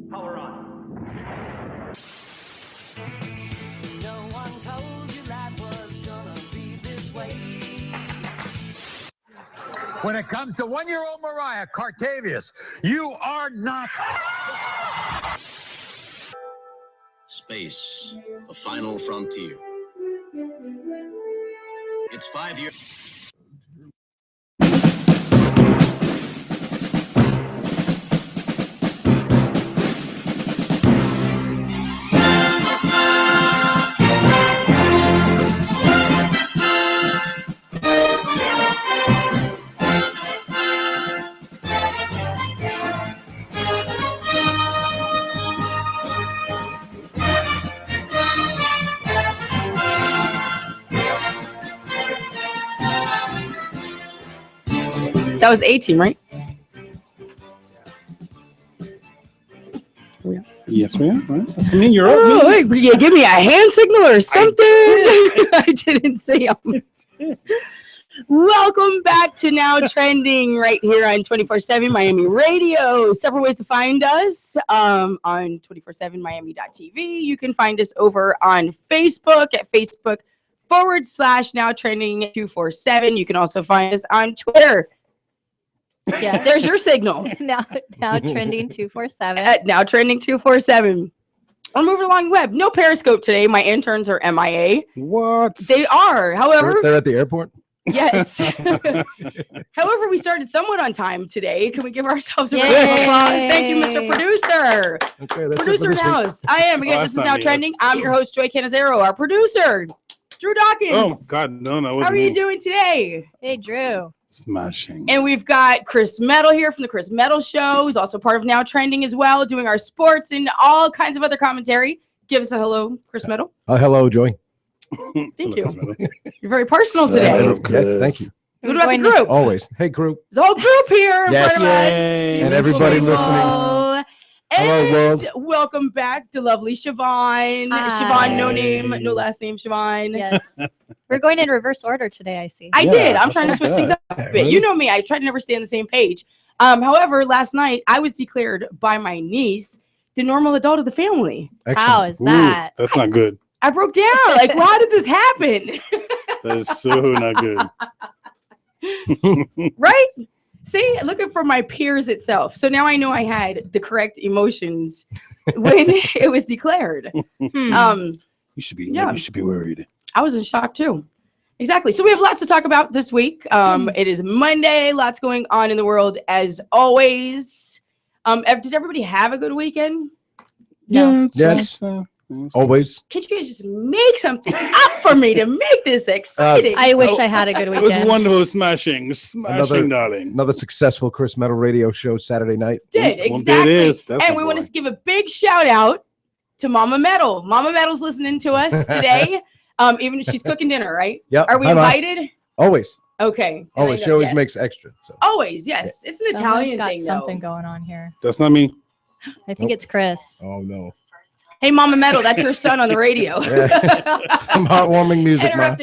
Power on. No one told you life was gonna be this way. When it comes to one-year-old Mariah Cartavius, you are not. Space, the final frontier. It's 5 years. That was 18, right? Yes, ma'am. Right? I mean, you're up. Oh, wait, you give me a hand signal or something? I didn't say. Welcome back to Now Trending right here on 24/7 Miami Radio. Several ways to find us on 247miami.tv. You can find us over on Facebook at Facebook.com/Now Trending 247. You can also find us on Twitter. Yeah, there's your signal. now trending 247. At Now Trending 247. I'll move along the web. No Periscope today. My interns are MIA. What? They are. However, they're at the airport. Yes. However, we started somewhat on time today. Can we give ourselves a round of applause? Thank you, Mr. Producer. Okay, that's Producer in the house. I am. Again, this is Now Trending. I'm your host, Joy Canizero. Our producer, Drew Dawkins. Oh, God, no. How are you doing today? Hey, Drew. Smashing. And we've got Chris Metal here from the Chris Metal Show. He's also part of Now Trending as well, doing our sports and all kinds of other commentary. Give us a hello, Chris Metal. Hello, Joy. Thank you. You're very personal today. Yes, thank you. What about the group? Always. Hey, group. There's a whole group here. Yes. In front of us. And everybody listening. Hello, world. Welcome back to lovely Shavonne. Hi. Shavonne, no name, no last name, Shavonne. Yes. We're going in reverse order today, I see. I did. I'm trying to switch things up a bit. Really? You know me. I try to never stay on the same page. However, last night I was declared by my niece the normal adult of the family. Excellent. How is that? Ooh, that's not good. I broke down. Like, how did this happen? That is so not good. Right? See, looking for my peers itself. So now I know I had the correct emotions when it was declared. You should be. Yeah. You should be worried. I was in shock too. Exactly. So we have lots to talk about this week. It is Monday. Lots going on in the world as always. Did everybody have a good weekend? No. Yes. Always. Can you guys just make something up for me to make this exciting? I wish I had a good It was weekend. wonderful. Smashing, darling. Another successful Chris Metal radio show Saturday night. Did Well, exactly. it is. That's And we want to give a big shout out to Mama Metal. Mama Metal's listening to us today. Even if she's cooking dinner, right? Yep. Are we Hi, Ma. invited? Always. Okay. And Always. I She know- always yes. makes extra. So. Always, yes. It's an Someone's Italian got thing, something though. going on here. That's not me. I think it's Chris. Oh, no. Hey, Mama Metal, that's your son on the radio. Some heartwarming music, Ma.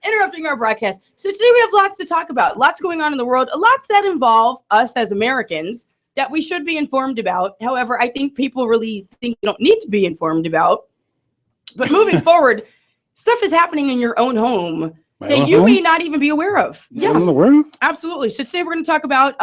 Interrupting our broadcast. So today we have lots to talk about. Lots going on in the world. Lots that involve us as Americans that we should be informed about. However, I think people really think they don't need to be informed about. But moving forward, stuff is happening in your own home that you may not even be aware of. Yeah, absolutely. So today we're going to talk about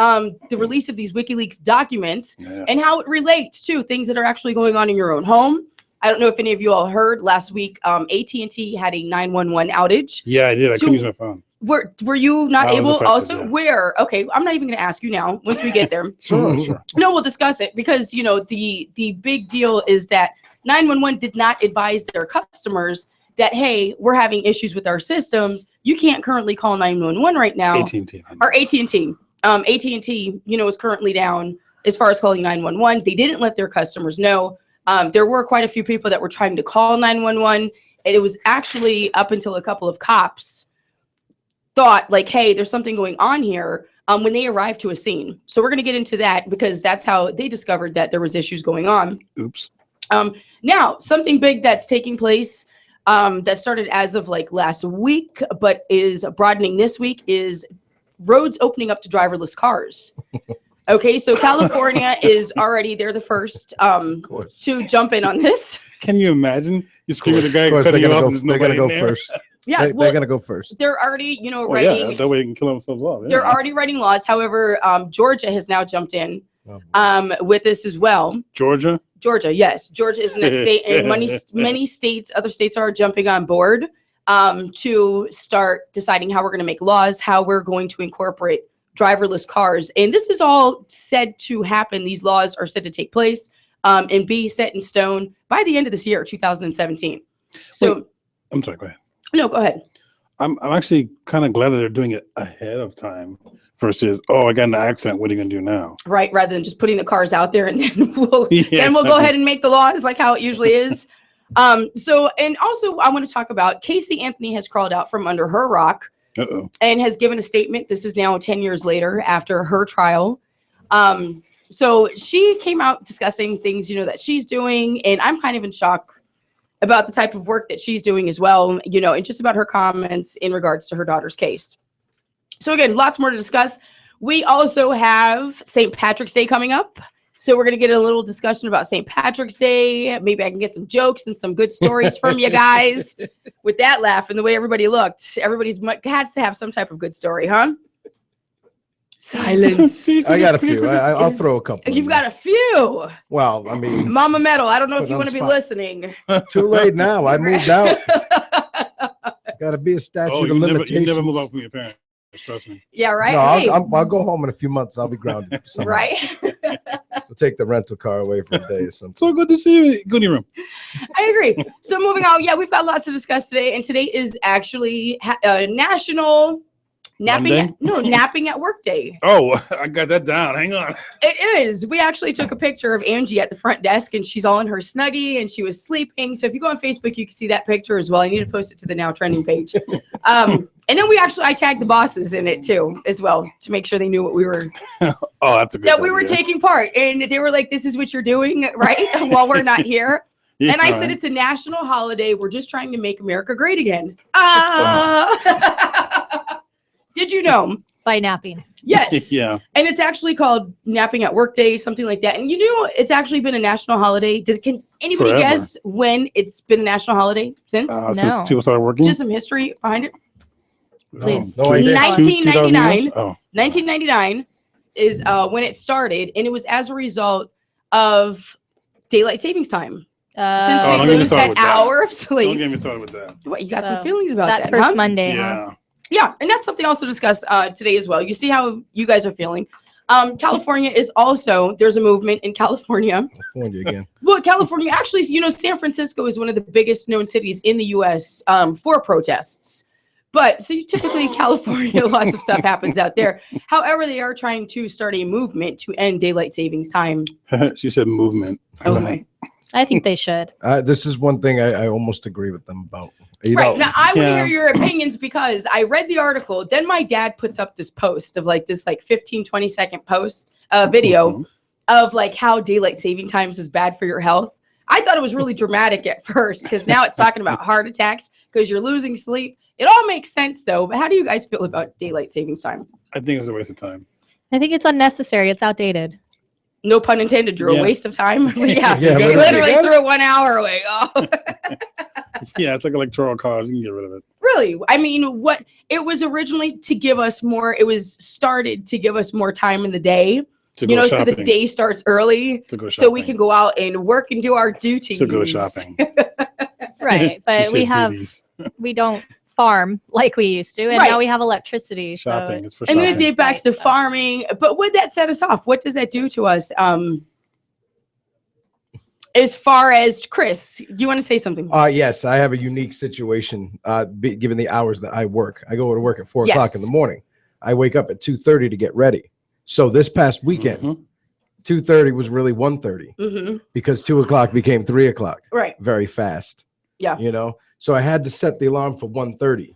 the release of these WikiLeaks documents and how it relates to things that are actually going on in your own home. I don't know if any of you all heard last week, AT&T had a 911 outage. Yeah, I did. I couldn't use my phone. Were you not able affected, also? yeah. Where? Okay, I'm not even going to ask you now once we get there. Sure. No, we'll discuss it because, you know, the big deal is that 911 did not advise their customers that, hey, we're having issues with our systems. you can't currently call 911 right now. AT&T. Or AT&T. AT&T, is currently down as far as calling 911. They didn't let their customers know. There were quite a few people that were trying to call 911, and it was actually up until a couple of cops thought like, hey, there's something going on here when they arrived to a scene. So we're going to get into that because that's how they discovered that there was issues going on. Oops. Now, something big that's taking place that started as of like last week, but is broadening this week is roads opening up to driverless cars. Okay, so California is already, they're the first to jump in on this. Can you imagine? You scream at the guy Of course, cutting they're you off gonna and go, there's they're nobody gonna in go there? first. Yeah, They're gonna go first. they're already, Well, writing. yeah, that way they can kill themselves off. They're Yeah. already writing laws. However, Georgia has now jumped in with this as well. Georgia? Georgia, yes. Georgia is the next state, and many states, other states are jumping on board to start deciding how we're going to make laws, how we're going to incorporate driverless cars. And this is all said to happen. These laws are said to take place and be set in stone by the end of this year, 2017. So, Wait, I'm sorry, go ahead. no, go ahead. I'm actually kind of glad that they're doing it ahead of time versus, oh, I got in an accident. What are you going to do now? Right, rather than just putting the cars out there and then we'll Yeah, go exactly. ahead and make the laws like how it usually is. So, and also I want to talk about Casey Anthony has crawled out from under her rock Uh-oh. and has given a statement. This is now 10 years later after her trial. So she came out discussing things, that she's doing, and I'm kind of in shock about the type of work that she's doing as well, and just about her comments in regards to her daughter's case. So again, lots more to discuss. We also have St. Patrick's Day coming up. So we're going to get a little discussion about St. Patrick's Day. Maybe I can get some jokes and some good stories from you guys with that laugh and the way everybody looked. Everybody's has to have some type of good story, huh? Silence. I got a few. I'll throw a couple. You've got a few. Well, I mean, Mama Metal, I don't know if Put you on want to the be spot. listening. too late now. I moved out. Got to be a statute Oh, of you limitations. never move out from your parents. Trust me. Yeah, right? No, Hey, I'll go home in a few months. I'll be grounded. Somehow. right? We'll take the rental car away for a day or something. So good to see you. Go in your room. I agree. So moving on, yeah, we've got lots to discuss today, and today is actually National Monday? Napping at Work Day. Oh, I got that down. Hang on. It is. We actually took a picture of Angie at the front desk, and she's all in her Snuggie, and she was sleeping. So if you go on Facebook, you can see that picture as well. I need to post it to the Now Trending page. And then I tagged the bosses in it too, as well, to make sure they knew what we were Oh, that's a good that we were idea. taking part. And they were like, "This is what you're doing, right?" While we're not here. Yeah, And I said, right. it's a national holiday. We're just trying to make America great again. Did you know? By napping. Yes. Yeah. And it's actually called Napping at Work Day, something like that. And it's actually been a national holiday. Can anybody Forever. guess when it's been a national holiday since? No. Since people started working. Just some history behind it. Please. No idea. 1999. Oh, 1999 is when it started, and it was as a result of daylight savings time. Since Oh, we don't get me lose started that with that. hour of don't sleep. get me started with that. What, you got So, some feelings about that that, first huh? Monday. Huh? Yeah. Yeah, and that's something also to discuss today as well. You see how you guys are feeling. California is also, there's a movement in California. California again. Well, California, actually, San Francisco is one of the biggest known cities in the U.S. For protests. But so typically California, lots of stuff happens out there. However, they are trying to start a movement to end daylight savings time. She said movement. Okay. I think they should. This is one thing I almost agree with them about. You Right. know, Now, I want to Yeah. hear your opinions because I read the article. Then my dad puts up this post of this 15, 20-second post, video of how daylight saving times is bad for your health. I thought it was really dramatic at first because now it's talking about heart attacks because you're losing sleep. It all makes sense, though. But how do you guys feel about daylight savings time? I think it's a waste of time. I think it's unnecessary. It's outdated. No pun intended, Drew. Yeah. A waste of time. Yeah. Yeah, We but- literally threw 1 hour away. Oh. Yeah, it's like electoral cars. You can get rid of it. Really? I mean, what it was originally to give us more, it was started to give us more time in the day, To go so shopping. the day starts early, to go shopping. so we can go out and work and do our duties. to go shopping. Right. She But said we don't farm like we used to. And Right. now we have electricity. shopping. So It's for And then shopping. it date back to farming. But would that set us off? What does that do to us? As far as Chris, you want to say something? Yes, I have a unique situation. Given the hours that I work, I go to work at 4 o'clock in the morning. I wake up at 2:30 to get ready. So this past weekend, 2:30 was really 1:30 because 2 o'clock became 3 o'clock. Right. Very fast. Yeah. You know, so I had to set the alarm for 1:30.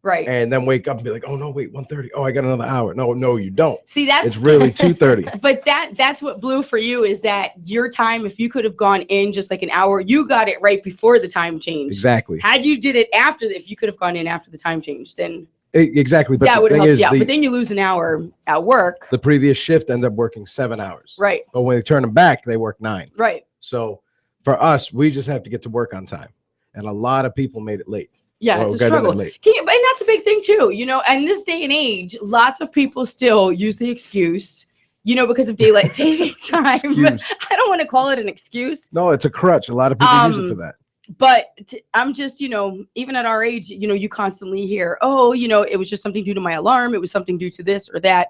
Right. And then wake up and be like, oh no, wait, 1:30. Oh, I got another hour. No, you don't. See, that's it's really 2:30. But that's what blew for you is that your time, if you could have gone in just like an hour, you got it right before the time change. Exactly. Had you did it after, if you could have gone in after the time change, then exactly. But that the would have thing helped is, you out. But then you lose an hour at work. the previous shift ended up working 7 hours. Right. But when they turn them back, they work 9. Right. So for us, we just have to get to work on time. And a lot of people made it late. Yeah, Well, it's a got in struggle. late. And that's a big thing too, you know, and this day and age, lots of people still use the excuse, you know, because of daylight savings time. Excuse. I don't want to call it an excuse, No, it's a crutch. A lot of people use it for that. but I'm just, you know, even at our age, you know, you constantly hear, oh, you know, it was just something due to my alarm. It was something due to this or that,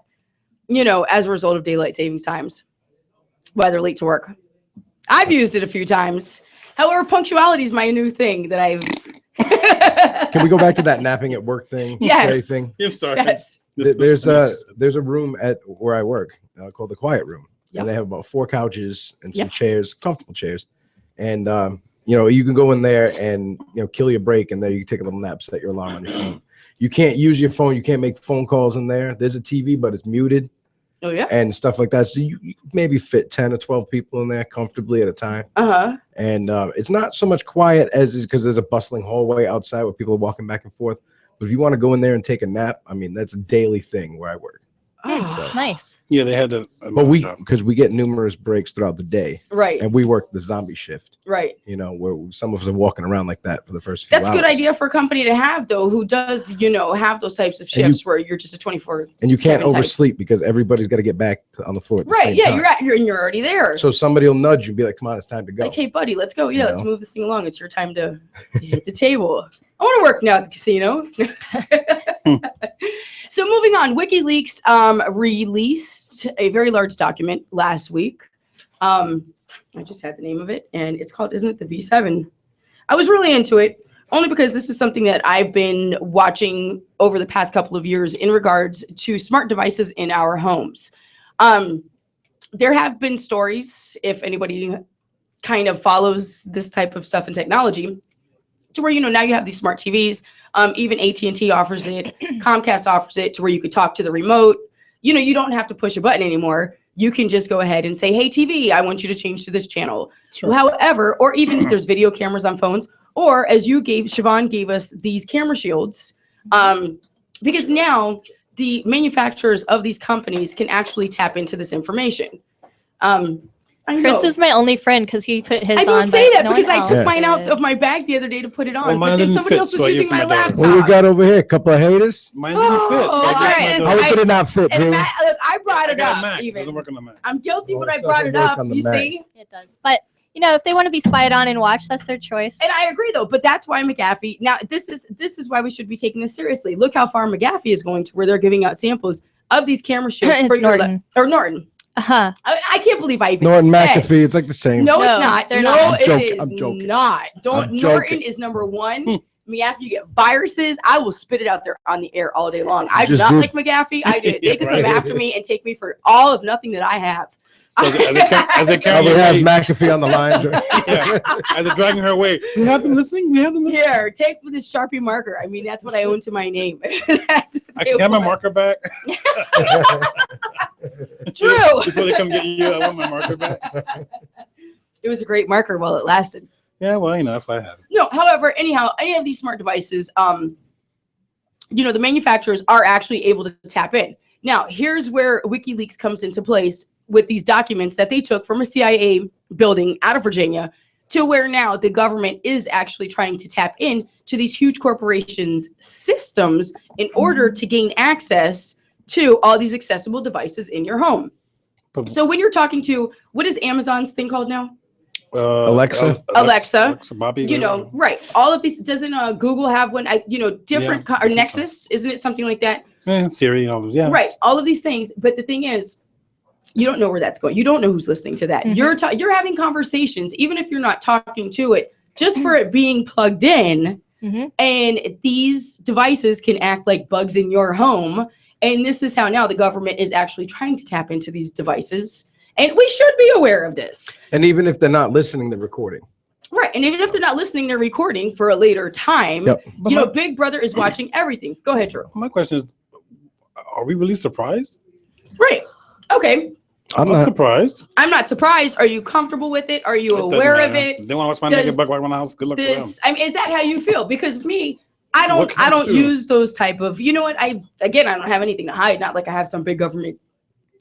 you know, as a result of daylight savings times, why they're late to work. I've used it a few times. However, punctuality is my new thing that I've. Can we go back to that napping at work thing? Yes. Thing? I'm sorry. Yes. There's a room at where I work called the Quiet Room, Yep. and they have about 4 couches and some Yep. chairs, comfortable chairs, and you know, you can go in there and, you know, kill your break, and then you can take a little nap, set your alarm on your phone. You can't use your phone. You can't make phone calls in there. There's a TV, but it's muted Oh yeah. and stuff like that. So you maybe fit 10 or 12 people in there comfortably at a time. And it's not so much quiet as is because there's a bustling hallway outside where people are walking back and forth. But if you want to go in there and take a nap, I mean, that's a daily thing where I work. Oh, Nice. Yeah, they had the. But because we get numerous breaks throughout the day, right. and we work the zombie shift, Right. you know, where some of us are walking around like that for the first few That's a good hours. idea for a company to have, though, who does, you know, have those types of And you- shifts where you're just a 24. And you can't 7 type. oversleep because everybody's got to get back on the floor at the Right. same Yeah. time. You're already there. So somebody will nudge you and be like, come on, it's time to go. Like, hey, buddy, let's go. Yeah, You let's know? move this thing along. It's your time to hit the table. I want to work now at the casino. So moving on, WikiLeaks released a very large document last week. I just had the name of it, and it's called, isn't it the V7? I was really into it, only because this is something that I've been watching over the past couple of years in regards to smart devices in our homes. There have been stories, if anybody kind of follows this type of stuff in technology, to where, you know, now you have these smart TVs. Even AT&T offers it. Comcast offers it to where you could talk to the remote. You know, you don't have to push a button anymore. You can just go ahead and say, hey, TV, I want you to change to this channel. Sure. However, or even if there's video cameras on phones, or as Shavonne gave us these camera shields, because now the manufacturers of these companies can actually tap into this information. I Chris know. is my only friend because he put his I on. don't say but that no because one I else took mine out did. of my bag the other day to put it on. Well, mine but then didn't somebody fit, else was so I gave using it to my my daughter. laptop. What we got over here? A couple of haters? Mine didn't fit. So Oh, I gave that's my right. daughter- How did it not fit, And Drew? look, I brought I it got a up. Mac. It Even doesn't work on the Mac. I'm guilty, Well, but I it brought it doesn't work up. on the You Mac. see, It does. But, you know, if they want to be spied on and watched, that's their choice. and I agree though. But that's why McAfee. Now this is why we should be taking this seriously. Look how far McAfee is going to, where they're giving out samples of these camera shields It's for your Norton. or Norton. Uh-huh. I can't believe I even Norton said. McAfee, it's like the same. No, No, it's not. they're No, not. it I'm is joking. not. I'm Norton joking. is number one. McAfee, you get viruses. I will spit it out there on the air all day long. I do Just not do- like McAfee. I did. They could Right. come after me and take me for all of nothing that I have. So as they Now carry we her have away, McAfee on the line. yeah, as they're dragging her away, we have them listening. We have them listening. Here, take this Sharpie marker. I mean, that's what I own to my name. That's what they Actually, have my want. marker back. True. Before they come get you, I want my marker back. It was a great marker while it lasted. Yeah, well, you know, that's why I have it. No, however, anyhow, any of these smart devices, you know, the manufacturers are actually able to tap in. Now, here's where WikiLeaks comes into place with these documents that they took from a CIA building out of Virginia to where now the government is actually trying to tap in to these huge corporations' systems in order to gain access to all these accessible devices in your home. So when you're talking to, what is Amazon's thing called now? Alexa. Alexa, Bobby. You know, right. All of these, doesn't Google have one? You know, different, Yeah, or I think Nexus, isn't it something like that? Yeah, Siri and all those. Yeah. Right. All of these things. But the thing is, You don't know where that's going. You don't know who's listening to that. You're having conversations, even if you're not talking to it, just for it being plugged in. And these devices can act like bugs in your home. And this is how now the government is actually trying to tap into these devices. And we should be aware of this. And even if they're not listening, they're recording. Right. And even if they're not listening, they're recording for a later time. Yep. You know, Big Brother is watching everything. Go ahead, Drew. My question is, are we really surprised? Right. Okay. I'm not surprised. I'm not surprised. Are you comfortable with it? Are you aware of it? They want to watch my naked buck right around the house. Good luck with them. I mean, is that how you feel? Because me, I don't use those type of, you know what? I don't have anything to hide. Not like I have some big government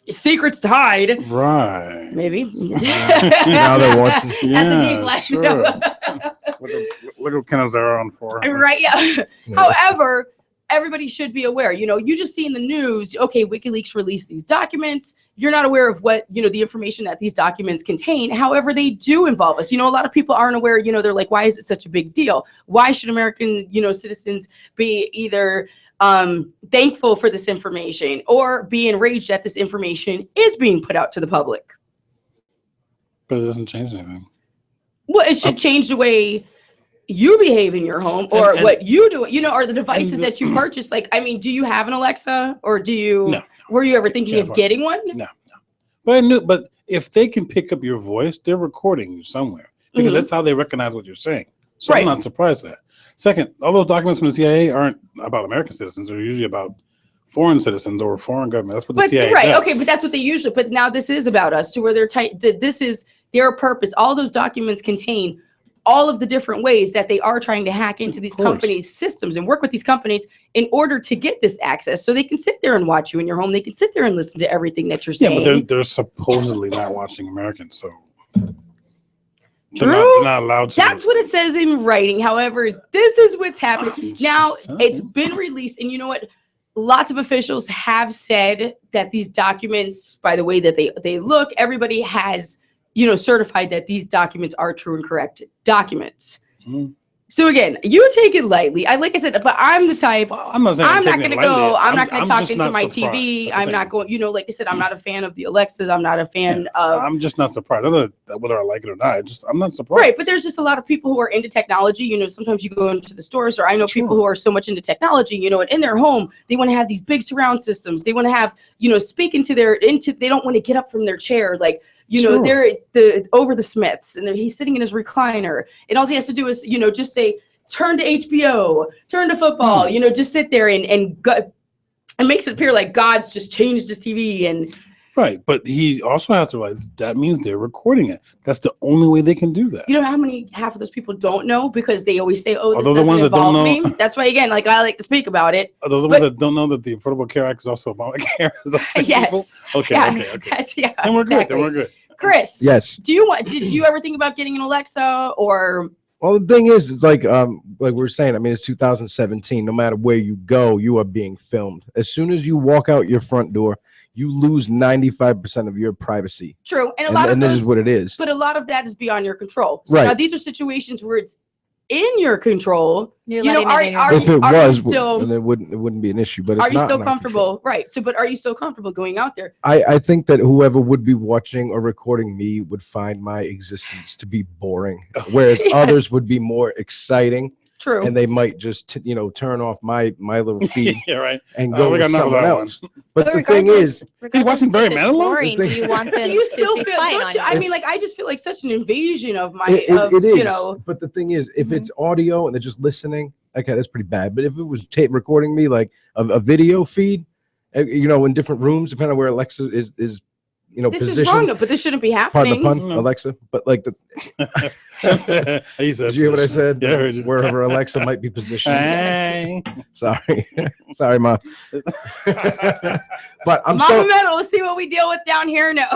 secrets to hide. Right. Maybe. Now they're watching. Yeah, sure. Look what Kennels are on for. Right. Yeah. However, everybody should be aware. You know, you just see in the news, okay, WikiLeaks released these documents. You're not aware of what, you know, the information that these documents contain. However, they do involve us. You know, a lot of people aren't aware, you know, they're like, why is it such a big deal? Why should American, you know, citizens be either thankful for this information or be enraged that this information is being put out to the public? But it doesn't change anything. Well, it should change the way you behave in your home or what you do, you know, or the devices that you purchase. Like, I mean, do you have an Alexa or do you, were you ever thinking of getting one? No. But if they can pick up your voice, they're recording you somewhere because that's how they recognize what you're saying. So I'm not surprised at that. Second, all those documents from the CIA aren't about American citizens. They're usually about foreign citizens or foreign government. That's what the CIA does. Okay, but that's what they usually, but now this is about us to where they're this is their purpose. All those documents contain all of the different ways that they are trying to hack into these companies' systems and work with these companies in order to get this access. So they can sit there and watch you in your home. They can sit there and listen to everything that you're saying. Yeah, but they're supposedly not watching Americans, so they're not allowed to. That's what it says in writing. However, this is what's happening. Now, it's been released, and you know what? Lots of officials have said that these documents, by the way that they look, everybody has, you know, certified that these documents are true and correct documents. So again, you take it lightly. Like I said, but I'm the type. I'm not going to go. I'm not going to talk into my TV. I'm not going. You know, like I said, I'm not a fan of the Alexas. I'm not a fan of. I'm just not surprised. Whether I like it or not, I'm not surprised. Right, but there's just a lot of people who are into technology. You know, sometimes you go into the stores, or I know people who are so much into technology. You know, and in their home, they want to have these big surround systems. They want to have, you know, speak into their They don't want to get up from their chair, like. You know, they're over the Smiths, and he's sitting in his recliner, and all he has to do is, you know, just say, turn to HBO, turn to football, you know, just sit there and makes it appear like God's just changed his TV. And right, but he also has to realize that means they're recording it. That's the only way they can do that. You know how half of those people don't know because they always say, "Oh, this the doesn't ones that don't involve me." know. That's why, again, like I like to speak about it. Are those the ones that don't know that the Affordable Care Act is also Obamacare? Yes. Okay. Then we're good. Then we're good. Chris. Yes. Did you ever think about getting an Alexa or? Well, the thing is, it's like we were saying, I mean, it's 2017. No matter where you go, you are being filmed. As soon as you walk out your front door, you lose 95% of your privacy. True. And a lot of this is what it is. But a lot of that is beyond your control. So now these are situations where it's in your control. If it was, then it wouldn't be an issue. But are you still comfortable? Right. So, but are you still comfortable going out there? I think that whoever would be watching or recording me would find my existence to be boring, whereas others would be more exciting. True. And they might just, you know, turn off my little feed and we go with got someone else. But the thing is, he's watching Barry Manilow. Do you want them do you still to be feel? spying on you? I mean, like I just feel like such an invasion of my. It is. You know. But the thing is, if it's audio and they're just listening, okay, that's pretty bad. But if it was tape recording me, like a video feed, you know, in different rooms, depending on where Alexa is you know, this position. Is wrong, but this shouldn't be happening. Pardon the pun, Alexa. But like the. Did you hear what I said? Yeah, I heard you. Wherever Alexa might be positioned. Hey. Sorry, Ma. But I'm Mama Metal. We'll see what we deal with down here. No.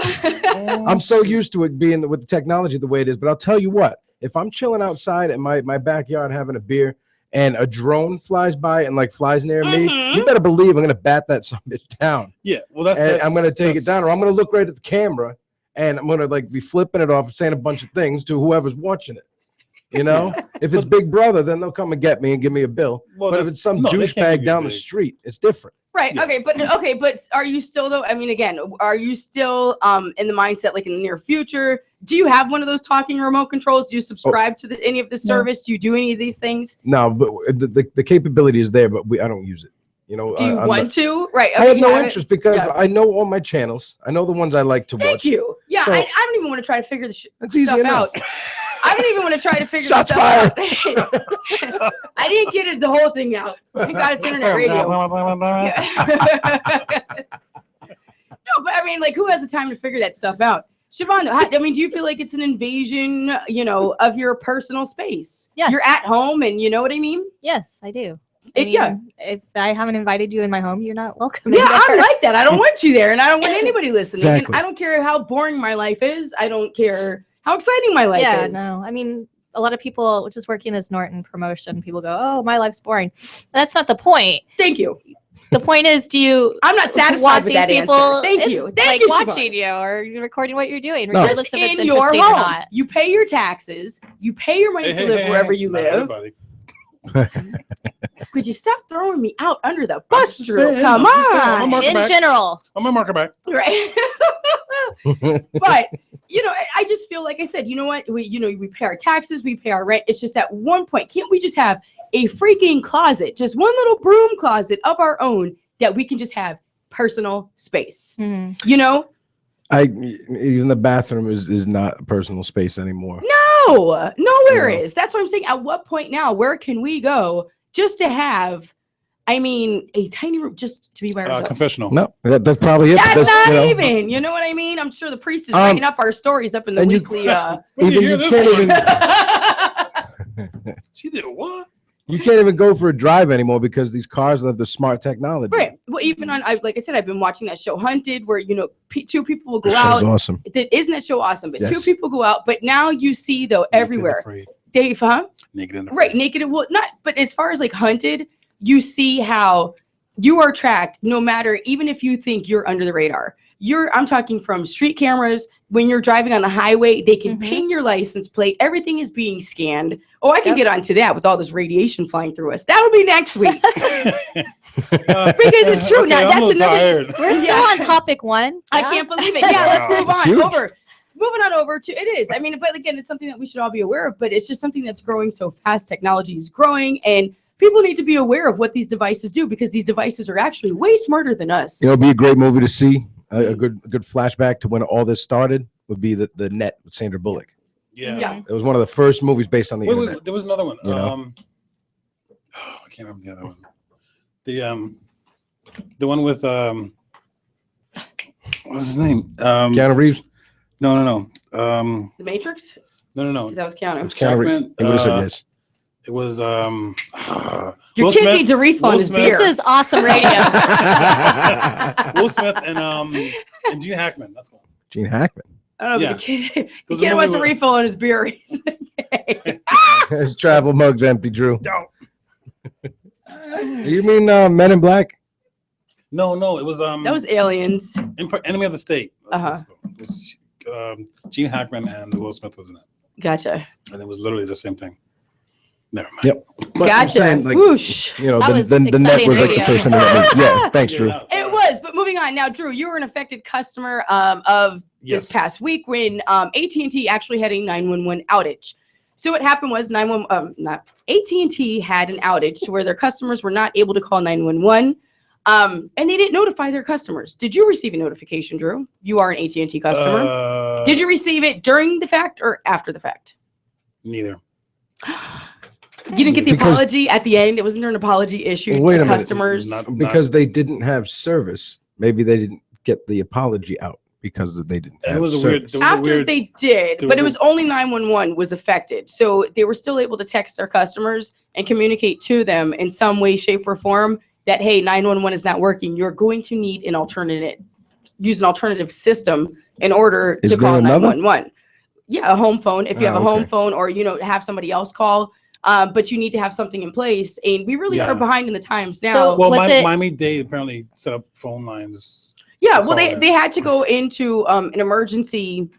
I'm so used to it being with the technology the way it is. But I'll tell you what. If I'm chilling outside in my backyard having a beer, and a drone flies by and like flies near me, you better believe I'm gonna bat that son of a bitch down. Yeah, well, I'm gonna take it down, or I'm gonna look right at the camera, and I'm gonna like be flipping it off, and saying a bunch of things to whoever's watching it. You know, if it's Big Brother, then they'll come and get me and give me a bill. Well, but if it's some douchebag down the street, it's different. Right. Yeah. Okay, but are you still though? I mean, again, are you still in the mindset like in the near future? Do you have one of those talking remote controls? Do you subscribe to any of the service? Do you do any of these things? No, but the capability is there, but I don't use it. You know, Do you want to? Right. I Okay, have no it. interest because Yeah. I know all my channels. I know the ones I like to watch. Thank you. Yeah, So- I don't even want to try to figure this That's easy stuff enough. out. I don't even want to try to figure Shots this stuff out. I didn't get the whole thing out. Thank God it's internet radio. No, but I mean, like, who has the time to figure that stuff out? Shavonne, I mean, do you feel like it's an invasion, you know, of your personal space? Yes. You're at home, and you know what I mean? Yes, I do. Yeah. If I haven't invited you in my home, you're not welcome. Yeah, in there. I'm like that. I don't want you there, and I don't want anybody listening. Exactly. And I don't care how boring my life is. I don't care how exciting my life Yeah, is. no. I mean, a lot of people just working as Norton promotion, people go, "Oh, my life's boring." That's not the point. Thank you. The point is, do you I'm not satisfied want with these that people answer. Thank in- you. like Thank you, watching Shavonne. you or you're recording what you're doing, No. regardless Just if it's in your interesting or home. not. You pay your taxes. You pay your money to live wherever you Not live. everybody. Could you stop throwing me out under the bus, just Drew? saying, Come I'm just saying, I'm a on. mark- In back. general, I'm gonna mark her back. Right. But you know, I just feel like I said, you know what? We pay our taxes, we pay our rent. It's just at one point, can't we just have a freaking closet, just one little broom closet of our own that we can just have personal space? You know? Even the bathroom is not a personal space anymore. No, nowhere Yeah. is. That's what I'm saying. At what point now, where can we go just to have, I mean, a tiny room just to be by ourselves? Confessional. No, that's probably it. That's That's, not you know, even. You know what I mean? I'm sure the priest is writing up our stories up in the and you- weekly. Where do Even you hear you this can't one? even She did what? you can't even go for a drive anymore because these cars have the smart technology. Right. Well, even on, like I said, I've been watching that show Hunted, where you know two people will go That out. show's awesome. Isn't that show awesome? But two Yes. people go out. But now you see though everywhere, Dave, huh? Naked and afraid. Right, naked and well, not. But as far as like Hunted, you see how you are tracked, no matter, even if you think you're under the radar. I'm talking from street cameras. When you're driving on the highway, they can ping your license plate. Everything is being scanned. Oh, I can get onto that with all this radiation flying through us. That'll be next week. Because it's true. Okay, Now I'm a that's little another. tired. we're still on topic one. I Yeah. can't believe it. Yeah, let's move on huge. over. Moving on over to it is. I mean, but again, it's something that we should all be aware of. But it's just something that's growing so fast. Technology is growing, and people need to be aware of what these devices do because these devices are actually way smarter than us. You know, it'd be a great movie to see. A good flashback to when all this started would be the Net with Sandra Bullock. Yeah. Yeah. It was one of the first movies based on the internet. Wait, there was another one. You know? I can't remember the other one. The one with what's his name? Keanu Reeves. No. The Matrix? No. Because that was Keanu. It's Keanu Reeves. Jackman, He would have said yes. It was Your Will kid Smith- needs a refill on Will his Smith- beer. This is awesome radio. Will Smith and Gene Hackman. That's one. Gene Hackman. I don't know, Yeah. but the Those kid are wants a movies- refill on his beer. He's like, His travel mug's empty, Drew. No. You mean Men in Black? No, it was that was Aliens. Enemy of the State. Uh-huh. It was, Gene Hackman and Will Smith was in it, Gotcha. and it was literally the same thing. Never mind. Yep. But I'm Gotcha. saying, like, Whoosh. you know, That was the Net exciting was like the radio. first internet movie. Yeah, thanks, Drew. Yeah, It was, but moving on now, Drew, you were an affected customer of Yes. this past week when AT&T actually had a 911 outage. So what happened was AT&T had an outage to where their customers were not able to call 911, and they didn't notify their customers. Did you receive a notification, Drew? You are an AT&T customer. Did you receive it during the fact or after the fact? Neither. You didn't get the Because- apology at the end? It wasn't there an apology issued Wait a to minute. customers? Not- Because they didn't have service. Maybe they didn't get the apology out because they didn't It have was a service. weird. There was a After weird. they did, there but it was was only 911 was affected. So they were still able to text their customers and communicate to them in some way, shape, or form that, hey, 911 is not working. You're going to need an alternative system in order Is to there call another? 911. Yeah, a home phone. If you have a home Okay. phone or, have somebody else call, but you need to have something in place. And we really Yeah. are behind in the times now. So- well, Was it- Miami-Dade apparently set up phone lines. Yeah, to well, call in. they had to go into an emergency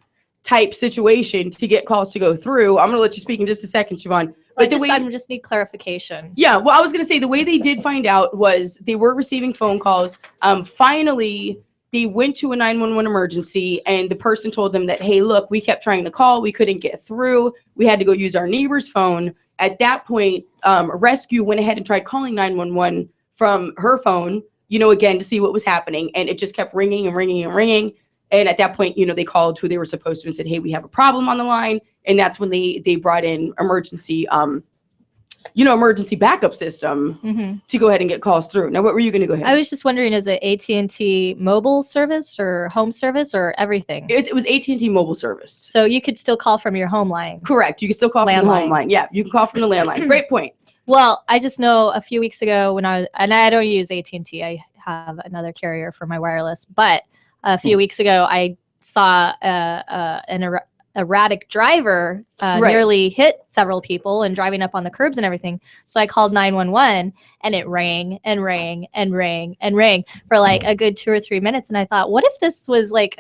type situation to get calls to go through. I'm going to let you speak in just a second, Shavonne. But I just need clarification. Yeah, well, I was going to say the way they did find out was they were receiving phone calls. Finally, they went to a 911 emergency, and the person told them that, hey, look, we kept trying to call. We couldn't get through. We had to go use our neighbor's phone. At that point, Rescue went ahead and tried calling 911 from her phone, again, to see what was happening. And it just kept ringing and ringing and ringing. And at that point, they called who they were supposed to and said, hey, we have a problem on the line. And that's when they brought in emergency backup system to go ahead and get calls through. Now, what were you going to go ahead? I was just wondering, is it AT&T mobile service or home service or everything? It was AT&T mobile service. So you could still call from your home line. Correct. You can still call from the home line. Yeah, you can call from the landline. Great point. Well, I just know a few weeks ago I don't use AT&T. I have another carrier for my wireless. But a few weeks ago, I saw an erratic driver nearly hit several people and driving up on the curbs and everything. So I called 911 and it rang and rang and rang and rang for like a good 2 or 3 minutes. And I thought, what if this was like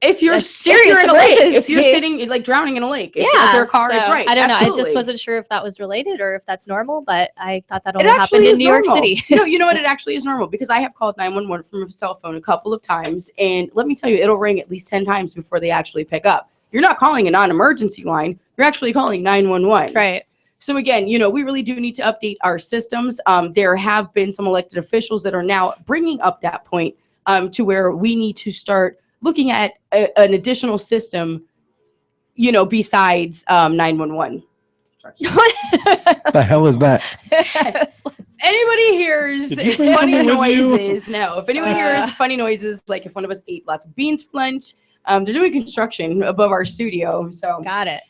if you're in a lake, if you're sitting like drowning in a lake, if their car is right. I don't know. I just wasn't sure if that was related or if that's normal, but I thought that only happened in New York City. You know what? It actually is normal because I have called 911 from a cell phone a couple of times. And let me tell you, it'll ring at least 10 times before they actually pick up. You're not calling a non-emergency line. You're actually calling 911. Right. So again, we really do need to update our systems. There have been some elected officials that are now bringing up that point to where we need to start looking at an additional system, besides 911. The hell is that? Anybody hears funny noises? No. If anyone hears funny noises, like if one of us ate lots of beans for lunch, they're doing construction above our studio. So got it.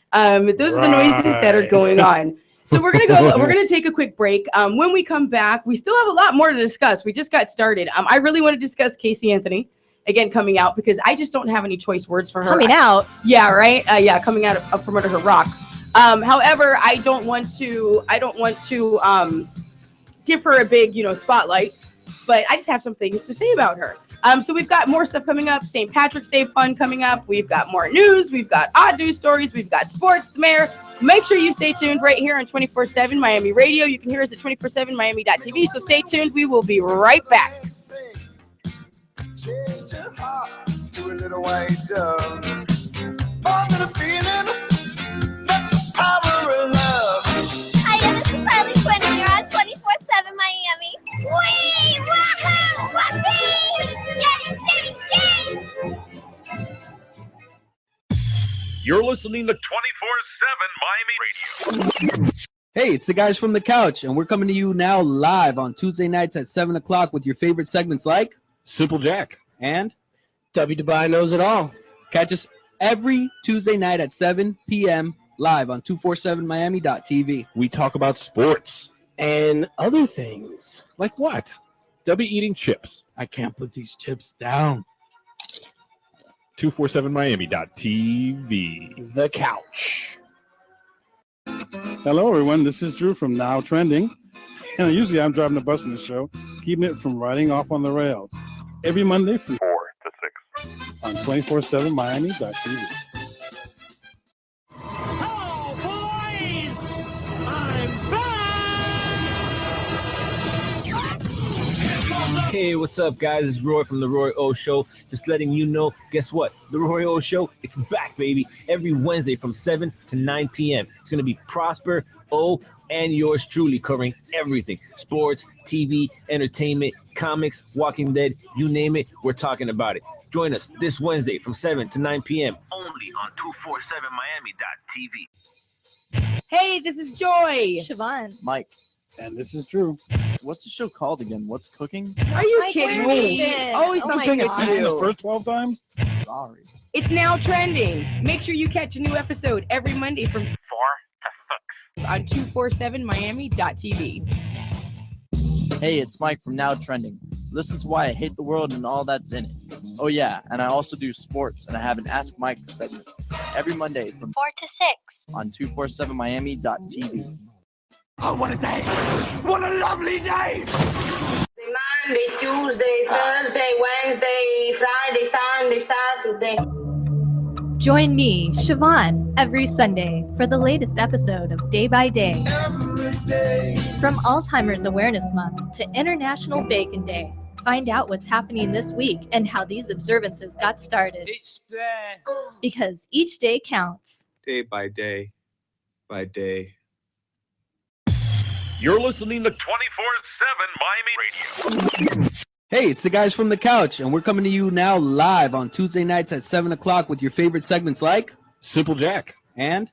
Those are the noises that are going on. So we're gonna take a quick break. When we come back, we still have a lot more to discuss. We just got started. I really want to discuss Casey Anthony again coming out because I just don't have any choice words for her. Coming out. Yeah, right. Coming out from under her rock. However, I don't want to give her a big, spotlight, but I just have some things to say about her. So we've got more stuff coming up. St. Patrick's Day fun coming up. We've got more news. We've got odd news stories. We've got sports, the mayor. Make sure you stay tuned right here on 24/7 Miami Radio. You can hear us at 247miami.tv. So stay tuned. We will be right back. Change your heart to a little white dove. More than a feeling, that's the power of love. Hi, this is Harley Quinn, and you're on 24/7 Miami. Wee! Wahoo! Whoopee! Yay! Yay! Yay! You're listening to 24/7 Miami Radio. Hey, it's the guys from the couch, and we're coming to you now live on Tuesday nights at 7 o'clock with your favorite segments like Simple Jack and W. Dubai Knows It All. Catch us every Tuesday night at 7 p.m. live on 247miami.tv. We talk about sports and other things. Like what? W eating chips. I can't put these chips down. 247miami.tv. The couch. Hello, everyone. This is Drew from Now Trending. And usually I'm driving the bus in the show, keeping it from riding off on the rails. Every Monday from 4 to 6 on 247miami.tv. Hello, boys! I'm back! Hey, what's up, guys? It's Roy from The Roy O Show. Just letting you know, guess what? The Roy O Show, it's back, baby. Every Wednesday from 7 to 9 p.m. It's going to be Prosper, O, and yours truly covering everything. Sports, TV, entertainment, comics, Walking Dead, you name it, we're talking about it. Join us this Wednesday from 7 to 9 p.m. only on 247miami.tv. Hey, this is Joy. Shavonne. Mike. And this is Drew. What's the show called again? What's cooking? Are you kidding me? Always something to The do. first 12 times? Sorry. It's Now Trending. Make sure you catch a new episode every Monday from 4 to 6 on 247miami.tv. Hey, it's Mike from Now Trending. Listen to Why I Hate the World and all that's in it. Oh yeah, and I also do sports, and I have an Ask Mike segment every Monday from 4 to 6 on 247miami.tv. Oh, what a day! What a lovely day! Monday, Tuesday, Thursday, Wednesday, Friday, Sunday, Saturday. Join me, Shavonne, every Sunday for the latest episode of Day by Day. From Alzheimer's Awareness Month to International Bacon Day, find out what's happening this week and how these observances got started. Because each day counts. Day by day by day. You're listening to 24/7 Miami Radio. Hey, it's the guys from the couch, and we're coming to you now live on Tuesday nights at 7 o'clock with your favorite segments like Simple Jack and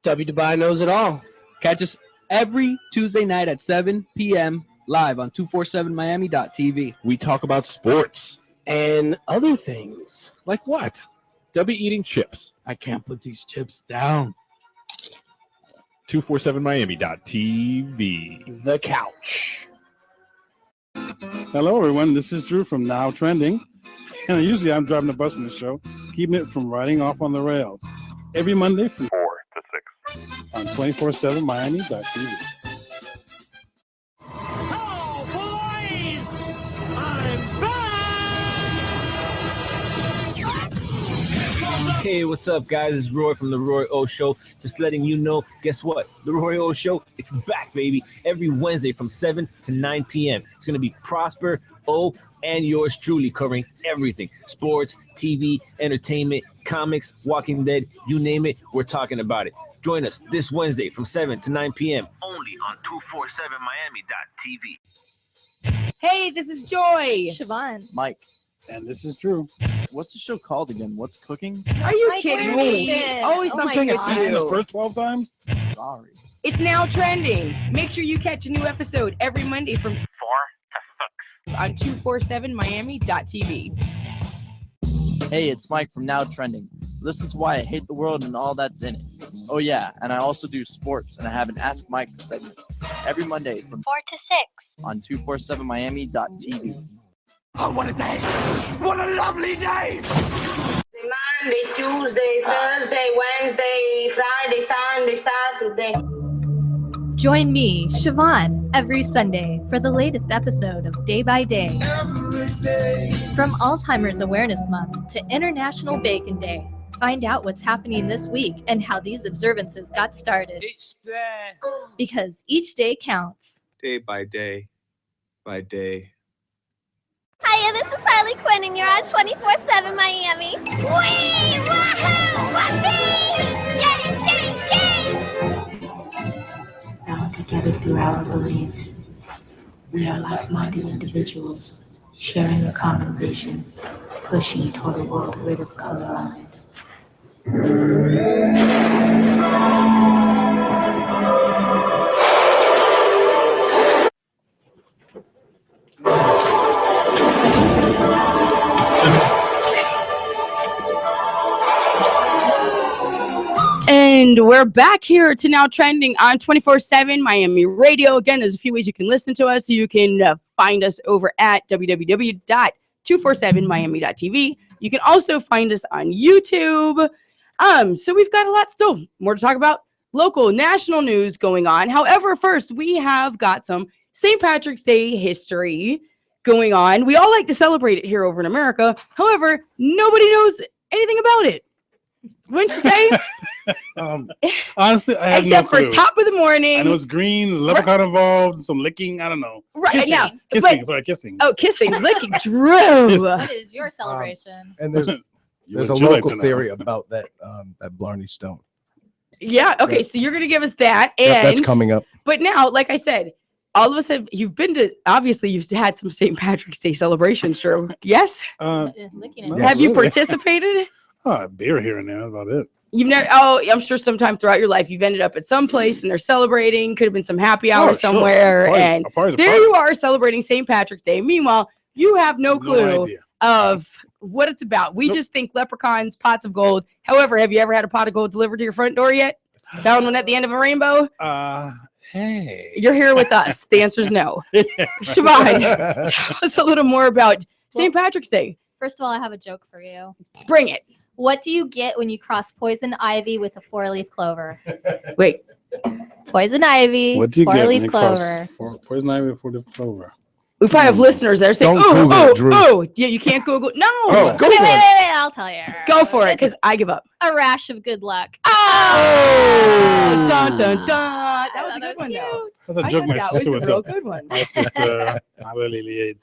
W. Dubai Knows It All. catch us every Tuesday night at 7 p.m. live on 247miami.tv. We talk about sports and other things. Like what? W eating chips. I can't put these chips down. 247miami.tv. The couch. Hello, everyone. This is Drew from Now Trending. And usually I'm driving the bus in the show, keeping it from riding off on the rails. Every Monday from 4 to 6 on 247miami.tv. Oh, boys! I'm back! Hey, what's up, guys? It's Roy from The Roy O Show. Just letting you know, guess what? The Roy O Show, it's back, baby. Every Wednesday from 7 to 9 p.m. It's going to be Prosper, O, and yours truly covering everything. Sports, TV, entertainment, comics, Walking Dead, you name it, we're talking about it. Join us this Wednesday from 7 to 9 p.m. only on 247miami.tv. Hey, this is Joy. Shavonne. Mike, And this is Drew. what's the show called again? What's cooking? Are you My kidding goodness. me? Always Oh my something to God. Attention the do. first 12 times? Sorry. It's Now Trending. Make sure you catch a new episode every Monday from 4 to 6 on 247miami.tv. Hey, it's Mike from Now Trending. Listen to why I hate the world and all that's in it. Oh yeah, and I also do sports, and I have an Ask Mike segment every Monday from 4 to 6. on 247miami.tv. Oh, what a day! What a lovely day! Monday, Tuesday, Thursday, Wednesday, Friday, Sunday, Saturday. Join me, Shavonne, every Sunday for the latest episode of Day by Day. From Alzheimer's Awareness Month to International Bacon Day, find out what's happening this week and how these observances got started. Because each day counts. Day by day by day. Hiya, this is Harley Quinn, and you're on 24/7 Miami. Wee! Wahoo! Whoopee! Yay! Yay! Yay! Bound together through our beliefs, we are like-minded individuals, sharing a common vision, pushing toward a world rid of color lines. And we're back here to Now Trending on 24/7 Miami Radio. Again, there's a few ways you can listen to us. You can find us over at www.247miami.tv. You can also find us on YouTube. So we've got a lot still more to talk about. Local, national news going on. However, first, we have got some St. Patrick's Day history going on. We all like to celebrate it here over in America. However, nobody knows anything about it. Wouldn't you say? Honestly, I have Except no clue. for top of the morning. I know it's green, there's a leprechaun involved, some licking, I don't know. Right, Kissing. yeah, Kissing, but- sorry, kissing. Oh, kissing, licking, Drew. What is your celebration? And there's a would you like local to know? theory about that that Blarney Stone. Yeah, okay, so you're going to give us that. And Yep, that's coming up. But now, like I said, all of us you've been to, obviously, you've had some St. Patrick's Day celebrations, Drew. Yes? No, Have you really. participated? Oh, a beer here and there, that's about it. You've never, I'm sure sometime throughout your life you've ended up at some place and they're celebrating. Could have been some happy hour Oh, sure. somewhere. A party- And a party's a there party. you are celebrating St. Patrick's Day. Meanwhile, you have no clue idea. of what it's about. We just think leprechauns, pots of gold. However, have you ever had a pot of gold delivered to your front door yet? Found one at the end of a rainbow? Hey. You're here with us. The answer is no. Shavonne, tell us a little more about St. Patrick's Day. First of all, I have a joke for you. Bring it. What do you get when you cross poison ivy with a four-leaf clover? Wait. Poison ivy, What do you get when four-leaf you clover. cross poison ivy for the clover? We probably have listeners that are saying, Don't Google it, Drew. yeah, you can't Google. No. Oh, go Wait, for wait, it. wait, I'll tell you. Go for it, because I give up. A rash of good luck. Oh! Dun, dun, dun. That was a good one, though. That's a I joke thought my that sister was would a real tell. good one. My sister,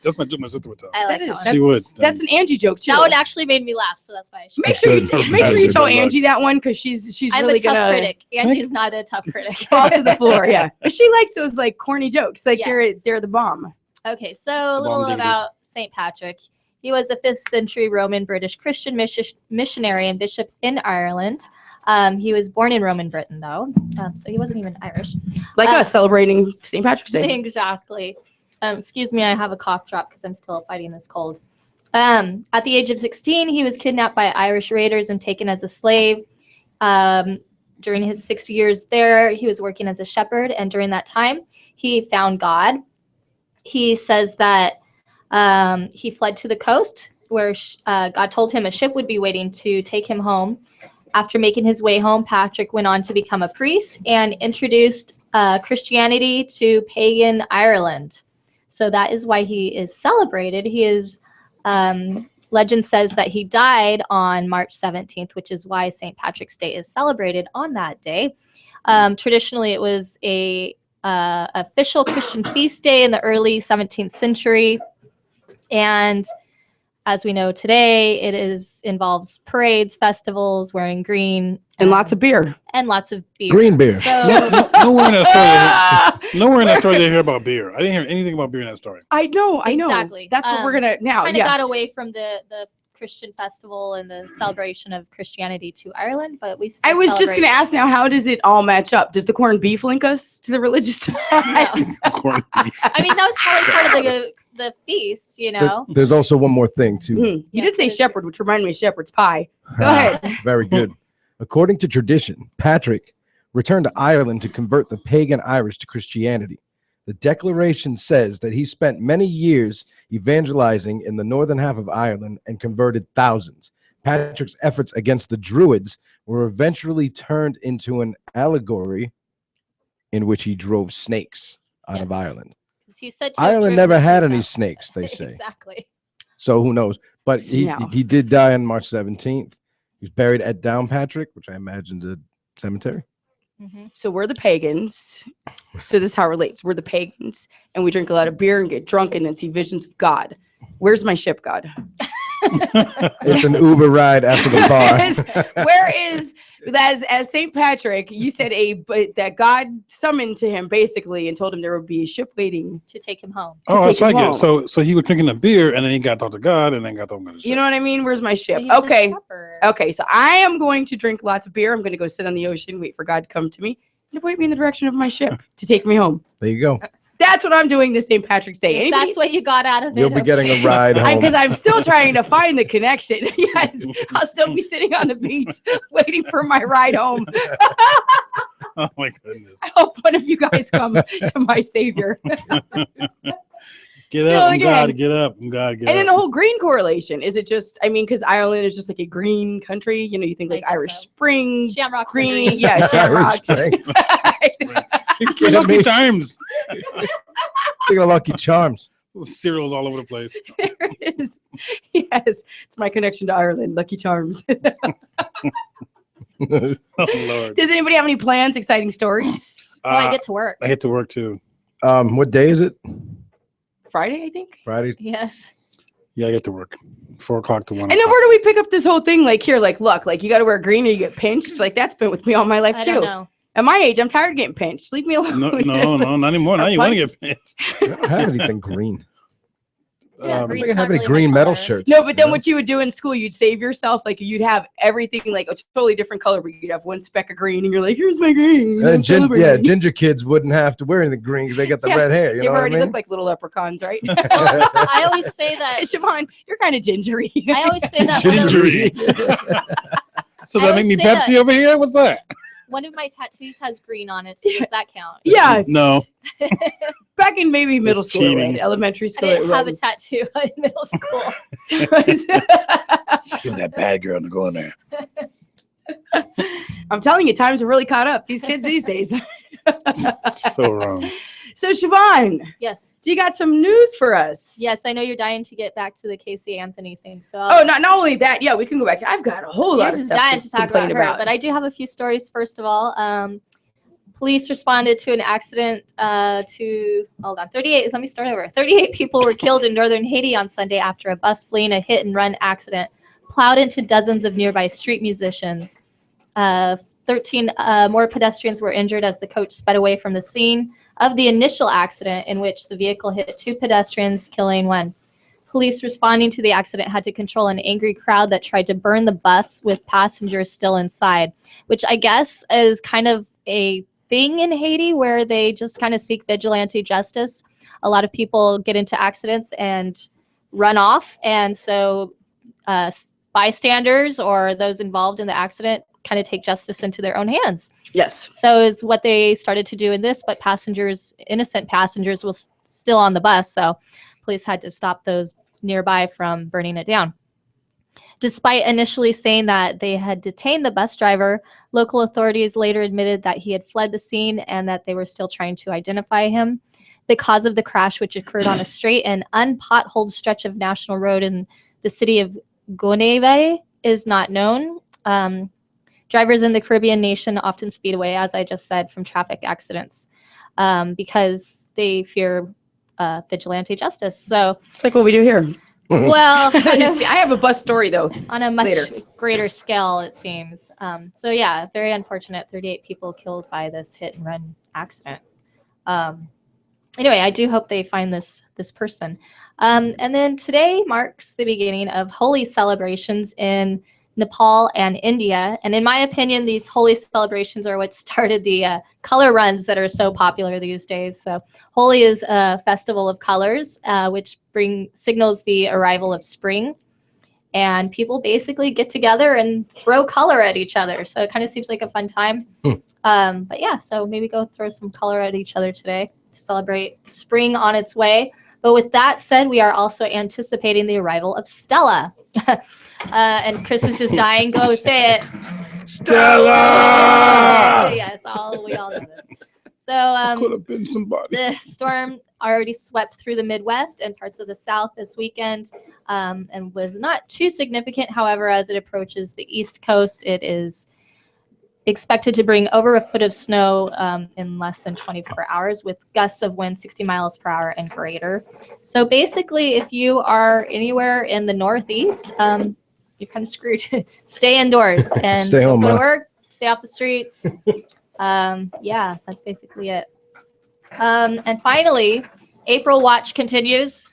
that's my joke my sister would tell. I like That is, that one. that's, She would. That's an Angie joke, too. That one actually made me laugh, so that's why I should. Make sure you Good tell luck. Angie that one, because she's I'm really a tough gonna critic. Angie's not a tough critic. fall to the floor. Yeah, but she likes those like corny jokes. Like Yes. they're the bomb. Okay, so a little about St. Patrick. He was a 5th century Roman British Christian missionary and bishop in Ireland. He was born in Roman Britain, though, so he wasn't even Irish. Like us celebrating St. Patrick's Day. Exactly. Excuse me, I have a cough drop because I'm still fighting this cold. At the age of 16, he was kidnapped by Irish raiders and taken as a slave. During his 6 years there, he was working as a shepherd, and during that time, he found God. He says that he fled to the coast where God told him a ship would be waiting to take him home. After making his way home, Patrick went on to become a priest and introduced Christianity to pagan Ireland. So that is why he is celebrated. He is, legend says that he died on March 17th, which is why St. Patrick's Day is celebrated on that day. Traditionally, it was a official Christian feast day in the early 17th century. And as we know today, it involves parades, festivals, wearing green. And lots of beer. And lots of beer. Green beer. So, Nowhere in that story did I hear about beer. I didn't hear anything about beer in that story. I know. Exactly. That's what we're gonna now. Kind of Yeah. got away from the Christian festival and the celebration of Christianity to Ireland, but we still I was just celebrate. gonna ask now, how does it all match up? Does the corned beef link us to the religious ties? Corned beef. I mean, that was probably part of the feast, you know. There's also one more thing too. You Yes, did say it is shepherd, which reminded me of shepherd's pie. Go ahead. Very good. According to tradition, Patrick returned to Ireland to convert the pagan Irish to Christianity. The declaration says that he spent many years evangelizing in the northern half of Ireland and converted thousands. Patrick's efforts against the Druids were eventually turned into an allegory in which he drove snakes out of Ireland. 'Cause he said to have Ireland driven never the had snakes any out. snakes, they say. Exactly. So who knows? But Smell. he did die on March 17th. He was buried at Downpatrick, which I imagine is a cemetery. So we're the pagans. So this is how it relates. We're the pagans, and we drink a lot of beer and get drunk and then see visions of God. Where's my ship, God? It's an Uber ride after the bar. Where is as St. Patrick? You said that God summoned to him basically and told him there would be a ship waiting to take him home. Oh, that's take him right. home. So he was drinking a beer and then he got to talk to God and then got to talk to the ship. You know what I mean? Where's my ship? He's a Okay. shepherd. Okay. So I am going to drink lots of beer. I'm going to go sit on the ocean, wait for God to come to me and point me in the direction of my ship to take me home. There you go. That's what I'm doing this St. Patrick's Day. If Anybody- that's what you got out of it. You'll be getting a ride home. Because I'm still trying to find the connection. Yes, I'll still be sitting on the beach waiting for my ride home. Oh my goodness. I hope one of you guys come to my savior. Get Still up, again. God, get up, God, get And then the up. whole green correlation, is it just, I mean, because Ireland is just like a green country, you know, you think like I guess Irish so. Spring, Shamrocks are green, green. yeah, shamrocks. Lucky Charms. Think of Lucky Charms. Cereals all over the place. There it is. Yes, it's my connection to Ireland, Lucky Charms. Oh Lord. Does anybody have any plans, exciting stories? Oh, I get to work. I get to work too. What day is it? Friday, I think. Friday. Yes. Yeah, I get to work. 4 o'clock to 1 And then o'clock. where do we pick up this whole thing? Like here, like look, like you got to wear green or you get pinched. Like that's been with me all my life I too. don't know. At my age, I'm tired of getting pinched. Leave me alone. No, not anymore. Now you want to get pinched. I don't have anything green. Yeah, I green's don't think I have not any really green my metal color. shirts. No, but then you know? what you would do in school, you'd save yourself. Like you'd have everything like a totally different color, but you'd have one speck of green, and you're like, "Here's my green." I'm And celebrating. ginger kids wouldn't have to wear anything green because they got the Yeah, red hair. You They've know what I already mean? look like little leprechauns, right? I always say that. Siobhan, you're kind of gingery. I always say that one of, Gingery. So I that make always me say Pepsi that. over here? What's that? one of my tattoos has green on it. So does that count? Yeah, No. back in maybe middle It's school, it cheating. read. Elementary I school. didn't it have a read. tattoo in middle school. She was that bad girl to go in there. I'm telling you, times are really caught up. These kids these days. So wrong. So Shavonne, Yes. do you got some news for us? Yes, I know you're dying to get back to the Casey Anthony thing. So Not only that, yeah, we can go back to. I've got a whole lot of just stuff dying to talk complain about her, but I do have a few stories. First of all, police responded to an accident hold on, 38. Let me start over. 38 people were killed in northern Haiti on Sunday after a bus fleeing a hit-and-run accident plowed into dozens of nearby street musicians. 13 more pedestrians were injured as the coach sped away from the scene of the initial accident, in which the vehicle hit 2 pedestrians, killing 1. Police responding to the accident had to control an angry crowd that tried to burn the bus with passengers still inside, which I guess is kind of a thing in Haiti where they just kind of seek vigilante justice. A lot of people get into accidents and run off, and so bystanders or those involved in the accident kind of take justice into their own hands. Yes. So is what they started to do in this, but innocent passengers were still on the bus, so police had to stop those nearby from burning it down. Despite initially saying that they had detained the bus driver, local authorities later admitted that he had fled the scene and that they were still trying to identify him. The cause of the crash, which occurred on a straight and unpotholed stretch of National Road in the city of Gonaive, is not known. Drivers in the Caribbean nation often speed away, as I just said, from traffic accidents because they fear vigilante justice. So it's like what we do here. Well, I have a bus story though. On a much greater scale, it seems. So yeah, very unfortunate. 38 people killed by this hit and run accident. Anyway, I do hope they find this person. And then today marks the beginning of Holi celebrations in Nepal and India. And in my opinion, these Holi celebrations are what started the color runs that are so popular these days. So Holi is a festival of colors, which signals the arrival of spring. And people basically get together and throw color at each other. So it kind of seems like a fun time. But yeah, so maybe go throw some color at each other today to celebrate spring on its way. But with that said, we are also anticipating the arrival of Stella. And Chris is just dying. Go say it. Stella! Yes, we all know this. So Could have been somebody. the storm already swept through the Midwest and parts of the South this weekend, and was not too significant. However, as it approaches the East Coast, it is expected to bring over a foot of snow in less than 24 hours, with gusts of wind 60 miles per hour and greater. So basically, if you are anywhere in the Northeast, you're kind of screwed. Stay indoors and Stay home, go to huh? work. Stay off the streets. Yeah, that's basically it. And finally, April Watch continues.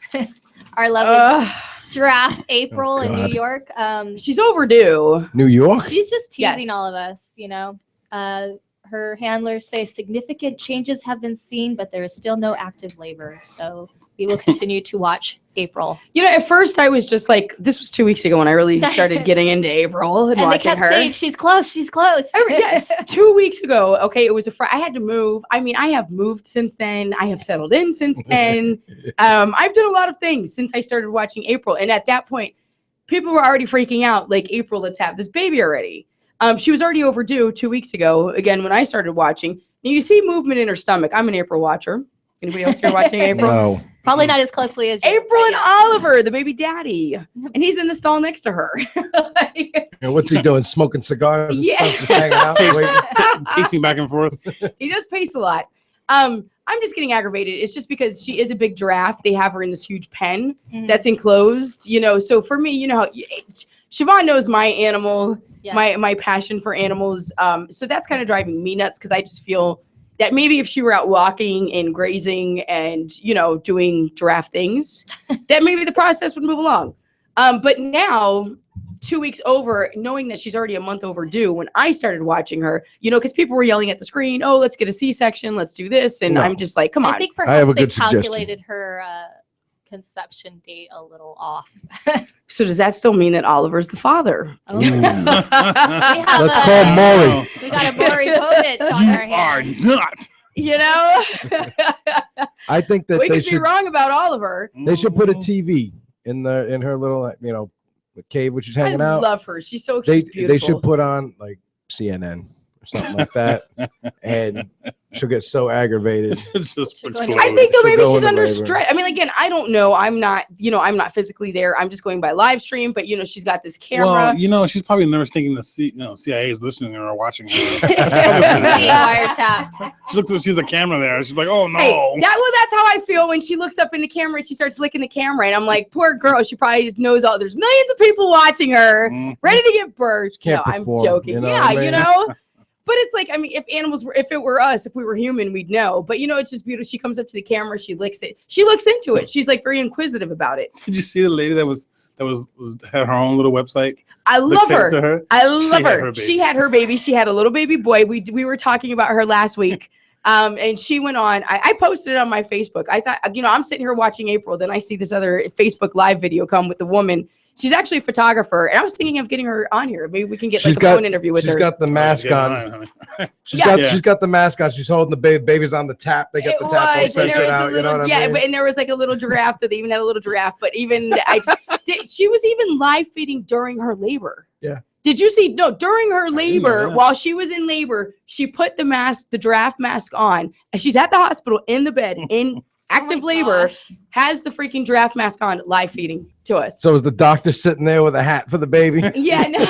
Our lovely giraffe April in New York. She's overdue. New York? She's just teasing Yes. all of us, you know. Her handlers say significant changes have been seen, but there is still no active labor. So we will continue to watch April. You know, at first I was just like, this was 2 weeks ago when I really started getting into April and And they watching kept her. saying, she's close, she's close. Yes, 2 weeks ago. Okay, it was I had to move. I mean, I have moved since then. I have settled in since then. I've done a lot of things since I started watching April. And at that point, people were already freaking out. Like, April, let's have this baby already. She was already overdue 2 weeks ago. Again, when I started watching, now you see movement in her stomach. I'm an April watcher. Anybody else here watching April? No. Probably not as closely as you. April and Oliver, the baby daddy, and he's in the stall next to her. And what's he doing? Smoking cigars and Yeah. stuff, just hanging out, waiting? Pacing back and forth. He does pace a lot. I'm just getting aggravated. It's just because she is a big giraffe. They have her in this huge pen that's enclosed, you know. So for me, you know, Shavonne knows my animal, my passion for animals. So that's kind of driving me nuts because I just feel that maybe if she were out walking and grazing and, you know, doing giraffe things, that maybe the process would move along. But now, 2 weeks over, knowing that she's already a month overdue, when I started watching her, you know, because people were yelling at the screen, oh, let's get a C-section, let's do this. And I'm just like, come on. I think I have perhaps a they good suggestion. calculated her conception date a little off. So does that still mean that Oliver's the father? Oh. Let's call Maury. We got a Maury Povich on our hands. Not. You know? I think that we they could be should wrong about Oliver. they should put a TV in her little, you know, cave which is hanging I out. love her. She's so They cute, they beautiful. should put on like CNN or something like that, and She'll get so aggravated. It's just explode. I think though She'll maybe go she's into under labor. stress. I mean, again, I don't know. I'm not physically there. I'm just going by live stream. But she's got this camera. Well, she's probably never thinking the CIA is listening or watching her. Wiretapped. She looks. She's a camera there. She's like, oh no. Hey, that's how I feel when she looks up in the camera and she starts licking the camera, and I'm like, poor girl. She probably knows all. There's millions of people watching her, ready to give birth. Can't No, I'm perform, joking. you know Yeah, what I mean? But it's like, I mean, if it were us, if we were human, we'd know. But it's just beautiful. She comes up to the camera, she licks it, she looks into it. She's like very inquisitive about it. Did you see the lady that had her own little website? I love her. To her? I love her. She She had her baby. She had a little baby boy. We were talking about her last week. And she went on. I posted it on my Facebook. I thought, I'm sitting here watching April. Then I see this other Facebook Live video come with the woman. She's actually a photographer, and I was thinking of getting her on here. Maybe we can get a phone interview with her. She's got the mask on. She's got the mask on. She's holding the baby's on the tap. They got the tap all centered out. You know what I mean? And there was like a little giraffe that they even had a little giraffe. But even she was even live feeding during her labor. Yeah. Did you see? No, during her labor, while she was in labor, she put the giraffe mask on, and she's at the hospital in the bed in active labor, has the freaking giraffe mask on, live feeding to us. So is the doctor sitting there with a hat for the baby? Yeah, no.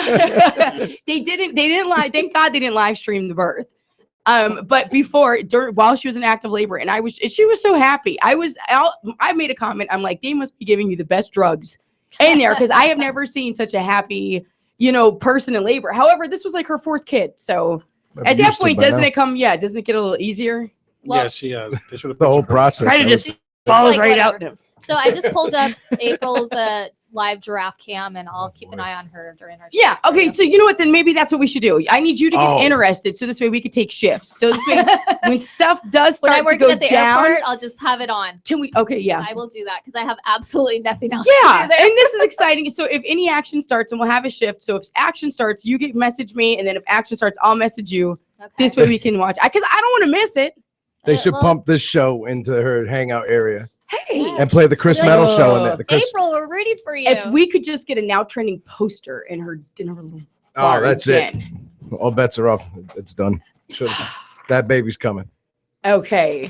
They didn't live. Thank God they didn't live stream the birth. But while she was in active labor, and she was so happy. I made a comment. I'm like, they must be giving you the best drugs in there, because I have never seen such a happy, person in labor. However, this was like her fourth kid. So at that point, doesn't it get a little easier? Well, yeah, they should have the whole process. Kind of just falls right out. So I just pulled up April's live giraffe cam, and I'll keep an eye on her during our Yeah. shift. Okay. So you know what? Then maybe that's what we should do. I need you to get interested, so this way we could take shifts. So this way, when stuff does When start I'm to working go at the down, airport, I'll just have it on. can we? Okay. Yeah. I will do that because I have absolutely nothing else Yeah, to do there. and this is exciting. So if any action starts, and we'll have a shift. So if action starts, you get message me, and then if action starts, I'll message you. Okay. This way we can watch. Because I don't want to miss it. They should pump this show into her hangout area. Hey, and play the Chris Metal show in there. April, we're rooting for you. If we could just get a Now Trending poster in her little Oh, that's den. it. All bets are off. It's done. That baby's coming. Okay.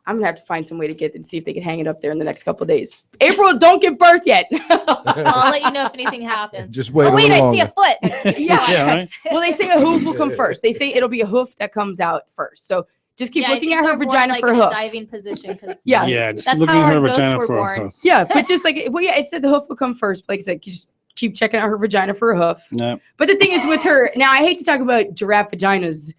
I'm gonna have to find some way to get and see if they can hang it up there in the next couple of days. April, don't give birth yet. I'll let you know if anything happens. Just wait. Oh wait, I see a longer. foot. Yeah. Right? Well, they say a hoof will come first. They say it'll be a hoof that comes out first. So just keep looking at her vagina for a in hoof. a diving position, because Yeah, just that's looking how at her our ghosts vagina were for a born. hoof. Yeah, but just like, well, yeah, it said the hoof will come first. Like I said, you just keep checking out her vagina for a hoof. No. But the thing is with her, now I hate to talk about giraffe vaginas,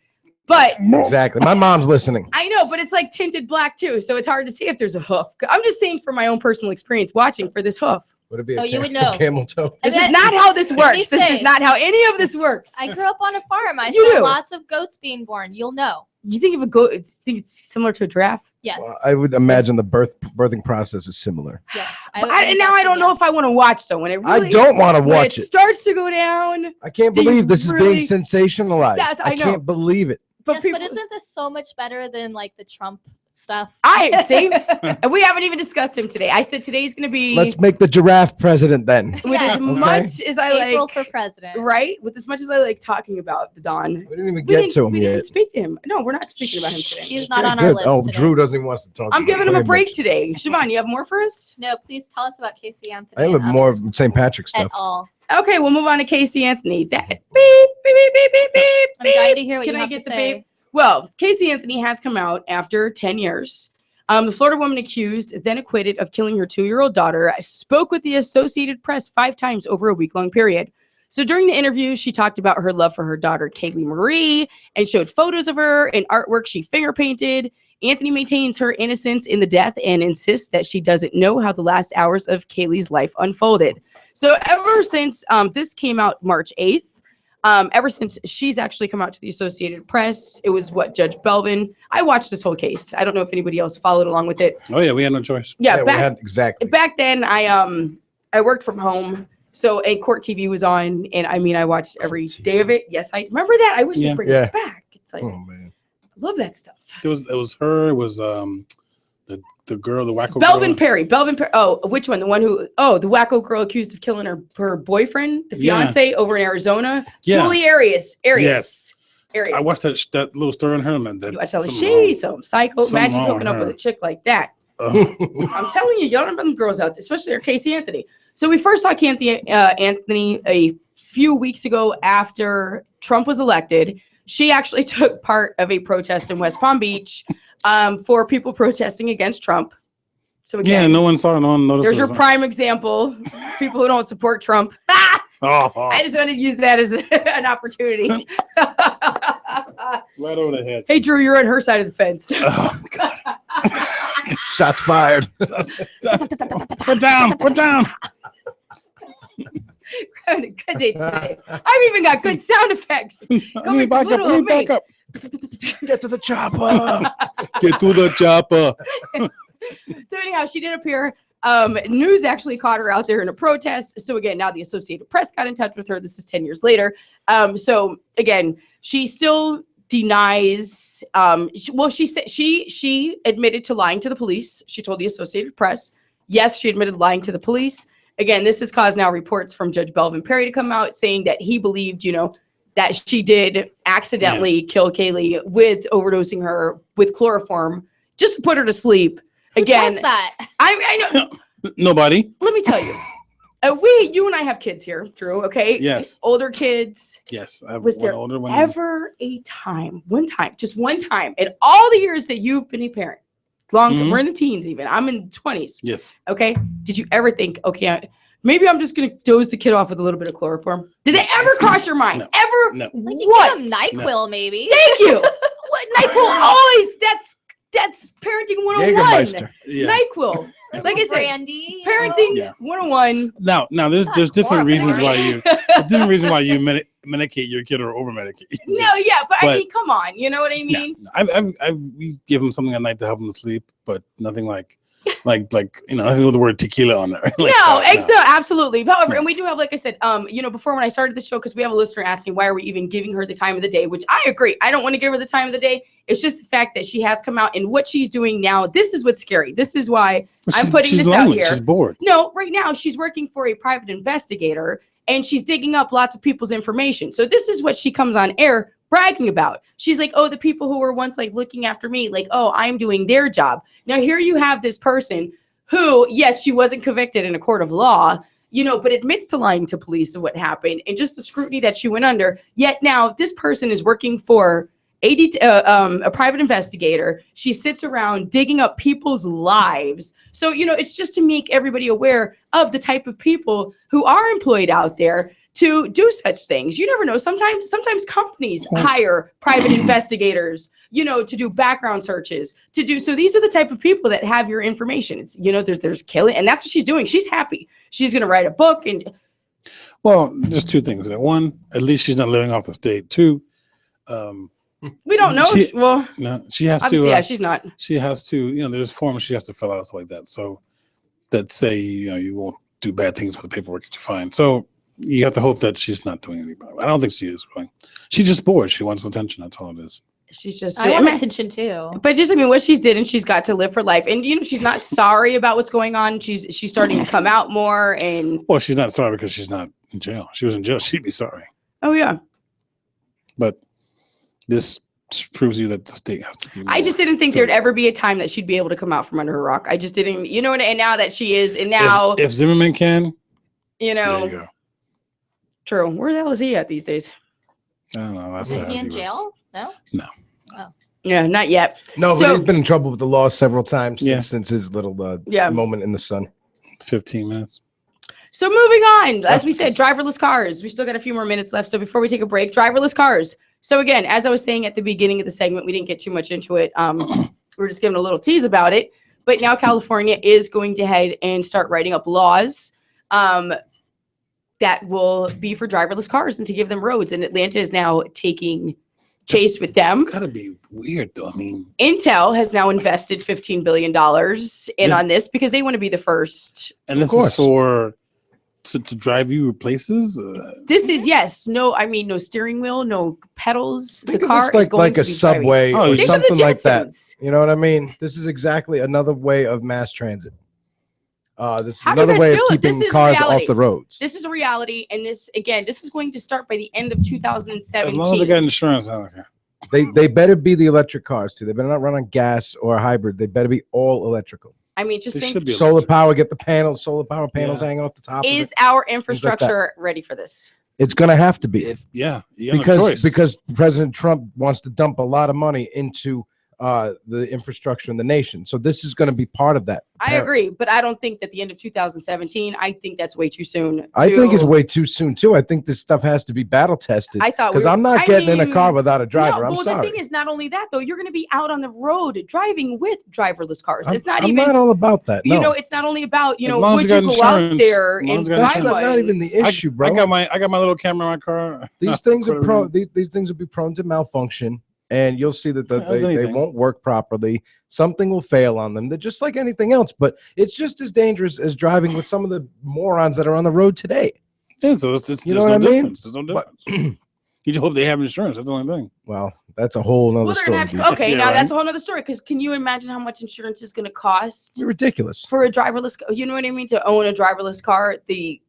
but Exactly. My mom's listening. I know, but it's like tinted black too. So it's hard to see if there's a hoof. I'm just saying for my own personal experience watching for this hoof. Would it be Oh, you would know. camel toe? This is not how this works. This is not how any of this works. I grew up on a farm. I You saw do. lots of goats being born. You'll know. You think of a goat, you think it's similar to a giraffe? Yes. Well, I would imagine the birthing process is similar. Yes. But now I don't know if I want to watch though. When it really, I don't want to when watch it it. starts to go down. I can't do you believe this is really- being sensationalized. Yes, I know. can't believe it. But But isn't this so much better than like the Trump stuff? I see. And we haven't even discussed him today. I said today's going to be Let's make the giraffe president then. with Yes. as Okay. much as I April like, for president. right? With as much as I like talking about the Don. We didn't even get to him we yet. didn't speak to him. No, we're not speaking about him today. He's not on our Good. list. Oh, today. Drew doesn't even want us to talk. I'm about giving it. him a Very break much. today. Siobhan, you have more for us? No, please tell us about Casey Anthony. I have and more others St. Patrick at stuff. all. Okay, we'll move on to Casey Anthony. That beep, beep, beep, beep, beep, beep, I'm dying to beep. hear what Can you I have get to the say. beep? Well, Casey Anthony has come out after 10 years. The Florida woman accused, then acquitted of killing her 2-year-old daughter, spoke with the Associated Press 5 times over a week-long period. So during the interview, she talked about her love for her daughter, Kaylee Marie, and showed photos of her and artwork she finger painted. Anthony maintains her innocence in the death and insists that she doesn't know how the last hours of Kaylee's life unfolded. So ever since this came out March 8th, ever since she's actually come out to the Associated Press, it was Judge Belvin. I watched this whole case. I don't know if anybody else followed along with it. Oh yeah, we had no choice. Yeah, we had exactly. back then I worked from home, so and court TV was on, and I mean I watched every day of it. Yes, I remember that. I wish Yeah. they'd bring Yeah. it back. It's like Oh man. I love that stuff. It was her. It was the girl, the wacko Belvin girl. Perry. Belvin Perry. Oh, which one? The one who? Oh, the wacko girl accused of killing her boyfriend, the Yeah. fiance over in Arizona. Yeah. Julie Arias. Yes. areas. I watched that little story on her, man. You watch that, like, she's so psycho. Imagine wrong hooking with up with her. a chick like that. I'm telling you, y'all don't have them girls out there, especially Casey Anthony. So we first saw Anthony a few weeks ago after Trump was elected. She actually took part of a protest in West Palm Beach for people protesting against Trump. So again, yeah, no one saw it. No one noticed. there's it. your prime example. People who don't support Trump. I just wanted to use that as an opportunity. Right over the head. Hey, Drew, you're on her side of the fence. Oh, God. Shots fired. We're down. We're down. Having a good day today. I've even got good sound effects. Let me back up. Let me back up. Get to the chopper. Get to the chopper. So anyhow, she did appear. News actually caught her out there in a protest. So again, now the Associated Press got in touch with her. This is 10 years later. So again, she still denies. She said she admitted to lying to the police. She told the Associated Press. Yes, she admitted lying to the police. Again, this has caused now reports from Judge Belvin Perry to come out saying that he believed, that she did accidentally kill Kaylee with overdosing her with chloroform just to put her to sleep. Again, Who does that? I know. Nobody. Let me tell you. You and I have kids here, Drew, okay? Yes. Older kids. Yes. I have Was one there older one. ever a time, just one time, in all the years that you've been a parent, we're in the teens even, I'm in the 20s. Yes. Okay? Did you ever think, okay, maybe I'm just going to doze the kid off with a little bit of chloroform? Did it ever cross your mind? No. Ever? No. Like you What? give them NyQuil, maybe. Thank you. What NyQuil always, that's parenting 101. Jägermeister. Yeah. NyQuil. Like I said, Brandy. parenting 101. Now there's different reasons why you medicate your kid or over medicate. No, yeah, but I But- mean, come on, you know what I mean? We give him something at night to help him sleep, but nothing like nothing with the word tequila on there. Absolutely. However, and we do have, like I said, before when I started the show, because we have a listener asking why are we even giving her the time of the day, which I agree. I don't want to give her the time of the day. It's just the fact that she has come out and what she's doing now. This is what's scary. This is why I'm putting this out here. She's bored. No, right now she's working for a private investigator and she's digging up lots of people's information. So this is what she comes on air bragging about. She's like, oh, the people who were once like looking after me, like, oh, I'm doing their job. Now here you have this person who, yes, she wasn't convicted in a court of law, but admits to lying to police of what happened and just the scrutiny that she went under. Yet now this person is working for a private investigator. She sits around digging up people's lives. So, it's just to make everybody aware of the type of people who are employed out there to do such things. You never know. Sometimes companies hire private investigators, to do background searches, so these are the type of people that have your information. It's, there's killing, and that's what she's doing. She's happy. She's going to write a book. And well, there's two things. One, at least she's not living off the state. Two, we don't know. No, she has obviously, to. yeah, she's not. She has to. There's forms she has to fill out like that. So that say, you won't do bad things with the paperwork that you find. So you have to hope that she's not doing anything. I don't think she is. Really. She's just bored. She wants attention. That's all it is. She's just. I want attention too. But just, what she's did, and she's got to live her life, and she's not sorry about what's going on. She's starting to come out more, and well, she's not sorry because she's not in jail. If she was in jail, she'd be sorry. Oh yeah. But this proves you that the state has to be. I just didn't think there'd ever be a time that she'd be able to come out from under her rock. I just didn't, and now that she is, and now if Zimmerman can, there you go. True. Where the hell is he at these days? I don't know. Is he in jail? No. No. Oh. Yeah, not yet. No, but he's been in trouble with the law several times since his little Yeah. moment in the sun. 15 minutes. So moving on, as we said, driverless cars. We still got a few more minutes left. So before we take a break, driverless cars. So again, as I was saying at the beginning of the segment, we didn't get too much into it. We were just giving a little tease about it. But now California is going to head and start writing up laws that will be for driverless cars and to give them roads. And Atlanta is now taking chase with them. It's gotta be weird though. I mean, Intel has now invested $15 billion on this because they want to be the first. And this is for to drive you places. This is no steering wheel, no pedals. Think the of car this like, is going like to a be subway driving. or Think of the something like that. Jetsons. You know what I mean? This is exactly another way of mass transit. This is How do you another guys way of feel? keeping This is cars reality. off the roads. This is a reality, and this is going to start by the end of 2017. As long as they got insurance, I don't care. They better be the electric cars too. They better not run on gas or hybrid. They better be all electrical. I mean, just think, solar power. Get the panels, solar power panels hanging off the top. is of it, our things like that. infrastructure ready for this? It's going to have to be. You got no choice. Because President Trump wants to dump a lot of money into the infrastructure in the nation. So this is going to be part of that. I agree, but I don't think that the end of 2017. I think that's way too soon. I think it's way too soon too. I think this stuff has to be battle tested. I thought because I'm not getting in a car without a driver. No, I'm well, sorry. the thing is, not only that though, you're going to be out on the road driving with driverless cars. It's not I'm even. not all about that. You No. know, it's not only about As long would as you you got go out insurance, there as long and as you got buy insurance. one? That's not even the issue, bro. I got my little camera in my car. These things are prone. These things will be prone to malfunction, and you'll see that they won't work properly. Something will fail on them. They're just like anything else, but it's just as dangerous as driving with some of the morons that are on the road today. Yeah, so it's You know what I mean? There's no difference. You just hope they have insurance. That's the only thing. Well, that's a whole nother Well, they're story. gonna have dude. to, okay, Yeah, now right. that's a whole other story. Because can you imagine how much insurance is going to cost It's ridiculous. for a driverless? You know what I mean? To own a driverless car, the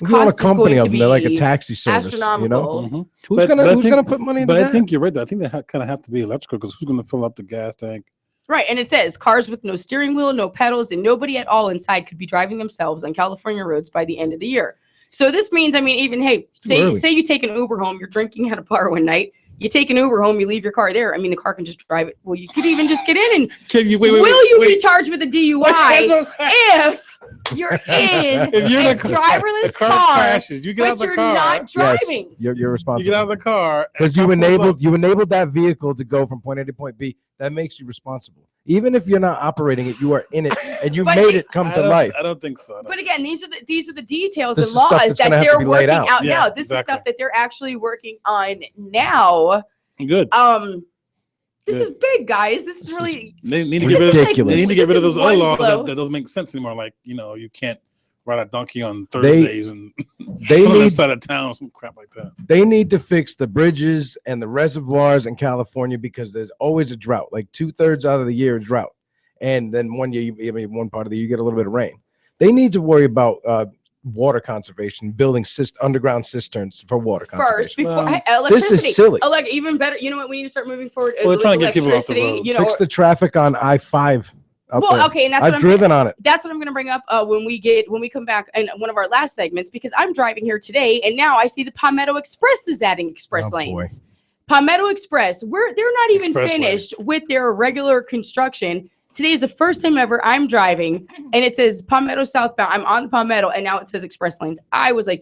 You own a cost is company going of to them. They're like a be taxi service. You know, astronomical. who's gonna put money into But that? I think you're right. Though. I think they kind of have to be electrical because who's going to fill up the gas tank? Right, and it says cars with no steering wheel, no pedals, and nobody at all inside could be driving themselves on California roads by the end of the year. So this means, I mean, even hey, say you take an Uber home, you're drinking at a bar one night. You take an Uber home, you leave your car there. I mean, the car can just drive it. Well, you could even just get in and Can you will you be charged with a DUI if you're in If you're in a a car- driverless the car car, crashes, you get but out the you're car. not driving? Yes, you're responsible. You get out of the car because you enabled that vehicle to go from point A to point B. That makes you responsible. Even if you're not operating it, you are in it and you But made it come to life. I don't think so. But again, these are the details This and is stuff laws that's that gonna have to they're be laid working out. out Yeah, now. This is exactly. stuff that they're actually working on now. Good. This is big, guys. This is really They need to get rid of. ridiculous. They need to get rid of This is those other one laws blow. that doesn't make sense anymore. Like you can't ride a donkey on Thursdays and They on the need side of town or some crap like that. they need to fix the bridges and the reservoirs in California because there's always a drought. Like 2/3 out of the year is drought, and then one year, one part of the year, you get a little bit of rain. They need to worry about water conservation, building underground cisterns for water first conservation. before This electricity. is silly. Even better. You know what? We need to start moving forward. Well, they're trying to get people off the electricity, road. You know, Fix the traffic on I-5. well, okay, and that's what I've driven on it. That's what I'm going to bring up when we come back in one of our last segments, because I'm driving here today and now I see the Palmetto Express is adding express lanes. Palmetto Express, they're not even Expressway. finished with their regular construction. Today is the first time ever I'm driving and it says Palmetto southbound. I'm on the Palmetto and now it says express lanes. I was like,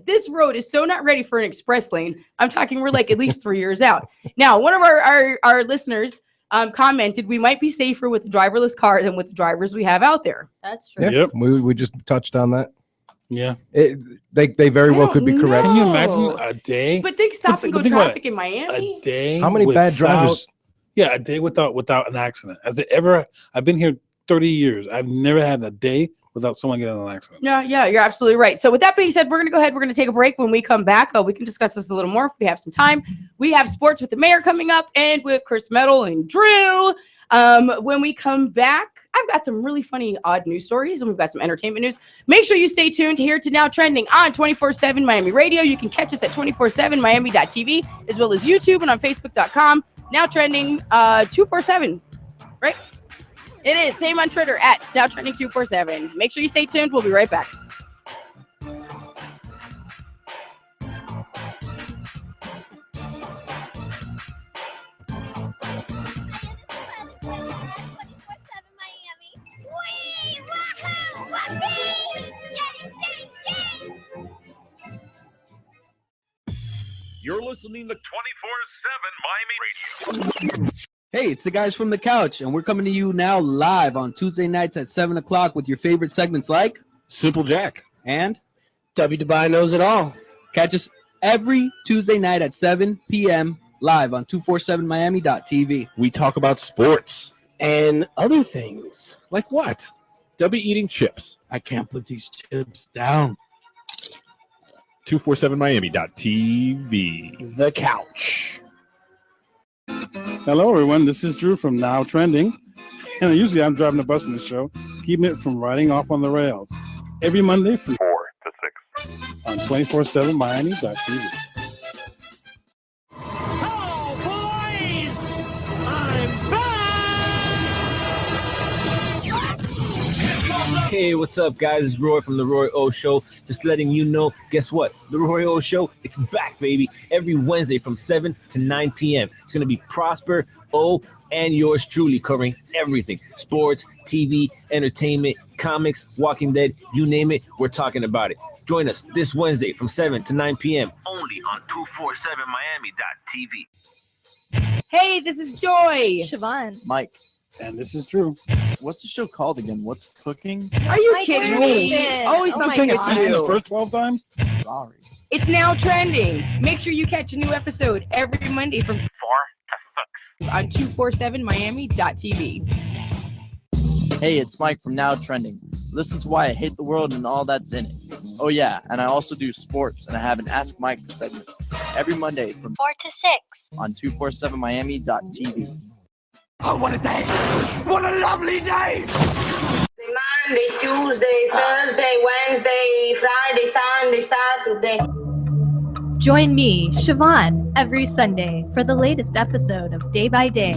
this road is so not ready for an express lane. I'm talking, we're like at least 3 years out. Now, one of our listeners commented, we might be safer with the driverless car than with the drivers we have out there. That's true. Yeah, Yep. we just touched on that. Yeah. They very well could be correct. Can you imagine a day? But think stop and go But think about traffic in Miami. A day. How many bad without- drivers? Yeah, a day without an accident. I've been here 30 years. I've never had a day without someone getting in an accident. Yeah, you're absolutely right. So with that being said, we're going to go ahead. We're going to take a break. When we come back, we can discuss this a little more if we have some time. We have sports with the mayor coming up and with Chris Metal and Drew. When we come back, I've got some really funny, odd news stories, and we've got some entertainment news. Make sure you stay tuned to here to Now Trending on 24/7 Miami Radio. You can catch us at 247miami.tv, as well as YouTube and on Facebook.com. Now Trending 247, right? It is. Same on Twitter at Now Trending 247. Make sure you stay tuned. We'll be right back. You're listening to 24/7 Miami Radio. Hey, it's the guys from the couch, and we're coming to you now live on Tuesday nights at 7 o'clock with your favorite segments like Simple Jack and W. Dubai Knows It All. catch us every Tuesday night at 7 p.m. live on 247miami.tv. We talk about sports and other things. Like what? W eating chips. I can't put these chips down. 247miami.tv. The couch. Hello, everyone. This is Drew from Now Trending. And usually I'm driving the bus in the show, keeping it from riding off on the rails. Every Monday from 4 to 6 on 247miami.tv. Hello, boys! I'm back! Hey, what's up, guys? It's Roy from The Roy O Show. Just letting you know, guess what? The Roy O Show, it's back, baby. Every Wednesday from 7 to 9 p.m. It's going to be Prosper, O, and yours truly covering everything. Sports, TV, entertainment, comics, Walking Dead, you name it, we're talking about it. Join us this Wednesday from 7 to 9 p.m. only on 247miami.tv. Hey, this is Joy. Shavonne. Mike, And this is true. what's the show called again? What's cooking? Are you My kidding me? goodness. Always Oh my something to God. Attention the do. first 12 times? Sorry. It's now trending. Make sure you catch a new episode every Monday from 4 to 6 on 247miami.tv. Hey, it's Mike from Now Trending. Listen to why I hate the world and all that's in it. Oh yeah, and I also do sports, and I have an Ask Mike segment every Monday from 4 to 6. on 247miami.tv. Oh, what a day! What a lovely day! Monday, Tuesday, Thursday, Wednesday, Friday, Sunday, Saturday. Join me, Shavonne, every Sunday for the latest episode of Day by Day.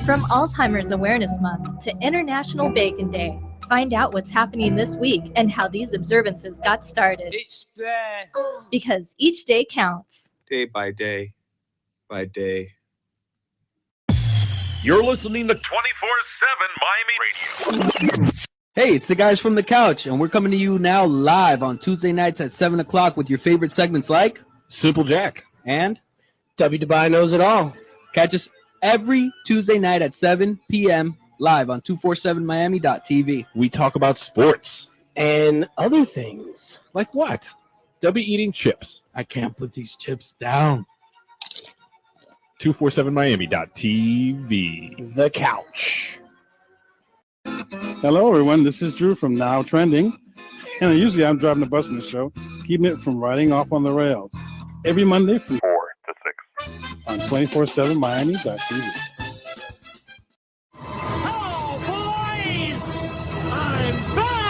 From Alzheimer's Awareness Month to International Bacon Day, find out what's happening this week and how these observances got started. Each day. Because each day counts. Day by day. By day. You're listening to 24/7 Miami Radio. Hey, it's the guys from the couch, and we're coming to you now live on Tuesday nights at 7 o'clock with your favorite segments like Simple Jack and W. Dubai Knows It All. catch us every Tuesday night at 7 p.m. live on 247miami.tv. We talk about sports and other things. Like what? W eating chips. I can't put these chips down. 247miami.tv. The couch. Hello, everyone. This is Drew from Now Trending. And usually I'm driving the bus in the show, keeping it from riding off on the rails. Every Monday from 4 to 6 on 247miami.tv. Hello, boys! I'm back!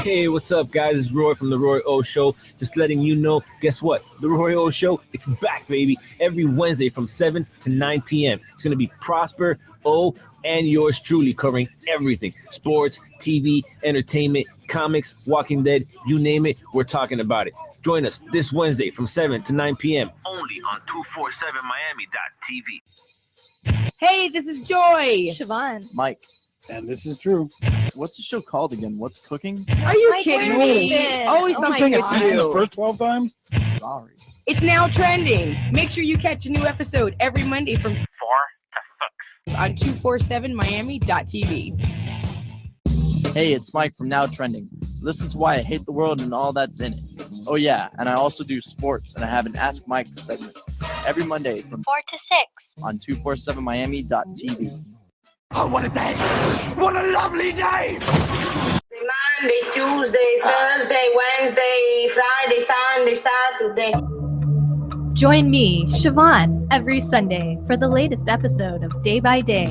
Hey, what's up, guys? It's Roy from The Roy O Show. Just letting you know, guess what? The Roy O Show, it's back, baby. Every Wednesday from 7 to 9 p.m. It's going to be Prosper, O, and yours truly covering everything. Sports, TV, entertainment, comics, Walking Dead, you name it, we're talking about it. Join us this Wednesday from 7 to 9 p.m. only on 247miami.tv. Hey, this is Joy. Shavonne. Mike, And this is true. what's the show called again? What's cooking? Are you My kidding me? goodness. Always Oh my something to God. Attention the do. first 12 times? Sorry. It's now trending. Make sure you catch a new episode every Monday from 4 to 6 on 247miami.tv. Hey, it's Mike from Now Trending. Listen to why I hate the world and all that's in it. Oh yeah, and I also do sports, and I have an Ask Mike segment every Monday from 4 to 6. on 247miami.tv. Oh, what a day! What a lovely day! Monday, Tuesday, Thursday, Wednesday, Friday, Sunday, Saturday. Join me, Shavonne, every Sunday for the latest episode of Day by Day.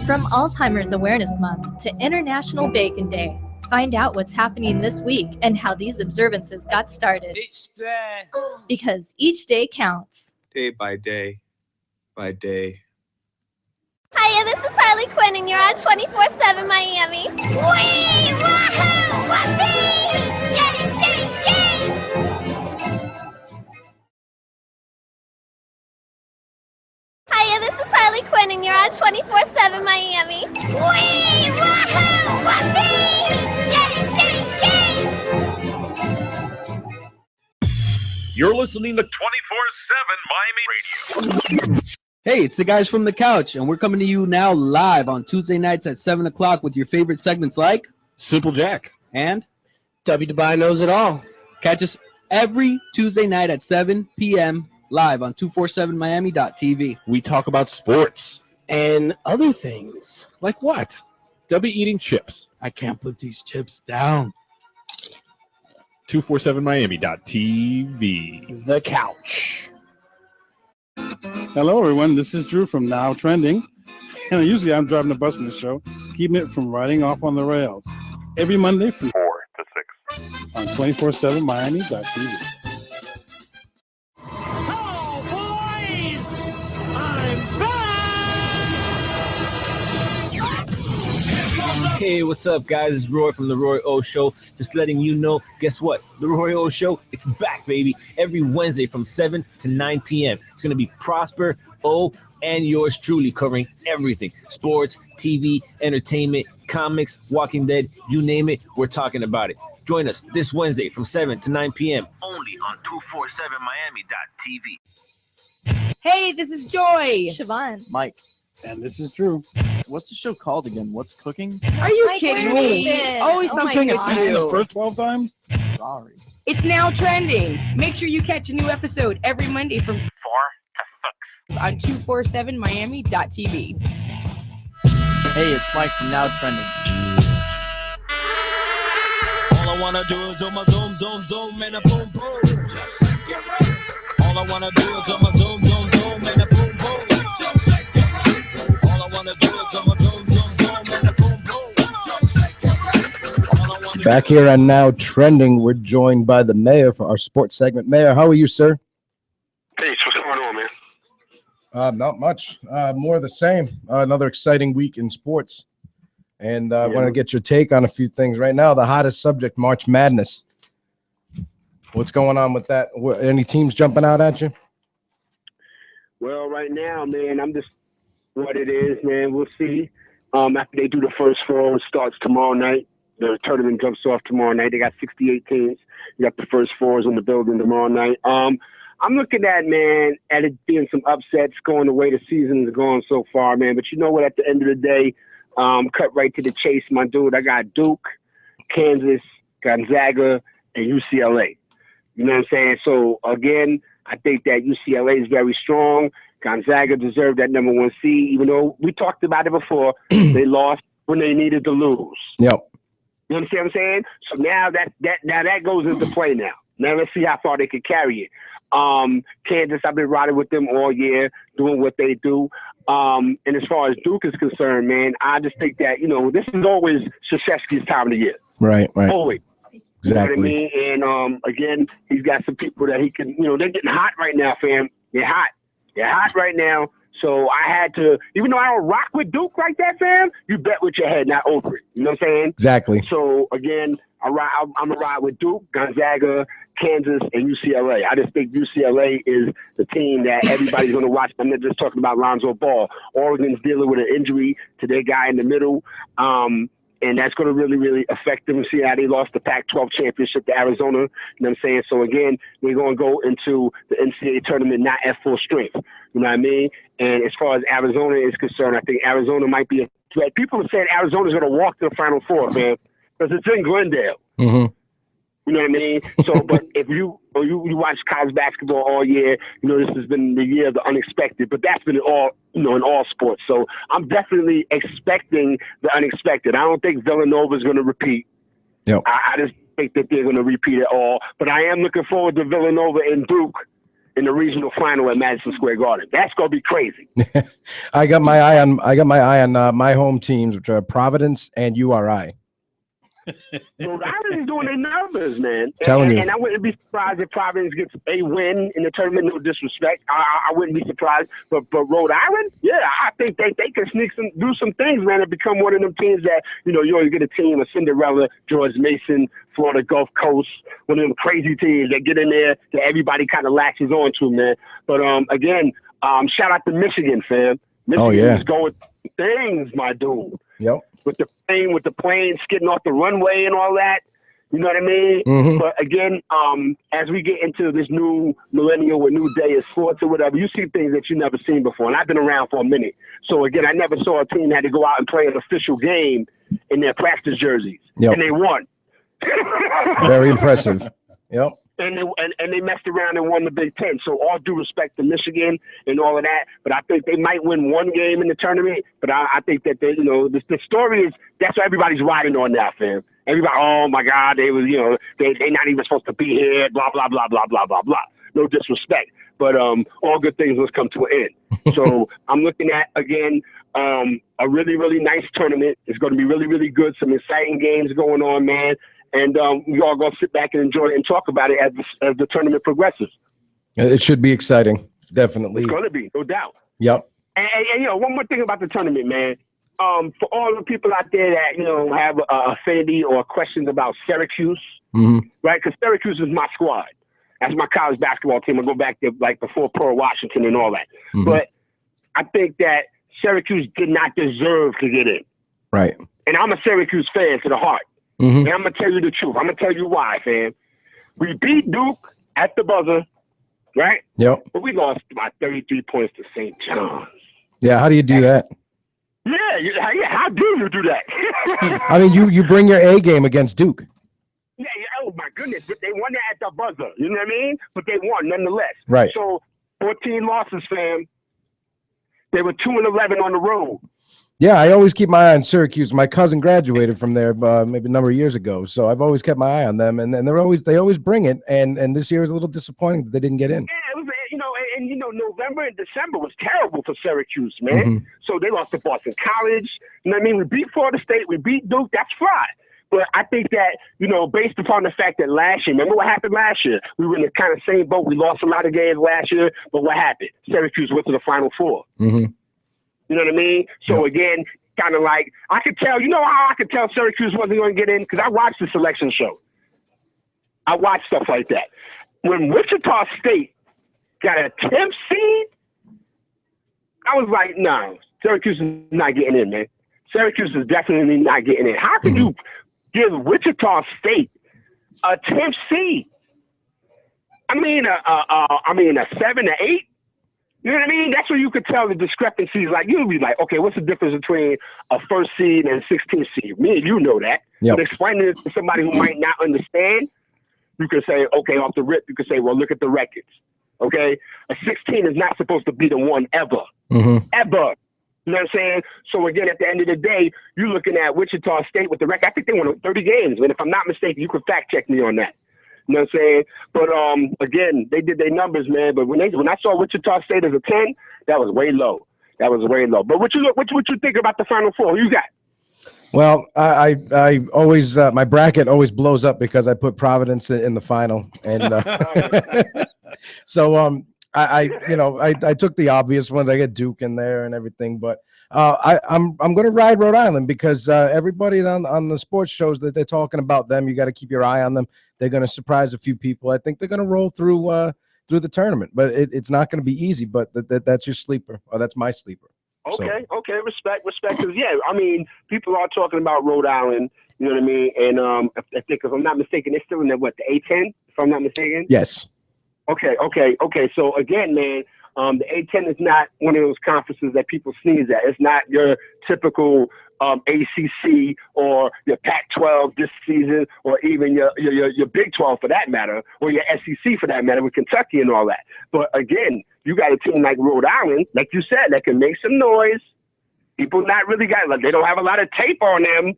From Alzheimer's Awareness Month to International Bacon Day, find out what's happening this week and how these observances got started. Each day. Because each day counts. Day by day. By day. Hiya, this is Harley Quinn, and you're on 24/7 Miami. Wee! Wahoo! Whoopee! Yay! Yay! Yay! Hiya, this is Harley Quinn, and you're on 24/7 Miami. Wee! Wahoo! Whoopee! Yay! Yay! Yay! You're listening to 24/7 Miami Radio. Hey, it's the guys from the couch, and we're coming to you now live on Tuesday nights at 7 o'clock with your favorite segments like Simple Jack. and W. Dubai Knows It All. catch us every Tuesday night at 7 p.m. live on 247miami.tv. We talk about sports and other things. Like what? W eating chips. I can't put these chips down. 247miami.tv. The couch. Hello, everyone. This is Drew from Now Trending. And usually I'm driving the bus in the show, keeping it from riding off on the rails. Every Monday from 4 to 6 on 247miami.tv. Oh, boys! I'm back! Hey, what's up, guys? It's Roy from The Roy O Show. Just letting you know, guess what? The Roy O Show, it's back, baby. Every Wednesday from 7 to 9 p.m. It's going to be Prosper, O, and yours truly covering everything. Sports, TV, entertainment, comics, Walking Dead, you name it, we're talking about it. Join us this Wednesday from 7 to 9 p.m. only on 247miami.tv. Hey, this is Joy. Shavonne. Mike, And this is Drew. what's the show called again? What's cooking? Are you Mike, kidding where have me? you been? Always Oh my something to God. Attention the do. first 12 times? Sorry. It's Now Trending. Make sure you catch a new episode every Monday from 4 to 6 on 247miami.tv. Hey, it's Mike from Now Trending. All I wanna do is zoom, zoom, zoom, zoom, and a boom, boom. All I wanna do is zoom, zoom, zoom, zoom, and a boom, boom. All I wanna do is zoom, zoom, zoom, zoom, and a boom, boom. Back here on Now Trending, we're joined by the mayor for our sports segment. Mayor, how are you, sir? Peace. What's going on, man? Not much. More of the same. Another exciting week in sports. And I want to get your take on a few things. Right now, the hottest subject, March Madness. What's going on with that? Any teams jumping out at you? Well, right now, man, I'm just what it is, man. We'll see. After they do the first four, it starts tomorrow night. The tournament jumps off tomorrow night. They got 68 teams. You got the first fours in the building tomorrow night. I'm looking at, man, at it being some upsets going the way the season is going so far, man. But you know what? At the end of the day, cut right to the chase, my dude. I got Duke, Kansas, Gonzaga, and UCLA. You know what I'm saying? So, again, I think that UCLA is very strong. Gonzaga deserved that number one seed, even though we talked about it before. They lost when they needed to lose. Yep. You understand what I'm saying? So now that goes into play now. Now let's see how far they can carry it. Kansas, I've been riding with them all year, doing what they do. And as far as Duke is concerned, man, I just think that, you know, this is always Krzyzewski's time of the year. Right. Always. Exactly. You know what I mean? And again, he's got some people that he can, you know, they're getting hot right now, fam. They're hot. They're hot right now. So I had to, even though I don't rock with Duke like that, fam, you bet with your head, not over it. You know what I'm saying? Exactly. So again, I'm going to ride with Duke, Gonzaga, Kansas, and UCLA. I just think UCLA is the team that everybody's going to watch. I'm not just talking about Lonzo Ball. Oregon's dealing with an injury to their guy in the middle. And that's going to really, really affect them. See how they lost the Pac-12 championship to Arizona. You know what I'm saying? So, again, we're going to go into the NCAA tournament not at full strength. You know what I mean? And as far as Arizona is concerned, I think Arizona might be a threat. People are saying Arizona's going to walk to the Final Four, man, because it's in Glendale. Mm-hmm. You know what I mean? So, but if you watch college basketball all year, you know, this has been the year of the unexpected, but that's been in all sports. So I'm definitely expecting the unexpected. I don't think Villanova is going to repeat. Yep. I just think that they're going to repeat it all. But I am looking forward to Villanova and Duke in the regional final at Madison Square Garden. That's going to be crazy. I got my eye on my home teams, which are Providence and URI. Rhode Island's doing their numbers, man. Telling you. And I wouldn't be surprised if Providence gets a win in the tournament. No disrespect. I wouldn't be surprised. But Rhode Island, yeah, I think they can do some things, man, and become one of them teams that, you know, you always get a team of Cinderella, George Mason, Florida Gulf Coast, one of them crazy teams that get in there that everybody kind of latches on to, man. But, again, shout out to Michigan, fam. Michigan is going things, my dude. Yep. With the planes skidding off the runway and all that. You know what I mean? Mm-hmm. But again, as we get into this new millennial or new day of sports or whatever, you see things that you've never seen before. And I've been around for a minute. So again, I never saw a team had to go out and play an official game in their practice jerseys. Yep. And they won. Very impressive. Yep. And they messed around and won the Big Ten. So all due respect to Michigan and all of that, but I think they might win one game in the tournament. But I think that they, you know, the story is that's what everybody's riding on now, fam. Everybody, oh my God, they was, you know, they not even supposed to be here. Blah blah blah blah blah blah blah. No disrespect, but all good things must come to an end. So I'm looking at, again, a really, really nice tournament. It's going to be really, really good. Some exciting games going on, man. And we all going to sit back and enjoy it and talk about it as the tournament progresses. It should be exciting. Definitely. It's going to be, no doubt. Yep. And one more thing about the tournament, man. For all the people out there that, have affinity or questions about Syracuse, right? Because Syracuse is my squad. That's my college basketball team. I go back to before Pearl Washington and all that. But I think that Syracuse did not deserve to get in. Right. And I'm a Syracuse fan to the heart. And I'm going to tell you the truth. I'm going to tell you why, fam. We beat Duke at the buzzer, right? Yep. But we lost by 33 points to St. John's. Yeah, how do you do that? Yeah, how do you do that? I mean, you bring your A game against Duke. Yeah, oh my goodness, but they won that at the buzzer. You know what I mean? But they won nonetheless. Right. So 14 losses, fam. They were 2-11 on the road. Yeah, I always keep my eye on Syracuse. My cousin graduated from there maybe a number of years ago, so I've always kept my eye on them. And they always bring it. And this year was a little disappointing that they didn't get in. Yeah, it was, November and December was terrible for Syracuse, man. So they lost to Boston College. You know what I mean? We beat Florida State. We beat Duke. That's fly. But I think that, based upon the fact that last year, remember what happened last year? We were in the kind of same boat. We lost a lot of games last year, but what happened? Syracuse went to the Final Four. You know what I mean? So again, kind of like, I could tell, how I could tell Syracuse wasn't going to get in? Because I watched the selection show. I watched stuff like that. When Wichita State got a 10th seed, I was like, no, Syracuse is not getting in, man. Syracuse is definitely not getting in. How can you give Wichita State a 10th seed? I mean, a 7 to 8. You know what I mean? That's where you could tell the discrepancies. Like, you'd be like, okay, what's the difference between a first seed and a 16th seed? Me and you know that. But explaining it to somebody who might not understand, you could say, okay, off the rip, you could say, well, look at the records. Okay? A 16 is not supposed to be the one ever. Ever. You know what I'm saying? So, again, at the end of the day, you're looking at Wichita State with the record. I think they won 30 games. And if I'm not mistaken, you can fact check me on that. You know what I'm saying? But, again, they did their numbers, man. But when I saw Wichita State as a 10, that was way low. That was way low. But what you think about the Final Four? Who you got? Well, I always my bracket always blows up because I put Providence in the final, and so I took the obvious ones. I get Duke in there and everything, but I'm going to ride Rhode Island because everybody on the sports shows that they're talking about them. You got to keep your eye on them. They're going to surprise a few people. I think they're going to roll through the tournament, but it's not going to be easy. But that's your sleeper, or that's my sleeper. Okay, respect. Because I mean, people are talking about Rhode Island. You know what I mean? And I think, if I'm not mistaken, they're still in the A10. If I'm not mistaken. Yes. Okay. So again, man, the A10 is not one of those conferences that people sneeze at. It's not your typical ACC or your Pac-12 this season, or even your Big 12 for that matter, or your SEC for that matter with Kentucky and all that. But again, you got a team like Rhode Island, like you said, that can make some noise. People not really they don't have a lot of tape on them,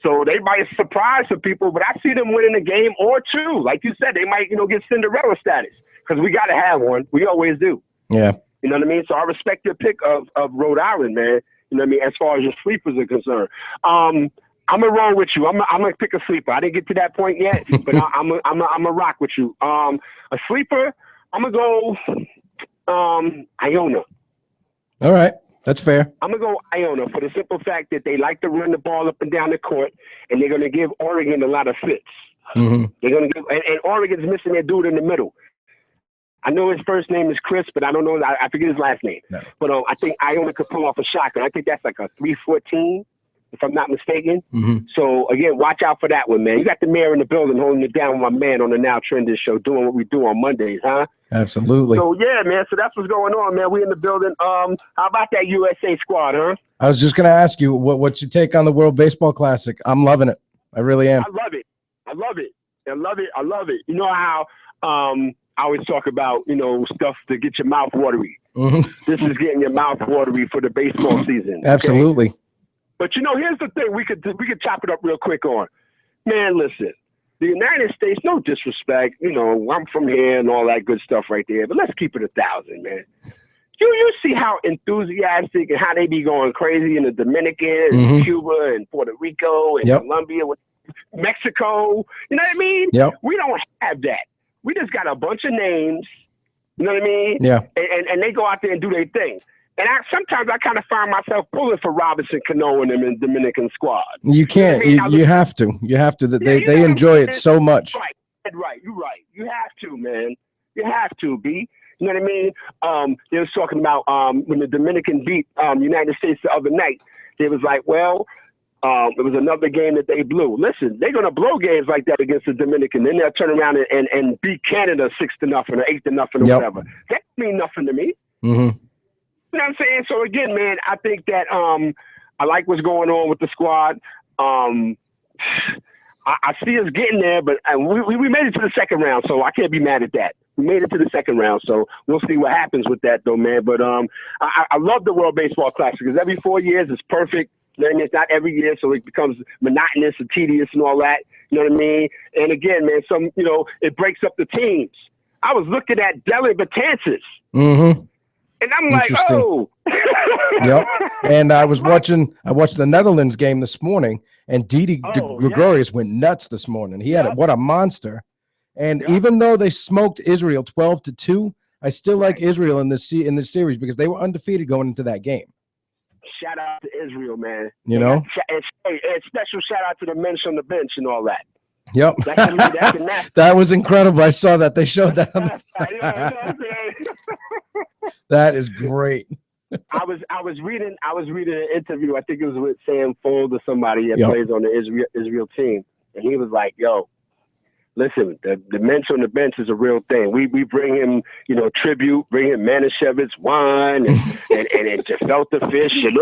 so they might surprise some people. But I see them winning a game or two. Like you said, they might get Cinderella status, because we got to have one. We always do. Yeah. You know what I mean? So I respect your pick of Rhode Island, man. You know what I mean? As far as your sleepers are concerned. I'm gonna roll with you. I'm gonna pick a sleeper. I didn't get to that point yet, but I'm gonna rock with you. A sleeper, I'm gonna go Iona. All right, that's fair. I'm gonna go Iona for the simple fact that they like to run the ball up and down the court, and they're gonna give Oregon a lot of fits. They're gonna give, and Oregon's missing their dude in the middle. I know his first name is Chris, but I don't know. I forget his last name. No. But I think Iona could pull off a shotgun. I think that's like a 3-14, if I'm not mistaken. So, again, watch out for that one, man. You got the mayor in the building holding it down with my man on the Now Trending Show, doing what we do on Mondays, huh? Absolutely. So, yeah, man. So that's what's going on, man. We in the building. How about that USA squad, huh? I was just going to ask you, what's your take on the World Baseball Classic? I'm loving it. I really am. I love it. You know how I always talk about, stuff to get your mouth watery. This is getting your mouth watery for the baseball season. Okay? Absolutely. But here's the thing: we could chop it up real quick on. Man, listen, the United States, no disrespect, I'm from here and all that good stuff right there, but let's keep it 1,000, man. you see how enthusiastic and how they be going crazy in the Dominican, and Cuba, and Puerto Rico, and Colombia, with Mexico. You know what I mean? Yep. We don't have that. We just got a bunch of names. You know what I mean? Yeah. And they go out there and do their thing. And sometimes I kind of find myself pulling for Robinson Cano and them in the Dominican squad. You can't. You have to. You have to. They enjoy it so much. Right. You're right. You have to, man. You have to, B. You know what I mean? They was talking about when the Dominican beat United States the other night. They was like, well, it was another game that they blew. Listen, they're gonna blow games like that against the Dominican. Then they'll turn around and beat Canada 6-0 or 8-0 or whatever. That mean nothing to me. Mm-hmm. You know what I'm saying? So again, man, I think that I like what's going on with the squad. I see us getting there, but we made it to the second round, so I can't be mad at that. We made it to the second round, so we'll see what happens with that, though, man. But I love the World Baseball Classic because every 4 years it's perfect. You know what I mean? It's not every year, so it becomes monotonous and tedious and all that. You know what I mean? And again, man, it breaks up the teams. I was looking at Dellin Betances, and I'm like, oh. Yep. And I watched the Netherlands game this morning, and Didi Gregorius went nuts this morning. He had what a monster. And even though they smoked Israel 12-2, I still like Israel in this series because they were undefeated going into that game. Shout out to Israel, man. You know? And special shout out to the men on the bench and all that. Yep. That was incredible. I saw that. They showed that. That is great. I was reading an interview. I think it was with Sam Fold or somebody that plays on the Israel team, and he was like, "Yo, listen, the men on the bench is a real thing. We bring him, tribute, bring him Manischewitz wine and gefilte fish, and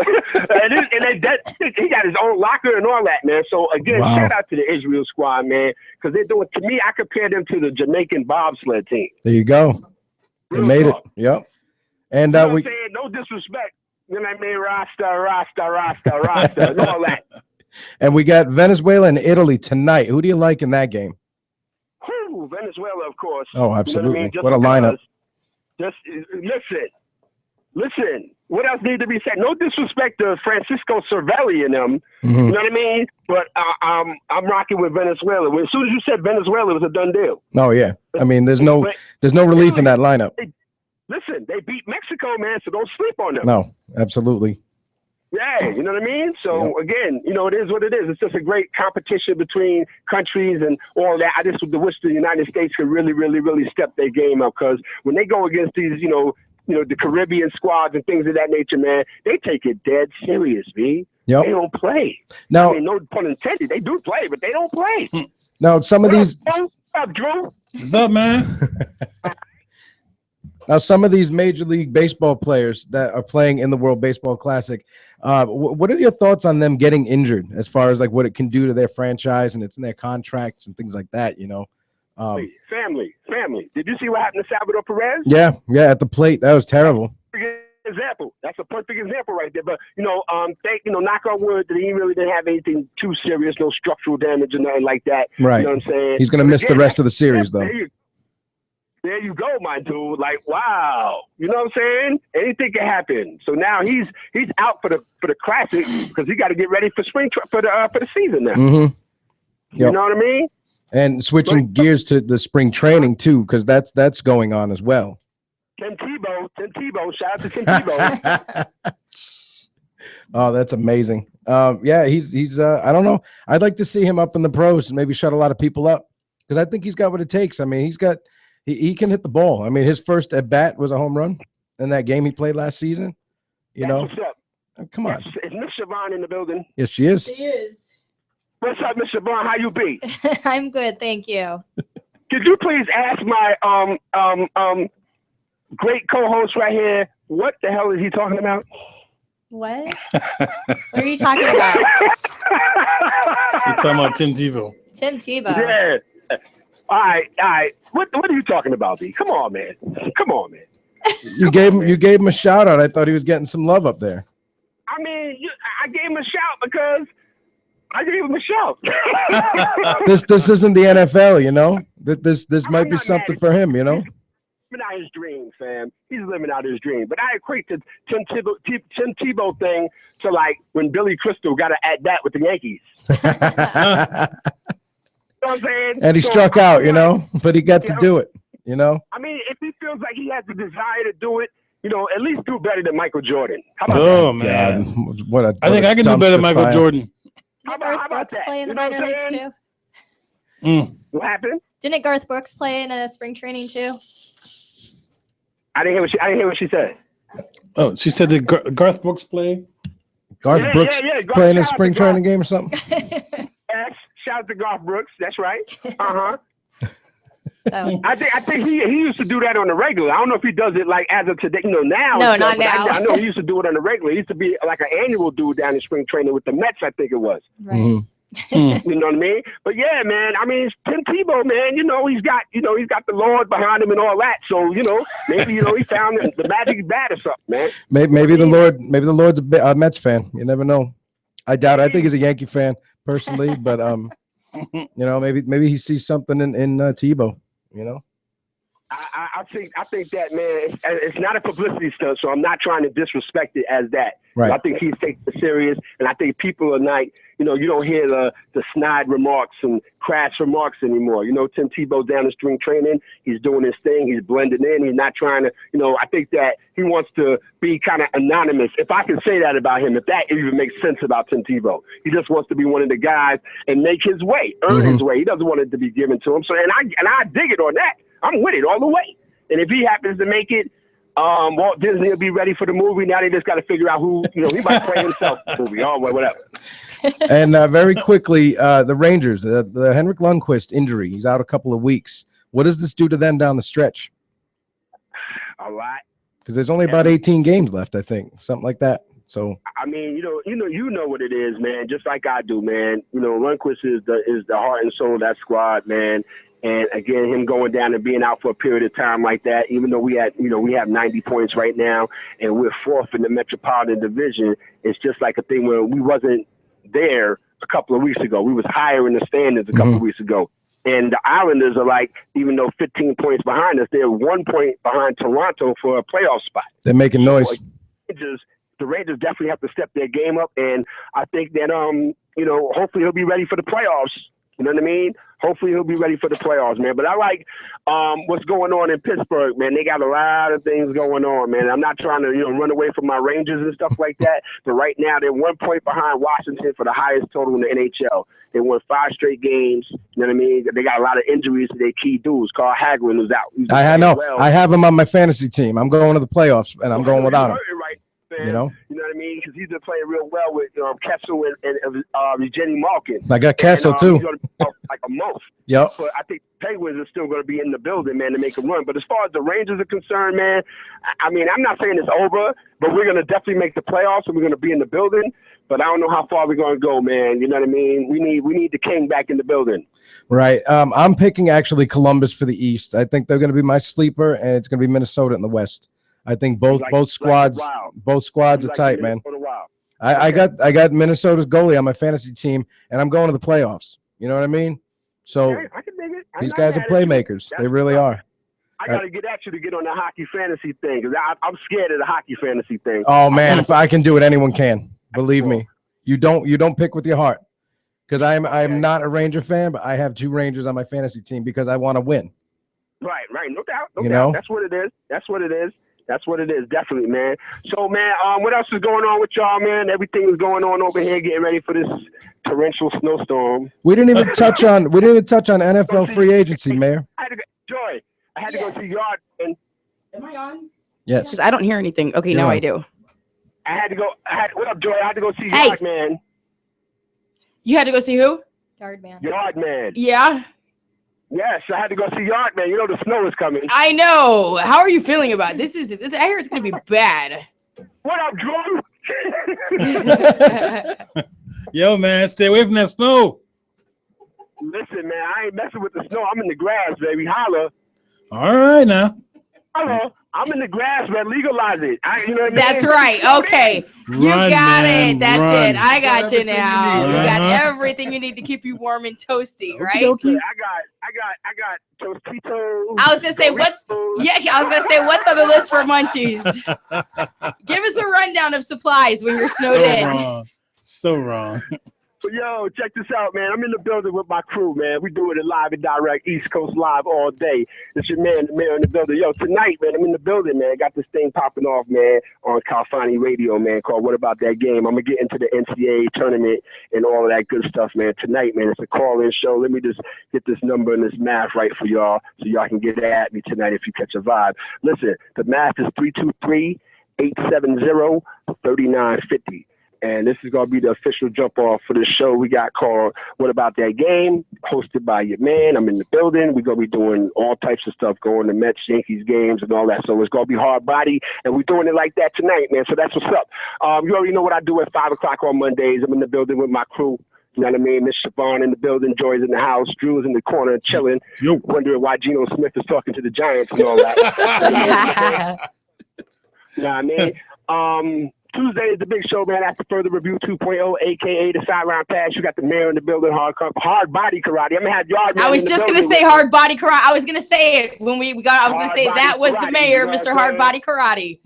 he got his own locker and all that, man. So again, shout out to the Israel squad, man, because they're doing. To me, I compare them to the Jamaican bobsled team. There you go. They made it. Yep. And you know what I'm saying? No disrespect. You know what I mean? Rasta, and all that. And we got Venezuela and Italy tonight. Who do you like in that game? Venezuela, of course. Oh, absolutely. You know what a lineup. Just listen. What else needs to be said? No disrespect to Francisco Cervelli and them. You know what I mean? But I'm rocking with Venezuela. As soon as you said Venezuela, it was a done deal. Oh yeah. I mean, there's no relief in that lineup. Listen, they beat Mexico, man, so don't sleep on them. No, absolutely. Yeah, you know what I mean? So, again, it is what it is. It's just a great competition between countries and all that. I just wish the United States could really, really, really step their game up because when they go against these, the Caribbean squads and things of that nature, man, they take it dead serious, B. Yep. They don't play. Now, I mean, no pun intended. They do play, but they don't play. Now, some of these... What's up, Drew? What's up, man? Now, some of these Major League Baseball players that are playing in the World Baseball Classic, what are your thoughts on them getting injured as far as like what it can do to their franchise and it's in their contracts and things like that, Family. Did you see what happened to Salvador Perez? Yeah, at the plate. That was terrible. Example. That's a perfect example right there. But, knock on wood that he really didn't have anything too serious, no structural damage or nothing like that. Right. You know what I'm saying? He's going to miss the rest of the series, though. There you go, my dude. Like, wow. You know what I'm saying? Anything can happen. So now he's out for the classic because he got to get ready for for the season now. Mm-hmm. You know what I mean? And switching gears to the spring training too, because that's going on as well. Tim Tebow. Shout out to Tim Tebow. Oh, that's amazing. He's I don't know. I'd like to see him up in the pros and maybe shut a lot of people up because I think he's got what it takes. I mean, he can hit the ball. I mean, his first at bat was a home run in that game he played last season. What's up? Come on. Is Miss Shavonne in the building? Yes, she is. She is. What's up, Miss Shavonne? How you be? I'm good, thank you. Could you please ask my great co-host right here, what the hell is he talking about? What? What are you talking about? You're talking about Tim Tebow. Tim Tebow. Yeah. All right. What are you talking about, B? Come on, man. You gave him a shout out. I thought he was getting some love up there. I mean, I gave him a shout because I gave him a shout. This isn't the NFL, This might be something for him, living out his dream, fam. He's living out his dream. But I equate the Tim Tebow thing to like when Billy Crystal got to at bat with the Yankees. You know what I'm saying? And he struck out, you know, but he got to do it, you know. I mean, if he feels like he has the desire to do it, you know, at least do better than Michael Jordan. How about Oh, that? man. What I think I can do better than Michael Jordan. How about that? Play in the You know minor what I'm leagues saying? too. What happened? Didn't Garth Brooks play in a spring training too? I didn't hear what she said. Oh, she said that Garth Brooks played? Garth Brooks playing a spring training game or something? Yes, shout out to Garth Brooks. That's right. Uh-huh. Oh. I think he used to do that on the regular. I don't know if he does it like as of today, you know, now. No, and stuff, not but now. I know he used to do it on the regular. He used to be like an annual dude down in spring training with the Mets, I think it was. Right. You know what I mean? But yeah, man, I mean, Tim Tebow, man, you know, he's got the Lord behind him and all that. So, you know, maybe, you know, he found the magic bat or something, man. Maybe the Lord's a Mets fan. You never know. I doubt it. I think he's a Yankee fan personally, but you know, maybe he sees something in Tebow, you know. I think that, man, it's not a publicity stunt, so I'm not trying to disrespect it as that. Right. I think he's taking it serious, and I think people are not, you know, you don't hear the snide remarks and crass remarks anymore. You know, Tim Tebow down in spring training, he's doing his thing, he's blending in, he's not trying to, you know, I think that he wants to be kind of anonymous, if I can say that about him, if that even makes sense about Tim Tebow. He just wants to be one of the guys and make his way, earn his way. He doesn't want it to be given to him. So, and I dig it on that. I'm with it all the way. And if he happens to make it, Walt Disney will be ready for the movie. Now they just got to figure out who, you know, he might play himself in the movie. Oh, whatever. And very quickly, the Rangers, the Henrik Lundqvist injury, he's out a couple of weeks. What does this do to them down the stretch? A lot. Because there's only about 18 games left, I think, something like that. So I mean, you know what it is, man. Just like I do, man. You know, Lundqvist is the heart and soul of that squad, man. And again, him going down and being out for a period of time like that, even though we have 90 points right now and we're fourth in the Metropolitan Division, it's just like a thing where we wasn't there a couple of weeks ago. We was higher in the standings a couple of weeks ago. And the Islanders are like, even though 15 points behind us, they're 1 point behind Toronto for a playoff spot. They're making noise. So the Rangers definitely have to step their game up. And I think that, you know, hopefully he'll be ready for the playoffs. You know what I mean? Hopefully he'll be ready for the playoffs, man. But I like what's going on in Pittsburgh, man. They got a lot of things going on, man. I'm not trying to, you know, run away from my Rangers and stuff like that. But right now they're 1 point behind Washington for the highest total in the NHL. They won 5 straight games. You know what I mean? They got a lot of injuries to their key dudes. Carl Hagelin was out. I know. I have him on my fantasy team. I'm going to the playoffs, and I'm going without him. Right, man. You know what I mean? Because he's been playing real well with Kessel and Jenny Malkin. I got Kessel too. He's gonna be out like a month. Yep. But I think Penguins are still going to be in the building, man, to make a run. But as far as the Rangers are concerned, man, I mean, I'm not saying it's over, but we're going to definitely make the playoffs and we're going to be in the building. But I don't know how far we're going to go, man. You know what I mean? We need the king back in the building. Right. I'm picking actually Columbus for the East. I think they're going to be my sleeper, and it's going to be Minnesota in the West. I think both squads are tight, man. I got Minnesota's goalie on my fantasy team, and I'm going to the playoffs. You know what I mean? So I can dig it. These guys are playmakers. They really are. I got to get at you to get on the hockey fantasy thing because I'm scared of the hockey fantasy thing. Oh man, if I can do it, anyone can. Believe me. You don't pick with your heart, because I'm not a Ranger fan, but I have 2 Rangers on my fantasy team because I want to win. Right, no doubt. You know? That's what it is. That's what it is, definitely, man. So, man, what else is going on with y'all, man? Everything is going on over here, getting ready for this torrential snowstorm. We didn't even touch on NFL free agency, Mayor. I had to go see Yard. And am I on? Yes. Because I don't hear anything. Okay, now I do. What up, Joy? I had to go see Yard Man. You had to go see who? Yard Man. Yard Man. Yeah. Yes, I had to go see Yard Man. You know the snow is coming. I know. How are you feeling about this? I hear it's going to be bad. What up, Drew? Yo, man, stay away from that snow. Listen, man, I ain't messing with the snow. I'm in the grass, baby. Holla. All right, now. Hello. I'm in the grass, man. Legalize it. You know what I mean? That's right. Okay. You got it. That's it. I got you now. You got everything you need to keep you warm and toasty, right? I got I got Tostitos. I was gonna say what's what's on the list for munchies? Give us a rundown of supplies when you're snowed in. Wrong. So wrong. Yo, check this out, man. I'm in the building with my crew, man. We doing it live and direct, East Coast live all day. It's your man, the mayor in the building. Yo, tonight, man, I'm in the building, man. Got this thing popping off, man, on Calfani Radio, man, called What About That Game? I'm going to get into the NCAA tournament and all of that good stuff, man. Tonight, man, it's a call-in show. Let me just get this number and this math right for y'all so y'all can get at me tonight if you catch a vibe. Listen, the math is 323-870-3950. And this is going to be the official jump off for the show we got called What About That Game? Hosted by your man. I'm in the building. We're going to be doing all types of stuff, going to Mets, Yankees games and all that. So it's going to be hard body. And we're doing it like that tonight, man. So that's what's up. You already know what I do at 5 o'clock on Mondays. I'm in the building with my crew. You know what I mean? Miss Shavonne in the building. Joy's in the house. Drew's in the corner chilling. Wondering why Geno Smith is talking to the Giants and all that. You know what I mean? Tuesday is the big show, man. That's the Further Review 2.0, a.k.a. the sideline pass. You got the mayor in the building, hard body karate. I'm going to have yard. I was just going to say hard body karate. I was going to say it when we got. I was going to say that was the mayor, Mr. Hard Body Karate.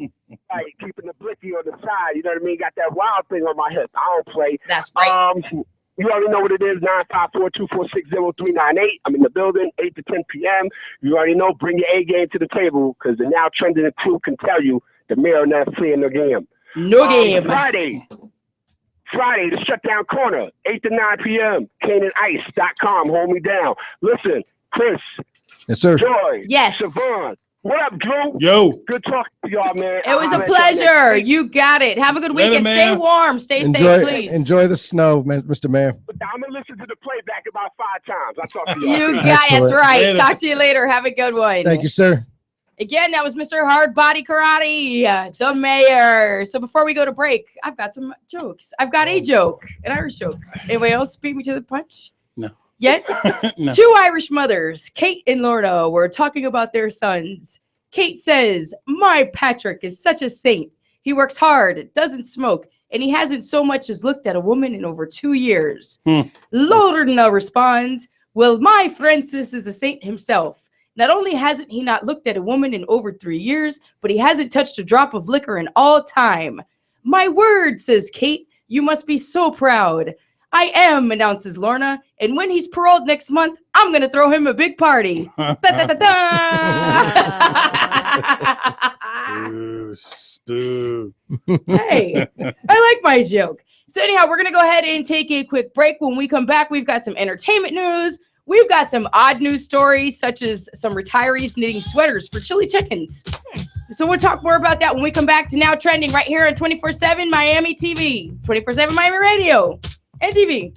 Right, keeping the blicky on the side. You know what I mean? Got that wild thing on my hip. I don't play. That's right. You already know what it is, 954-246-0398. I'm in the building, 8 to 10 p.m. You already know, bring your A game to the table because the Now Trending crew can tell you the mayor not playing the game. No game. Friday, the Shutdown Corner, 8 to 9 p.m. CanaanIce.com. Hold me down. Listen, Chris. Yes, sir. Joy. Yes. Siobhan. What up, Drew? Yo. Good talking to y'all, man. It was a pleasure. You got it. Have a good weekend. Stay warm. Stay safe, please. Enjoy the snow, Mr. Mayor. I'm going to listen to the playback about 5 times. I'll talk to y'all. You got it. That's right. Later. Talk to you later. Have a good one. Thank you, sir. Again, that was Mr. Hard Body Karate, the mayor. So before we go to break, I've got some jokes. I've got a joke, an Irish joke. Anybody else beat me to the punch? No. Yet? No. 2 Irish mothers, Kate and Lorna, were talking about their sons. Kate says, "My Patrick is such a saint. He works hard, doesn't smoke, and he hasn't so much as looked at a woman in over 2 years." Lorna responds, "Well, my Francis is a saint himself. Not only hasn't he not looked at a woman in over 3 years, but he hasn't touched a drop of liquor in all time." "My word," says Kate, "you must be so proud." "I am," announces Lorna, "and when he's paroled next month, I'm going to throw him a big party." Boo. Hey, I like my joke. So anyhow, we're going to go ahead and take a quick break. When we come back, we've got some entertainment news. We've got some odd news stories, such as some retirees knitting sweaters for chili chickens. So we'll talk more about that when we come back to Now Trending right here on 24/7 Miami TV, 24/7 Miami Radio, and TV.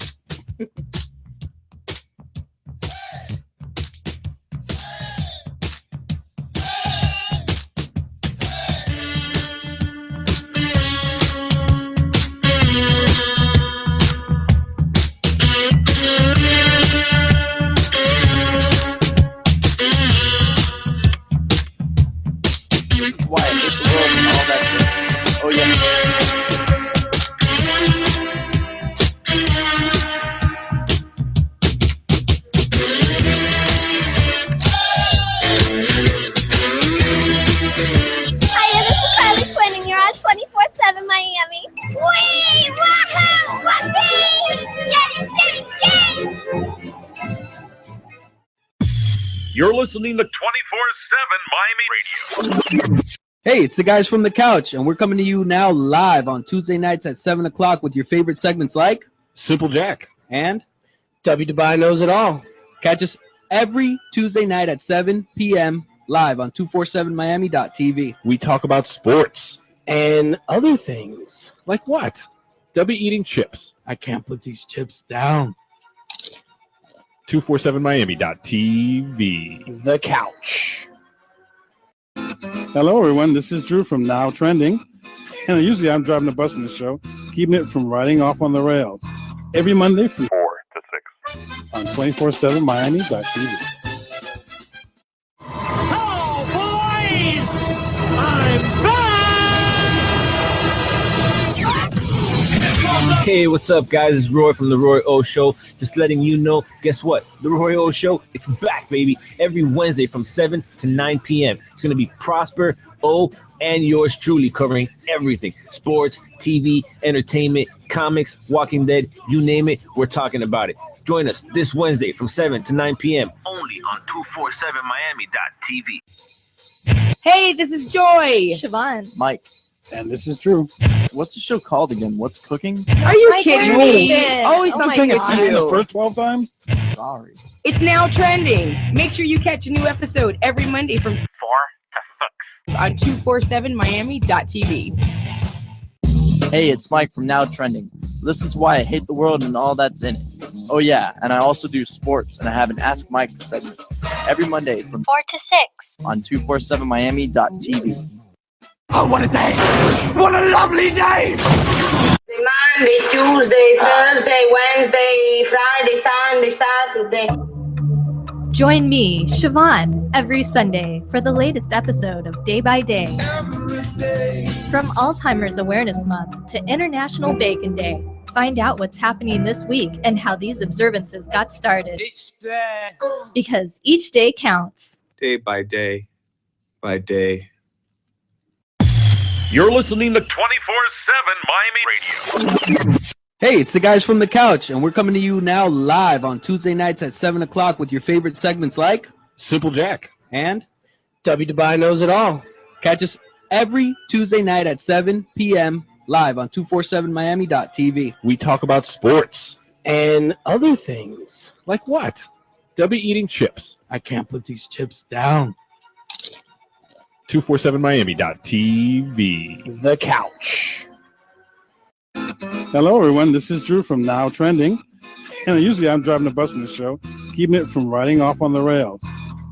Why I hate the world and all that shit. Oh yeah. Hiya, this is Harley Quinn, and you're on 24/7 Miami. Wee! Wahoo! Whoopee! Yay! Yay! Yay! You're listening to 24/7 Miami Radio. Hey, it's the guys from the couch, and we're coming to you now live on Tuesday nights at 7 o'clock with your favorite segments like Simple Jack and W. Dubai Knows It All. Catch us every Tuesday night at 7 p.m. live on 247miami.tv. We talk about sports and other things. Like what? W eating chips. I can't put these chips down. 247miami.tv. The couch. Hello, everyone. This is Drew from Now Trending. And usually I'm driving the bus in the show, keeping it from riding off on the rails. Every Monday from 4 to 6 on 247miami.tv. Oh, boys! I'm back! Hey, what's up, guys? It's Roy from The Roy O Show. Just letting you know, guess what? The Roy O Show, it's back, baby. Every Wednesday from 7 to 9 p.m. It's going to be Prosper, O, and yours truly covering everything. Sports, TV, entertainment, comics, Walking Dead, you name it, we're talking about it. Join us this Wednesday from 7 to 9 p.m. only on 247miami.tv. Hey, this is Joy. Shavonne. Mike. And this is Drew. What's the show called again? What's cooking? Are you my kidding goodness. me? Always Oh my something it's God. The you. first 12 times? Sorry. It's Now Trending. Make sure you catch a new episode every Monday from 4 to 6 on 247miami.tv. Hey, it's Mike from Now Trending. Listen to why I hate the world and all that's in it. Oh yeah, and I also do sports, and I have an Ask Mike segment every Monday from 4 to 6. on 247miami.tv. Oh, what a day! What a lovely day! Monday, Tuesday, Thursday, Wednesday, Friday, Sunday, Saturday. Join me, Shavonne, every Sunday for the latest episode of Day by Day. From Alzheimer's Awareness Month to International Bacon Day, find out what's happening this week and how these observances got started. Because each day counts. Day by day, by day. You're listening to 24/7 Miami Radio. Hey, it's the guys from the couch, and we're coming to you now live on Tuesday nights at 7 o'clock with your favorite segments like Simple Jack and W. Dubai knows it all. catch us every Tuesday night at 7 p.m. live on 247miami.tv. We talk about sports and other things. Like what? W eating chips. I can't put these chips down. 247miami.tv. The couch. Hello, everyone. This is Drew from Now Trending. And usually I'm driving the bus in the show, keeping it from riding off on the rails.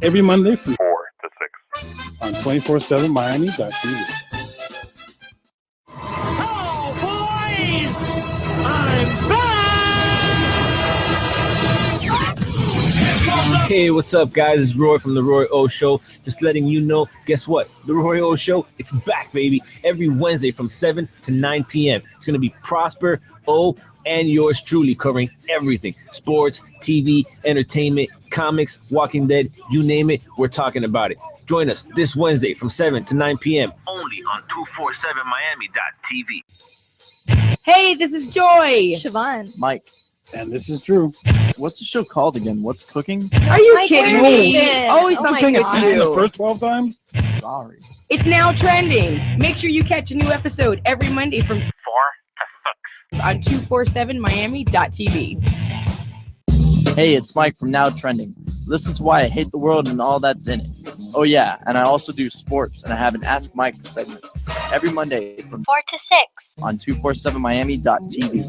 Every Monday from 4 to 6 on 247miami.tv. Oh, boys! I'm back! Hey, what's up, guys? It's Roy from The Roy O Show. Just letting you know, guess what? The Roy O Show, it's back, baby. Every Wednesday from 7 to 9 p.m. It's going to be Prosper, O, and yours truly covering everything. Sports, TV, entertainment, comics, Walking Dead, you name it, we're talking about it. Join us this Wednesday from 7 to 9 p.m. only on 247miami.tv. Hey, this is Joy. Shavonne. Mike. And this is Drew. What's the show called again? What's cooking? Are you my kidding goodness. me? Always Oh my something it's God. The you. first 12 times? Sorry. It's Now Trending. Make sure you catch a new episode every Monday from 4 to 6 on 247miami.tv. Hey, it's Mike from Now Trending. Listen to why I hate the world and all that's in it. Oh yeah, and I also do sports, and I have an Ask Mike segment every Monday from 4 to 6. on 247miami.tv.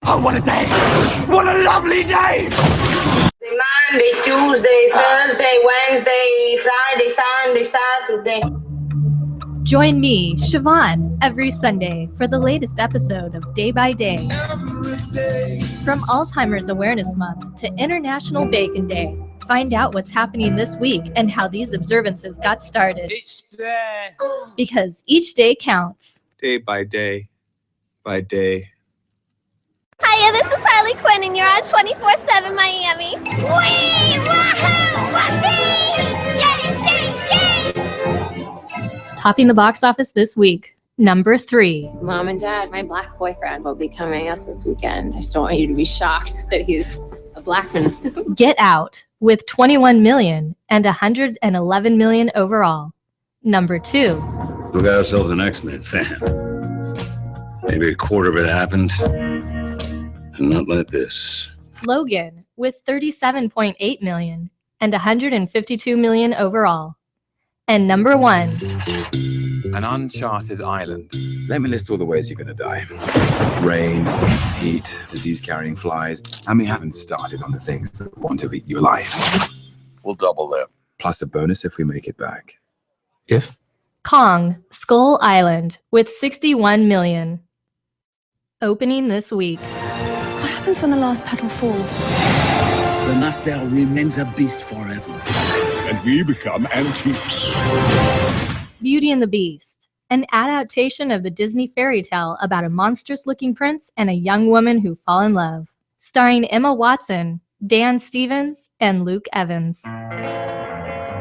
Oh, what a day! What a lovely day! Monday, Tuesday, Thursday, Wednesday, Friday, Sunday, Saturday. Join me, Shavonne, every Sunday for the latest episode of Day by Day. From Alzheimer's Awareness Month to International Bacon Day, find out what's happening this week and how these observances got started. Because each day counts. Day by day, by day. Hiya, this is Harley Quinn, and you're on 24/7 Miami. Wee! Wahoo! Whoopee! Yay! Yay! Yay! Topping the box office this week, number 3. Mom and Dad, my black boyfriend will be coming up this weekend. I just don't want you to be shocked that he's a black man. Get Out, with 21 million and 111 million overall. Number 2. We got ourselves an X-Men fan. Maybe a quarter of it happened. And not like this. Logan, with 37.8 million and 152 million overall. And number 1. An uncharted island. Let me list all the ways you're going to die. Rain, heat, disease-carrying flies, and we haven't started on the things that want to eat your life. We'll double that. Plus a bonus if we make it back. If? Kong, Skull Island, with 61 million. Opening this week. What happens when the last petal falls? The Nastel remains a beast forever. And we become antiques. Beauty and the Beast, an adaptation of the Disney fairy tale about a monstrous-looking prince and a young woman who fall in love. Starring Emma Watson, Dan Stevens, and Luke Evans. I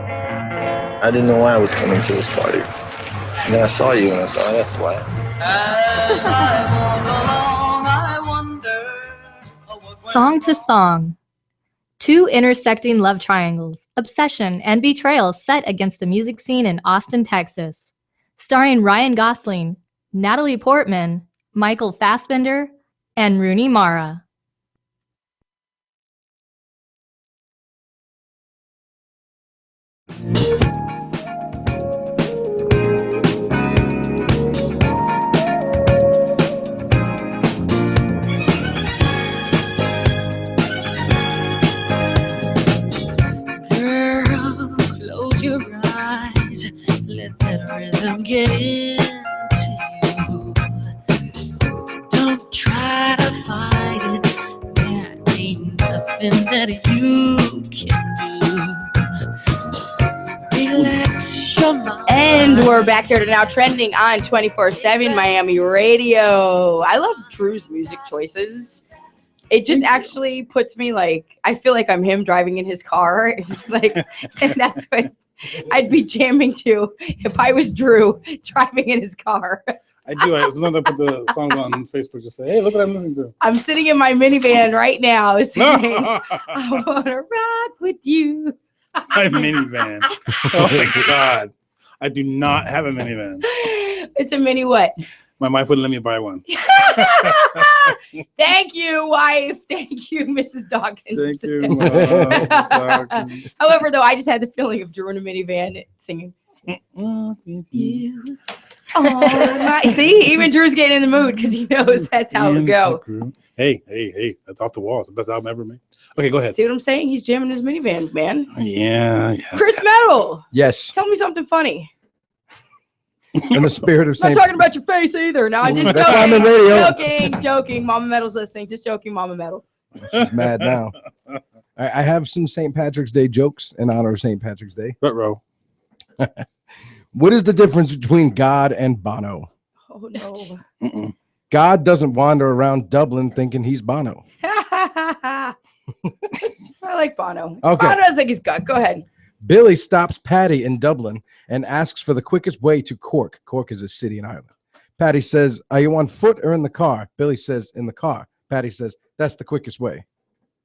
didn't know why I was coming to this party. And then I saw you and I thought, that's why. As I walk along, I wonder. Song to Song. Two intersecting love triangles, obsession and betrayal set against the music scene in Austin, Texas. Starring Ryan Gosling, Natalie Portman, Michael Fassbender, and Rooney Mara. Girl, close your eyes. Let that rhythm get into you. Don't try to fight it. There ain't nothing that you can do. Relax your mind. And we're back here to Now Trending on 24/7 Miami Radio. I love Drew's music choices. It just actually puts me like, I feel like I'm him driving in his car. Like, and that's what I'd be jamming to if I was Drew driving in his car. I do. Sometimes I put the songs on Facebook, just say, hey, look what I'm listening to. I'm sitting in my minivan right now singing, I want to rock with you. My minivan. Oh my God. I do not have a minivan. It's a mini what? My wife wouldn't let me buy one. Thank you, wife. Thank you, Mrs. Dawkins. Thank you, Mrs. Dawkins. However, though, I just had the feeling of Drew in a minivan singing. You. Oh, see, even Drew's getting in the mood because he knows that's how it go. Hey, that's off the wall. It's the best album ever made. Okay, go ahead. See what I'm saying? He's jamming his minivan, man. Yeah. Chris Metal. Yes. Tell me something funny. In the spirit of I'm not talking about your face either. No, I'm just joking. Mama Metal's listening. Just joking, Mama Metal. She's mad now. I have some St. Patrick's Day jokes in honor of St. Patrick's Day. Ruh-roh. What is the difference between God and Bono? Oh, no. God doesn't wander around Dublin thinking he's Bono. I like Bono. Okay. Bono doesn't think he's good. Go ahead. Billy stops Patty in Dublin and asks for the quickest way to Cork. Cork is a city in Ireland. Patty says, are you on foot or in the car? Billy says, in the car. Patty says, that's the quickest way.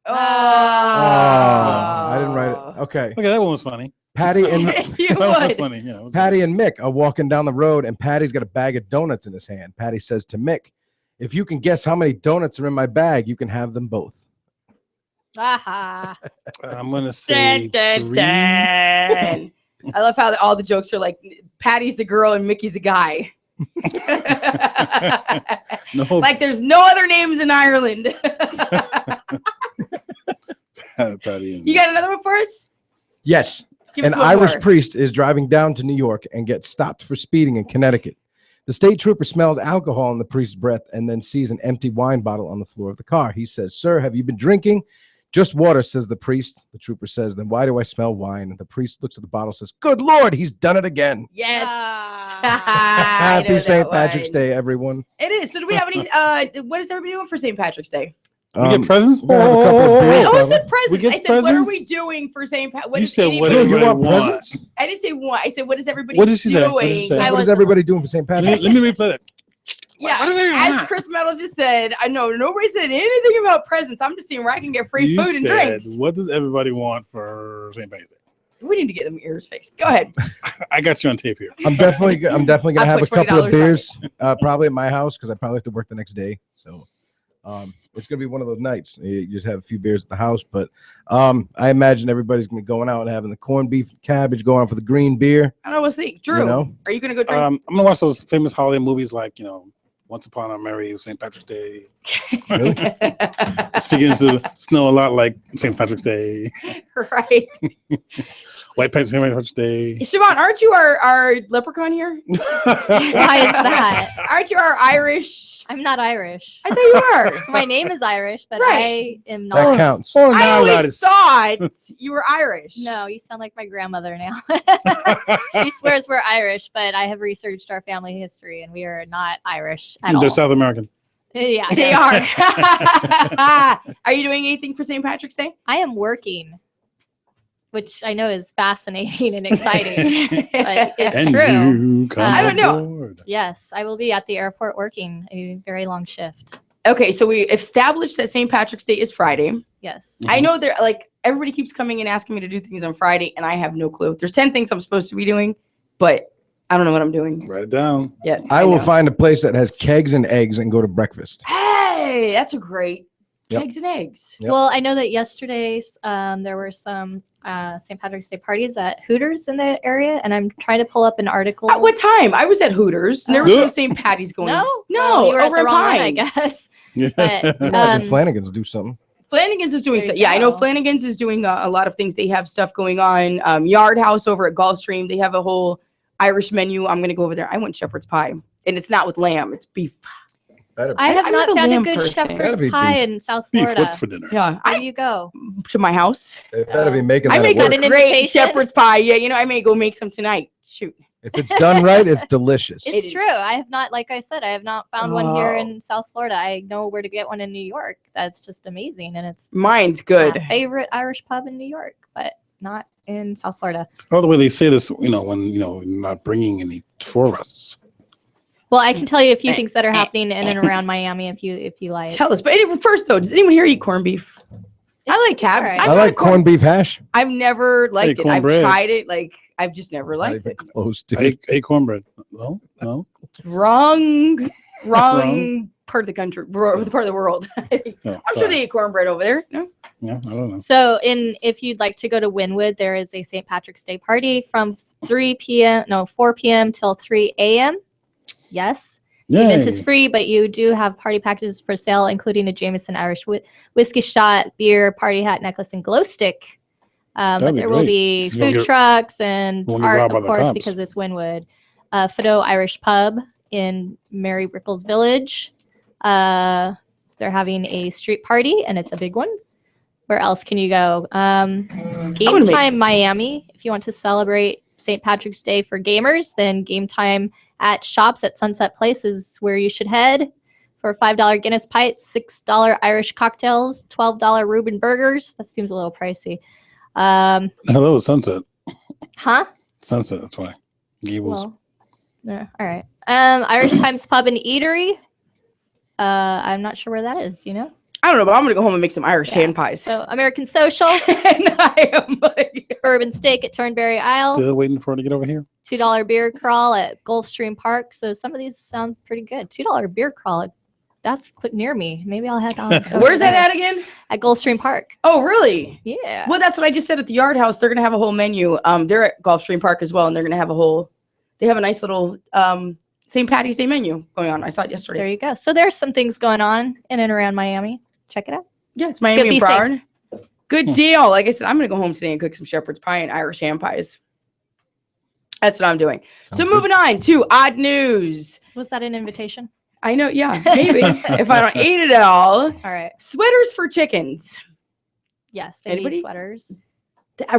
Oh, I didn't write it. Okay, that one was funny. Patty and You that would. was funny. Yeah, it was Patty and Mick are walking down the road, and Patty's got a bag of donuts in his hand. Patty says to Mick, if you can guess how many donuts are in my bag, you can have them both. Aha. I'm going to say three. I love how all the jokes are like Patty's the girl and Mickey's the guy. No. Like there's no other names in Ireland. Patty and You got another one for us? Yes. Give us An one Irish more. priest is driving down to New York and gets stopped for speeding in Connecticut. The state trooper smells alcohol in the priest's breath and then sees an empty wine bottle on the floor of the car. He says, sir, have you been drinking? Just water, says the priest. The trooper says, then why do I smell wine? And the priest looks at the bottle and says, good Lord, he's done it again. Yes. Happy St. Patrick's Day, everyone. It is. So do we have any what is everybody doing for St. Patrick's Day? We get presents? We're gonna have a couple of beers, I said probably. presents. I said, what are we doing for St. Patrick's? You said whatever you want. presents? I didn't say what. I said, what is everybody What did she say? doing? What did she say? I What is was- everybody doing for St. Patrick's? Let me replay that. Yeah, What do they as want? Chris Metal just said, I know nobody said anything about presents. I'm just seeing where I can get free You food and said, drinks. what does everybody want for St. Patrick's Day? We need to get them ears fixed. Go ahead. I got you on tape here. I'm definitely gonna I have a put couple of $20 on beers, probably at my house because I probably have to work the next day. So it's gonna be one of those nights. You just have a few beers at the house, but I imagine everybody's gonna be going out and having the corned beef and cabbage, going out for the green beer. I don't know. We'll see. Drew, You know? are you going to go drink? I'm gonna watch those famous holiday movies like Once Upon a Merry St. Patrick's Day. Really? It's beginning to snow a lot like St. Patrick's Day. Right. White St. Patrick's Day. Shavonne, aren't you our leprechaun here? Why is that? Aren't you our Irish? I'm not Irish. I thought you are. My name is Irish, but Right. I am That not. counts. I always thought you were Irish. No, you sound like my grandmother now. She swears we're Irish, but I have researched our family history, and we are not Irish at all. They're South American. Yeah, They are. Are you doing anything for St. Patrick's Day? I am working, which I know is fascinating and exciting, but it's And true. you come I don't know. aboard. Yes, I will be at the airport working a very long shift. Okay, so we established that St. Patrick's Day is Friday. Yes. I know there, like, everybody keeps coming and asking me to do things on Friday, and I have no clue. There's 10 things I'm supposed to be doing, but I don't know what I'm doing. Write it down. Yeah. I will know. find a place that has kegs and eggs and go to breakfast. Hey, that's a great Yep. eggs and eggs. Yep. Well, I know that yesterday there were some St. Patrick's Day parties at Hooters in the area, and I'm trying to pull up an article. At what time? I was at Hooters, and there was no St. Patty's going. No? No, Well, you were at over the in wrong one, I Pines. guess. Yeah. But, Imagine Flanagan's do something. Flanagan's is doing There stuff. you Yeah, I know go. Flanagan's is doing a lot of things. They have stuff going on. Yard House over at Gulfstream, they have a whole Irish menu. I'm gonna go over there. I want shepherd's pie, and it's not with lamb; it's beef. I have I'm not not a found a lamb good person. Gotta shepherd's be pie beef. in South Beef, Florida. what's for dinner? Yeah, Where do you go? to my house. They better be making I that make at work. a An great invitation? shepherd's pie. Yeah, you know, I may go make some tonight. Shoot. If it's done right, it's delicious. It's It true. is. I have not, like I said, I have not found one here Oh. in South Florida. I know where to get one in New York. That's just amazing, and it's Mine's good. my favorite Irish pub in New York, but not in South Florida. All the way they say this, when not bringing any tourists. Well, I can tell you a few things that are happening in and around Miami if you like. Tell us. But first, though, does anyone here eat corned beef? I like cabbage. alright. I'm I not a like corned beef hash. I've never liked it. I've cornbread. tried it. Like, I've just never Not liked even it. close to I ate cornbread. No. Wrong Wrong. part of the country, part of the world. No, I'm sure sorry. they eat cornbread over there. No? Yeah, I don't know. So, if you'd like to go to Wynwood, there is a St. Patrick's Day party from 4 p.m. till 3 a.m. Yes. The event is Yay. free, but you do have party packages for sale, including a Jameson Irish whiskey shot, beer, party hat, necklace, and glow stick. But That'd be there will great. be So you won't food get- trucks and won't get art, robbed by of the course, cops. because it's Wynwood. Fido Irish Pub in Mary Rickles Village. They're having a street party, and it's a big one. Where else can you go? Game Time Miami. If you want to celebrate St. Patrick's Day for gamers, then Game Time at Shops at Sunset Place is where you should head for $5 Guinness pints, $6 Irish cocktails, $12 Reuben burgers. That seems a little pricey. Hello, Sunset. Huh? Sunset, that's why. Gables. Well, yeah, all right. Irish Times Pub and Eatery. I'm not sure where that is, you know? I don't know, but I'm going to go home and make some Irish hand pies. So American Social. And I am like, Bourbon Steak at Turnberry Isle. Still waiting for her to get over here. $2 beer crawl at Gulfstream Park. So some of these sound pretty good. $2 beer crawl. That's near me. Maybe I'll head on. where's that at again? At Gulfstream Park. Oh, really? Yeah. Well, that's what I just said at the Yard House. They're going to have a whole menu. They're at Gulfstream Park as well, and they're going to have they have a nice little St. Patty's Day menu going on. I saw it yesterday. There you go. So there's some things going on in and around Miami. Check it out. Yeah, it's Miami Be and safe. Broward. Good deal. Like I said, I'm going to go home today and cook some shepherd's pie and Irish ham pies. That's what I'm doing. So moving on to odd news. Was that an invitation? I know, yeah, maybe. If I don't eat it all. All right. Sweaters for chickens. Yes, they Anybody? need sweaters.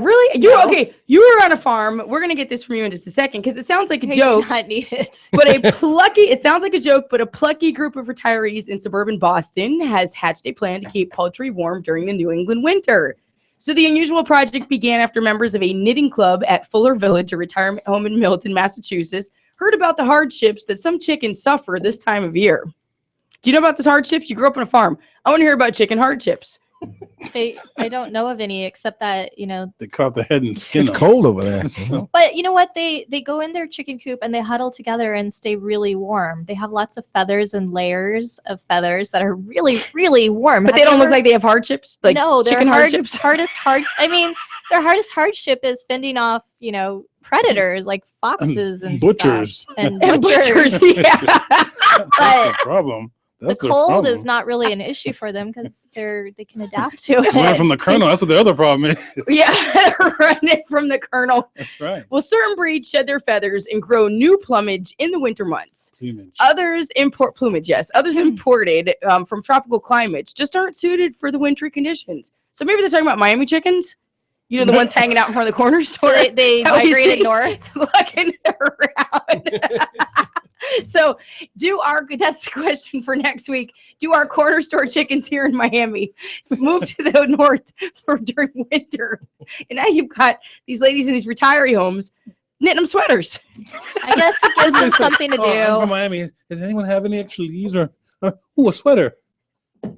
Really? No. Okay. You were on a farm. We're going to get this from you in just a second because it sounds like a I do joke. not need it. But it sounds like a joke, but a plucky group of retirees in suburban Boston has hatched a plan to keep poultry warm during the New England winter. So the unusual project began after members of a knitting club at Fuller Village, a retirement home in Milton, Massachusetts, heard about the hardships that some chickens suffer this time of year. Do you know about these hardships? You grew up on a farm. I want to hear about chicken hardships. I don't know of any except that, you know. They cut off the head and skin It's them. cold over there. But you know what? They go in their chicken coop and they huddle together and stay really warm. They have lots of feathers and layers of feathers that are really, really warm. But they don't look like they have hardships? Like no, chicken their hardships? I mean, their hardest hardship is fending off, you know, predators like foxes and butchers. stuff. And And butchers. butchers, yeah. That's the problem. That's the their cold problem. is not really an issue for them because they can adapt to it. Learn from the Colonel. That's what the other problem is. Yeah, running from the Colonel. That's right. Well, certain breeds shed their feathers and grow new plumage in the winter months. Plumage. Others import plumage, yes. Others imported from tropical climates just aren't suited for the wintry conditions. So maybe they're talking about Miami chickens. You know, the ones hanging out in front of the corner store. So they that we migrated see north. looking around. So that's the question for next week. Do our corner store chickens here in Miami move to the north for during winter? And now you've got these ladies in these retiree homes knitting them sweaters. I guess it gives them something to do. I'm from Miami. Does anyone have any extra leaves or a sweater?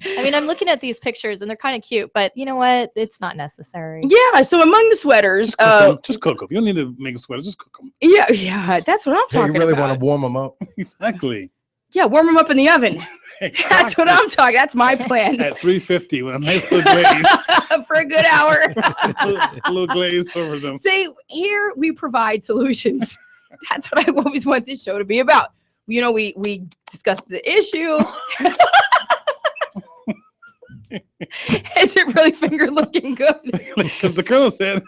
I mean, I'm looking at these pictures and they're kind of cute, but you know what? It's not necessary. Yeah. So among the sweaters, just cook them. You don't need to make a sweater. Just cook them. Yeah. That's what I'm talking You really about. want to warm them up. Exactly. Yeah, warm them up in the oven. That's what I'm talking. That's my plan. At 350 with a nice little glaze. For a good hour. a little glaze over them. Say, here we provide solutions. That's what I always want this show to be about. You know, we discussed the issue. Is it really finger looking good? Because the Colonel said.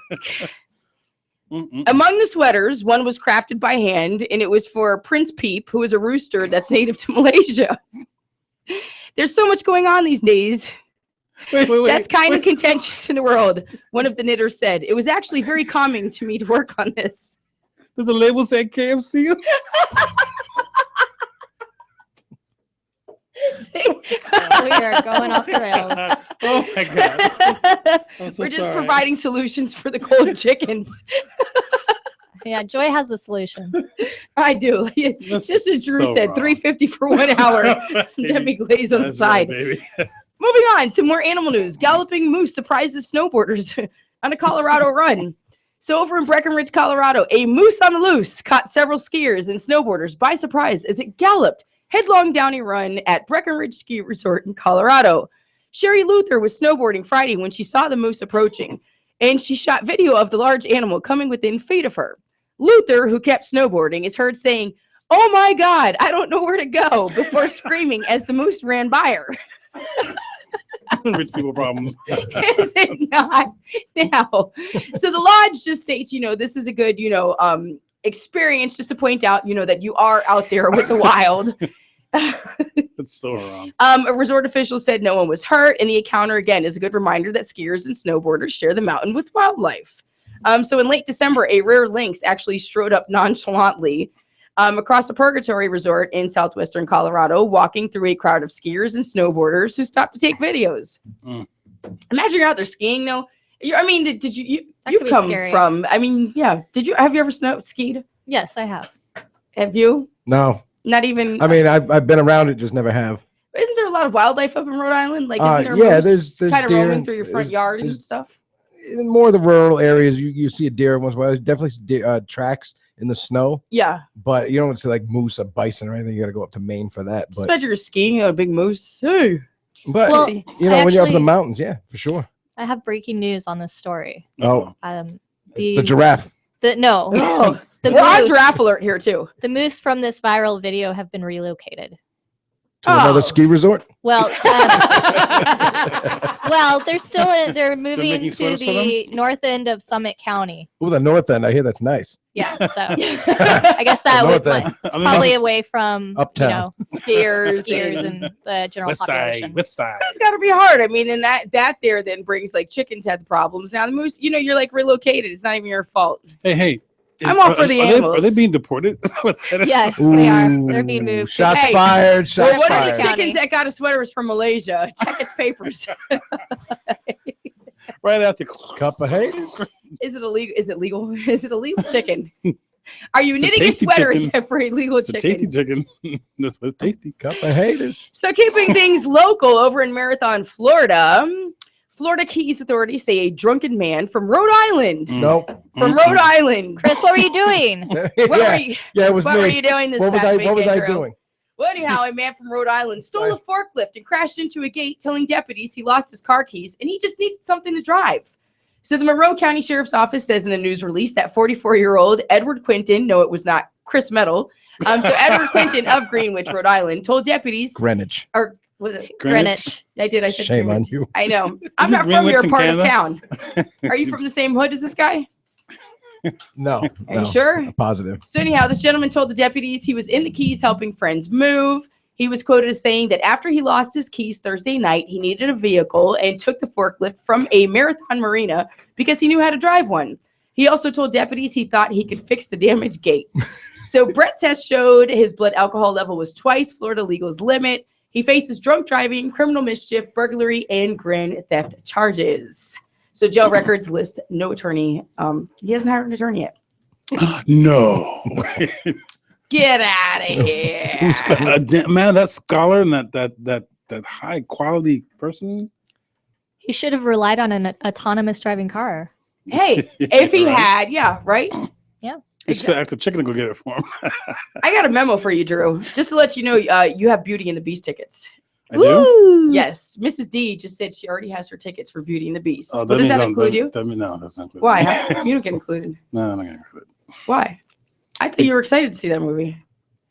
Among the sweaters, one was crafted by hand, and it was for Prince Peep, who is a rooster that's native to Malaysia. There's so much going on these days. Wait. That's kind of contentious in the world, one of the knitters said. It was actually very calming to me to work on this. Does the label say KFC? We are going off the rails. Oh my God. We're just providing solutions for the cold chickens. Yeah, Joy has a solution. I do. Just as Drew said, $3.50 for 1 hour. Some demi glaze on the side. Right, Moving on to more animal news. Galloping moose surprises snowboarders on a Colorado run. So over in Breckenridge, Colorado, a moose on the loose caught several skiers and snowboarders by surprise as it galloped headlong down a run at Breckenridge Ski Resort in Colorado. Sherry Luther was snowboarding Friday when she saw the moose approaching, and she shot video of the large animal coming within feet of her. Luther, who kept snowboarding, is heard saying, "Oh my God, I don't know where to go," before screaming as the moose ran by her. Rich people problems. Is it not? Now, so the lodge just states, this is a good, experience, just to point out, that you are out there with the wild. That's so wrong. A resort official said no one was hurt, and the encounter again is a good reminder that skiers and snowboarders share the mountain with wildlife. So in late December, a rare lynx actually strode up nonchalantly across a purgatory resort in southwestern Colorado, walking through a crowd of skiers and snowboarders who stopped to take videos. Imagine you're out there skiing, though. Did you come scary. from? Have you ever skied? Yes, I have. Have you? No. Not even. I mean, I've been around it, just never have. Isn't there a lot of wildlife up in Rhode Island? Like, isn't there yeah, moose there's kind of deer, roaming through your front yard and stuff? In more of the rural areas, you see a deer once in a while. There's definitely tracks in the snow. Yeah. But you don't see like moose or bison or anything. You got to go up to Maine for that. Just imagine you're skiing, you got a big moose. Hey. But Well, when you're up in the mountains, yeah, for sure. I have breaking news on this story. Oh, the giraffe. No. The We're on moose- giraffe alert here too. The moose from this viral video have been relocated. To another ski resort. Well, they're still they're moving making to sweaters for the north end of Summit County. Oh, the north end. I hear that's nice. Yeah, so I guess that The would north end. it's probably away from Uptown. Skiers and the general West population. side. It's got to be hard. I mean, and that there then brings like chickens had the problems. Now the moose, you're like relocated. It's not even your fault. Hey. I'm all for the animals. Are they being deported? Yes, they are. They're being moved. Shots fired. Shots Well, one of fired. the chickens that got a sweater was from Malaysia. Check its papers. Right out the cup of hay. Is it illegal? Is it legal? Is it a legal chicken? Are you It's a knitting a tasty sweater chicken. for illegal It's a chicken? tasty chicken. That's what's tasty. Cup of haters. So keeping things local over in Marathon, Florida, Florida Keys authorities say a drunken man from Rhode Island. Nope. From Rhode Island. Chris, what were you doing? What were you, Yeah, it was what me. were you doing this What was past I? weekend, What was I Drew? doing? Well, anyhow, a man from Rhode Island stole a forklift and crashed into a gate, telling deputies he lost his car keys and he just needed something to drive. So the Monroe County Sheriff's Office says in a news release that 44-year-old Edward Quinton, no, it was not Chris Metal, So Edward Clinton of Greenwich, Rhode Island, told deputies Greenwich. or was it Greenwich. I did. I said Shame Greenwich. on you. I know. I'm Isn't not from Greenwich your in part Canada? of town. Are you from the same hood as this guy? No. Are you sure? I'm positive. So anyhow, this gentleman told the deputies he was in the Keys helping friends move. He was quoted as saying that after he lost his keys Thursday night, he needed a vehicle and took the forklift from a Marathon Marina because he knew how to drive one. He also told deputies he thought he could fix the damaged gate. So breath test showed his blood alcohol level was twice Florida legal's limit. He faces drunk driving, criminal mischief, burglary, and grand theft charges. So jail records list no attorney. He hasn't hired an attorney yet. No. Get out of here. Man, that scholar and that high quality person. He should have relied on an autonomous driving car. Hey, if he Right. had, yeah, right? Yeah. He should ask the chicken to go get it for him. I got a memo for you, Drew. Just to let you know, you have Beauty and the Beast tickets. I do? Woo! Yes. Mrs. D just said she already has her tickets for Beauty and the Beast. Oh, What does that include you? No, that's not included. Why? You don't get included. No, I'm not getting included. Why? I thought you were excited to see that movie.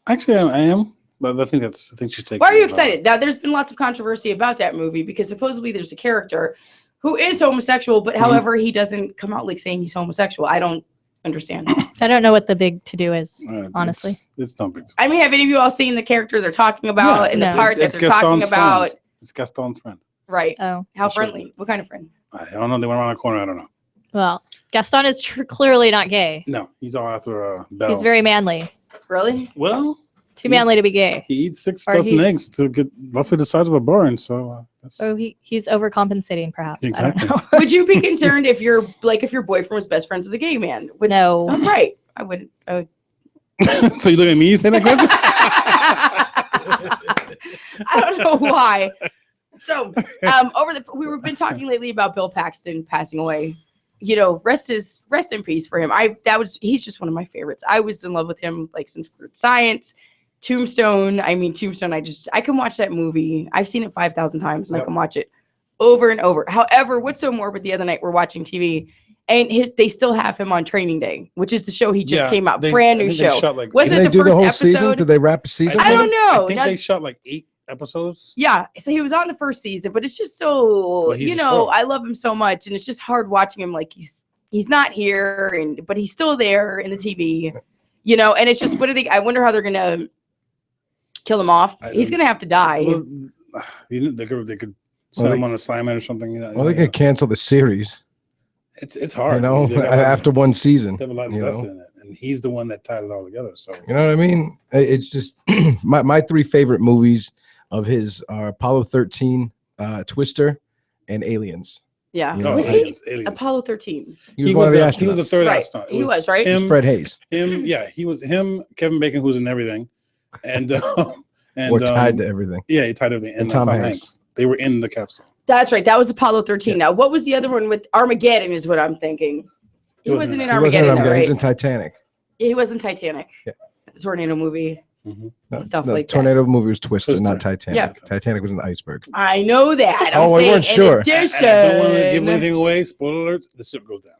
Actually, I am, but I think she's taking. Why are you it excited? Now, there's been lots of controversy about that movie because supposedly there's a character who is homosexual, but however, he doesn't come out like saying he's homosexual. I don't understand. I don't know what the big to do is, honestly. It's no big. I mean, have any of you all seen the character they're talking about and the part that they're talking about? It's Gaston's friend. Right. Oh. How friendly? What kind of friend? I don't know. They went around the corner. I don't know. Well, Gaston is clearly not gay. No, he's all after Belle. He's very manly. Really? Well, Too manly to be gay. he eats 6 Or dozen he's- eggs to get roughly the size of a barn. So Oh, he's overcompensating, perhaps. Exactly. I don't know. Would you be concerned if your boyfriend was best friends with a gay man? No. Oh, right. I wouldn't. so you look at me saying that question? I don't know why. So, we've been talking lately about Bill Paxton passing away. You know, rest in peace for him. He's just one of my favorites. I was in love with him like since Weird Science, Tombstone. Tombstone. I can watch that movie. I've seen it 5,000 times, and I can watch it over and over. However, what's so morbid? The other night we're watching TV, and they still have him on Training Day, which is the show he just came out. Brand new show. Wasn't it the first episode? Season? Did they wrap a season? I don't know. I think they shot like 8 episodes. Yeah, so he was on the first season, but it's just so I love him so much, and it's just hard watching him like he's not here, but he's still there in the TV, and it's just I wonder how they're gonna kill him off. He's gonna have to die. Well, they could send him on assignment or something. Well, they could cancel the series. It's hard. After one season. They have a lot invested in it, and he's the one that tied it all together. So you know what I mean? It's just my 3 favorite movies of his are Apollo 13, Twister, and Aliens. Yeah. You know, was Aliens. he Apollo 13? He was one of the astronauts. He was the third Right. astronaut. He was, right? Him, Fred Hayes. He was him. Kevin Bacon, who's in everything, and We're tied to everything. Yeah, he tied everything. And Tom Tom Hanks. Hanks. They were in the capsule. That's right. That was Apollo 13. Now, what was the other one with Armageddon? Is what I'm thinking. He wasn't in Armageddon, though, He right? was in Titanic. Yeah, he was in Titanic. Yeah. The tornado movie. No, Stuff no, like that. Tornado movie was Twister, not Titanic. Yeah. Titanic was an iceberg. I know that. Oh, I weren't sure. In addition, I don't want to give anything away. Spoiler alert: the ship goes down.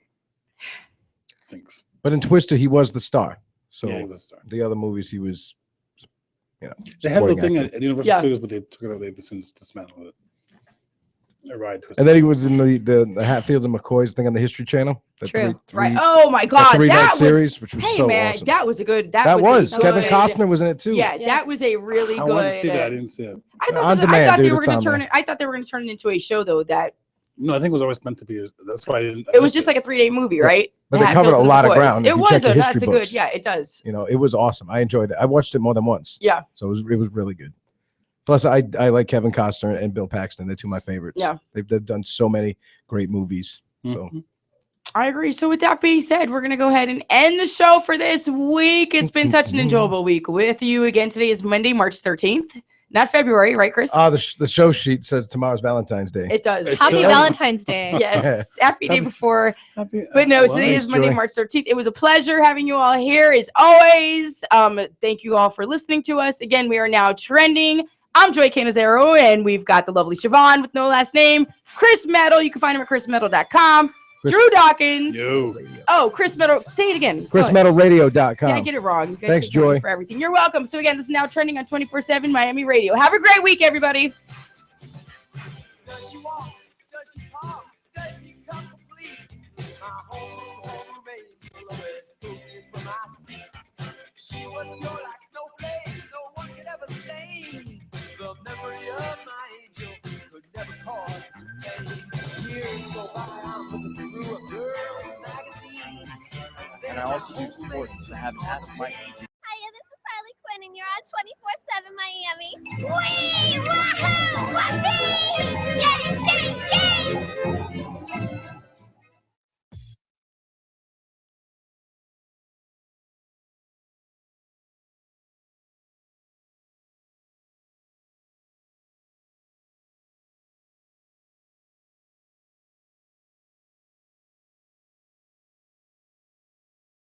Sinks. But in Twister, he was the star. So Yeah, he was the star. the other movies, he was, They had a little supporting thing actor. at Universal Studios, but they took it out. They dismantled it. A ride Twister. And then he was in the Hatfields and McCoys thing on the History Channel. The True. Right. Oh my God. three-night That was series, which was hey so man, awesome. that was a good. That was a Kevin good- Costner was in it too. Yeah, that was a really I good. wanted to see that. I didn't see it. I thought, On I demand, thought they dude, were it's going on to turn there. it. I thought they were going to turn it into a show though. That's No, I think it was always meant to be. That's why I didn't. it was just like a 3-day movie, right? But they Hatfields covered a and lot of McCoys. ground. If It you was. check the That's a history good. books. Yeah, it does. You know, it was awesome. I enjoyed it. I watched it more than once. Yeah. So it was really good. Plus, I like Kevin Costner and Bill Paxton. They're 2 of my favorites. Yeah. They've done so many great movies. So I agree. So with that being said, we're going to go ahead and end the show for this week. It's been such an enjoyable week with you. Again, today is Monday, March 13th. Not February, right, Chris? The show sheet says tomorrow's Valentine's Day. It does. Happy Valentine's Day. Yes. Happy day before. But no, well, today is thanks, Monday, Joy. March 13th. It was a pleasure having you all here as always. Thank you all for listening to us. Again, we are now trending. I'm Joy Canizero, and we've got the lovely Shavonne with no last name, Chris Metal. You can find him at chrismetal.com. Drew Dawkins. Yo. Oh, Chris Metal. Say it again. ChrisMetalRadio.com. See, I get it wrong. You guys Thanks, get credit Joy. For everything. You're welcome. So again, this is Now Trending on 24/7 Miami Radio. Have a great week, everybody. Does she walk? Does she talk? Does she come complete? My home remains always cooking from my seat. She was pure like snowflakes, no one could ever stain. The memory of my angel could never cause pain. Years go by, I'm looking through a girl's magazine. And I also do sports. I have an Ask Mike. Hiya, this is Harley Quinn, and you're on 24/7 Miami. Wee! Wahoo! Whoopee!